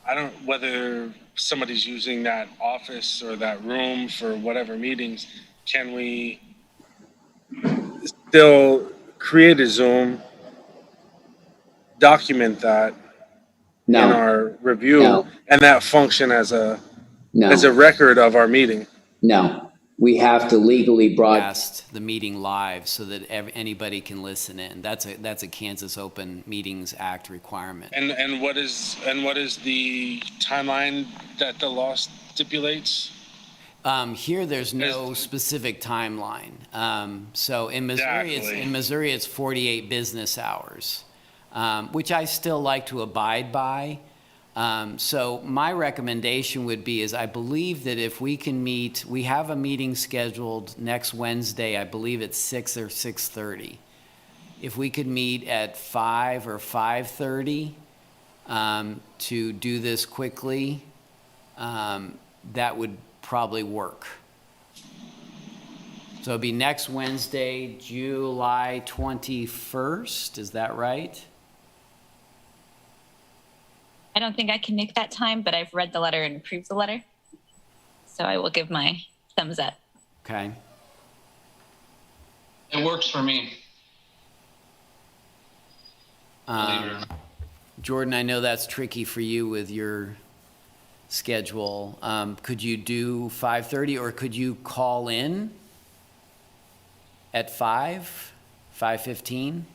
I don't, whether somebody's using that office or that room for whatever meetings, can we Still create a Zoom, document that in our review, No. and that function as a No. record of our meeting? No, we have to legally broadcast the meeting live so that anybody can listen in. That's a Kansas Open Meetings Act requirement. and what is the timeline that the law stipulates? Here, there's no specific timeline. So in Missouri, it's 48 business hours, which I still like to abide by. So my recommendation would be is I believe that if we can meet, we have a meeting scheduled next Wednesday, I believe it's 6 or 6:30. If we could meet at 5 or 5:30 to do this quickly, that would probably work. So it'd be next Wednesday, July 21st, is that right? I don't think I can make that time, but I've read the letter and approved the letter. So I will give my thumbs up. Okay. It works for me. Jordan, I know that's tricky for you with your schedule. Could you do 5:30, or could you call in at 5:15?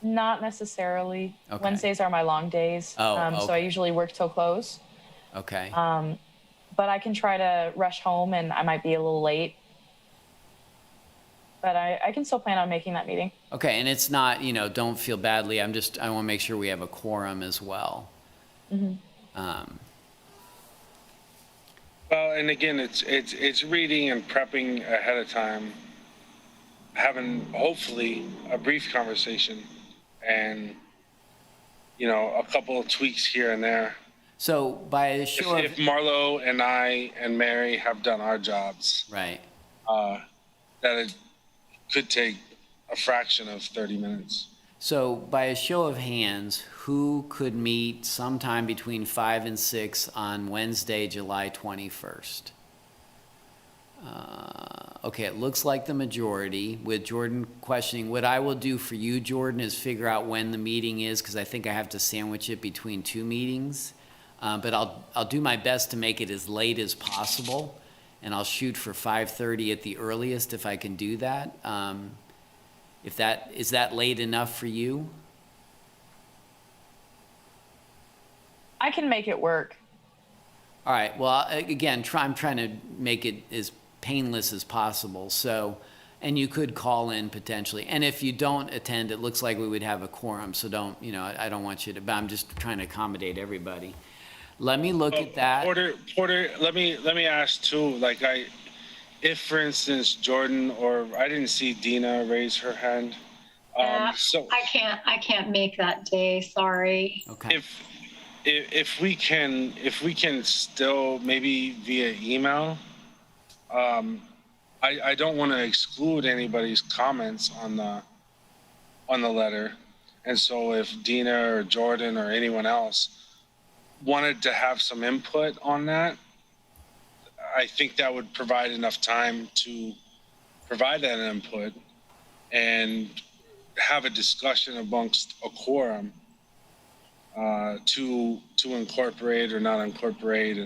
Not necessarily. Okay. Wednesdays are my long days. Oh, So I usually work till close. Okay. But I can try to rush home and I might be a little late. But I can still plan on making that meeting. Okay, and it's not, don't feel badly. I want to make sure we have a quorum as well. Mm-hmm. Well, and again, it's reading and prepping ahead of time, having hopefully a brief conversation, and a couple of tweaks here and there. So by a show if Marlo and I and Mary have done our jobs, right, that it could take a fraction of 30 minutes. So by a show of hands, who could meet sometime between 5 and 6 on Wednesday, July 21st? Okay, it looks like the majority, with Jordan questioning. What I will do for you, Jordan, is figure out when the meeting is, because I think I have to sandwich it between two meetings. But I'll do my best to make it as late as possible, and I'll shoot for 5:30 at the earliest if I can do that. Is that late enough for you? I can make it work. All right. Well, again, I'm trying to make it as painless as possible. So, and you could call in potentially. And if you don't attend, it looks like we would have a quorum. So don't, I don't want you to, but I'm just trying to accommodate everybody. Let me look at that. Porter, let me ask too, if for instance, Jordan, or I didn't see Dina raise her hand. So I can't make that day, sorry. Okay. If we can still maybe via email, I don't want to exclude anybody's comments on the letter. And so if Dina or Jordan or anyone else wanted to have some input on that, I think that would provide enough time to provide that input and have a discussion amongst a quorum to incorporate or not incorporate,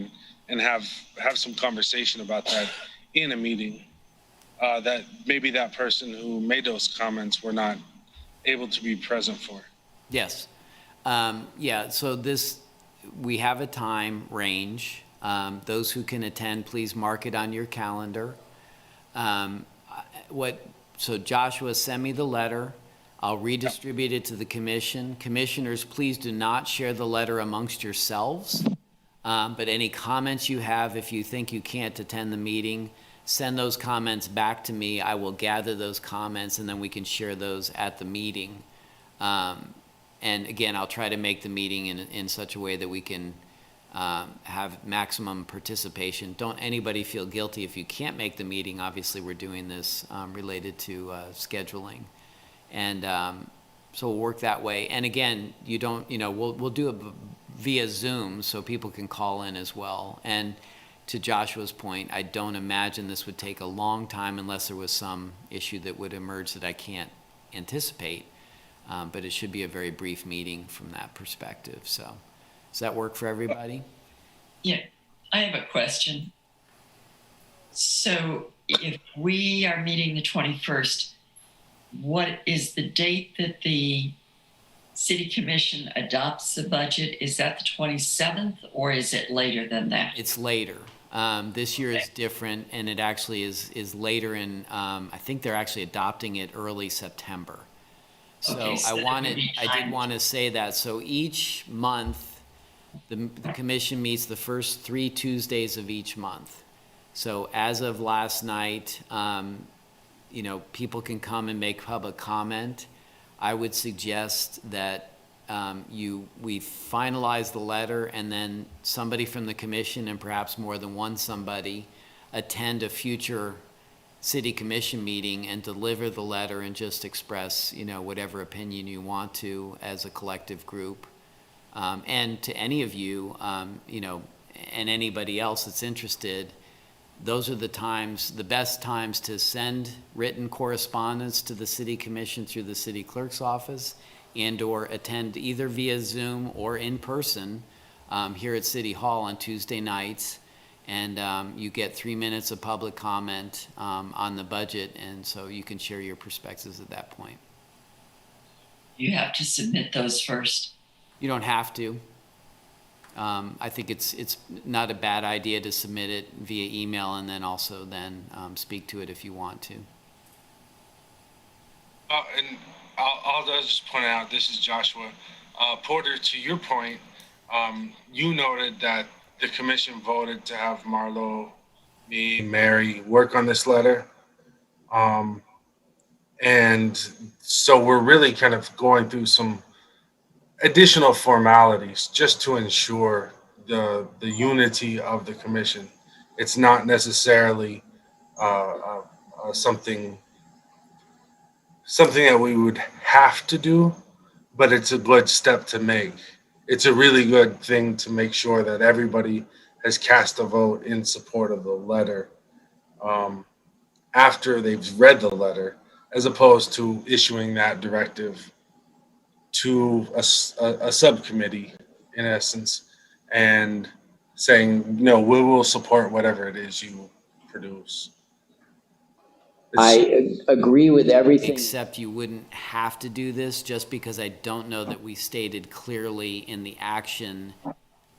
and have some conversation about that in a meeting that maybe that person who made those comments were not able to be present for. Yes. Yeah. So we have a time range. Those who can attend, please mark it on your calendar. What So Joshua, send me the letter. I'll redistribute it to the commission. Commissioners, please do not share the letter amongst yourselves. But any comments you have, if you think you can't attend the meeting, send those comments back to me. I will gather those comments and then we can share those at the meeting. And again, I'll try to make the meeting in such a way that we can have maximum participation. Don't anybody feel guilty if you can't make the meeting. Obviously, we're doing this related to scheduling. And so we'll work that way. And again, we'll do it via Zoom so people can call in as well. And to Joshua's point, I don't imagine this would take a long time unless there was some issue that would emerge that I can't anticipate. But it should be a very brief meeting from that perspective. So does that work for everybody? Yeah, I have a question. So if we are meeting the 21st, what is the date that the City Commission adopts the budget? Is that the 27th or is it later than that? It's later. This year is different, and it actually is later in, I think they're actually adopting it early September. So Okay, so I did want to say that. So each month, the commission meets the first 3 Tuesdays of each month. So as of last night, people can come and make public comment. I would suggest that we finalize the letter and then somebody from the commission, and perhaps more than one somebody, attend a future city commission meeting and deliver the letter and just express, whatever opinion you want to as a collective group. And to any of you, and anybody else that's interested, those are the best times to send written correspondence to the city commission through the city clerk's office and or attend either via Zoom or in person here at City Hall on Tuesday nights. And you get 3 minutes of public comment on the budget, and so you can share your perspectives at that point. You have to submit those first. You don't have to. I think it's not a bad idea to submit it via email and then also speak to it if you want to. And I'll just point out, this is Joshua. Porter, to your point, you noted that the commission voted to have Marlo, me, Mary work on this letter. And so we're really kind of going through some additional formalities just to ensure the unity of the commission. It's not necessarily something that we would have to do, but it's a good step to make. It's a really good thing to make sure that everybody has cast a vote in support of the letter after they've read the letter, as opposed to issuing that directive to a subcommittee, in essence, and saying, no, we will support whatever it is you produce. I agree with everything. Except you wouldn't have to do this, just because I don't know that we stated clearly in the action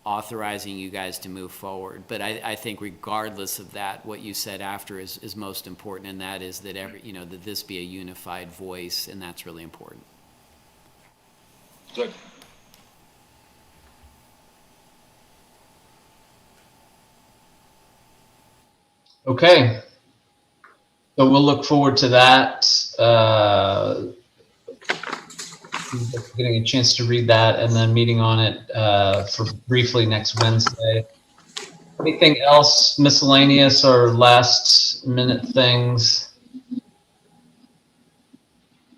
authorizing you guys to move forward. But I think regardless of that, what you said after is most important, and that is that that this be a unified voice, and that's really important. Good. Okay. So we'll look forward to that. Getting a chance to read that and then meeting on it for briefly next Wednesday. Anything else miscellaneous or last minute things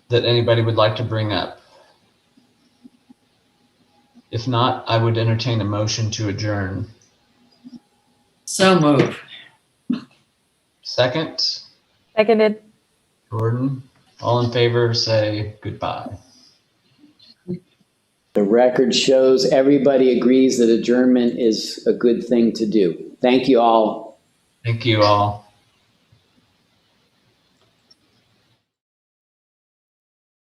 that anybody would like to bring up? If not, I would entertain a motion to adjourn. So move. Second? Seconded. Jordan, all in favor, say goodbye. The record shows everybody agrees that adjournment is a good thing to do. Thank you all. Thank you all.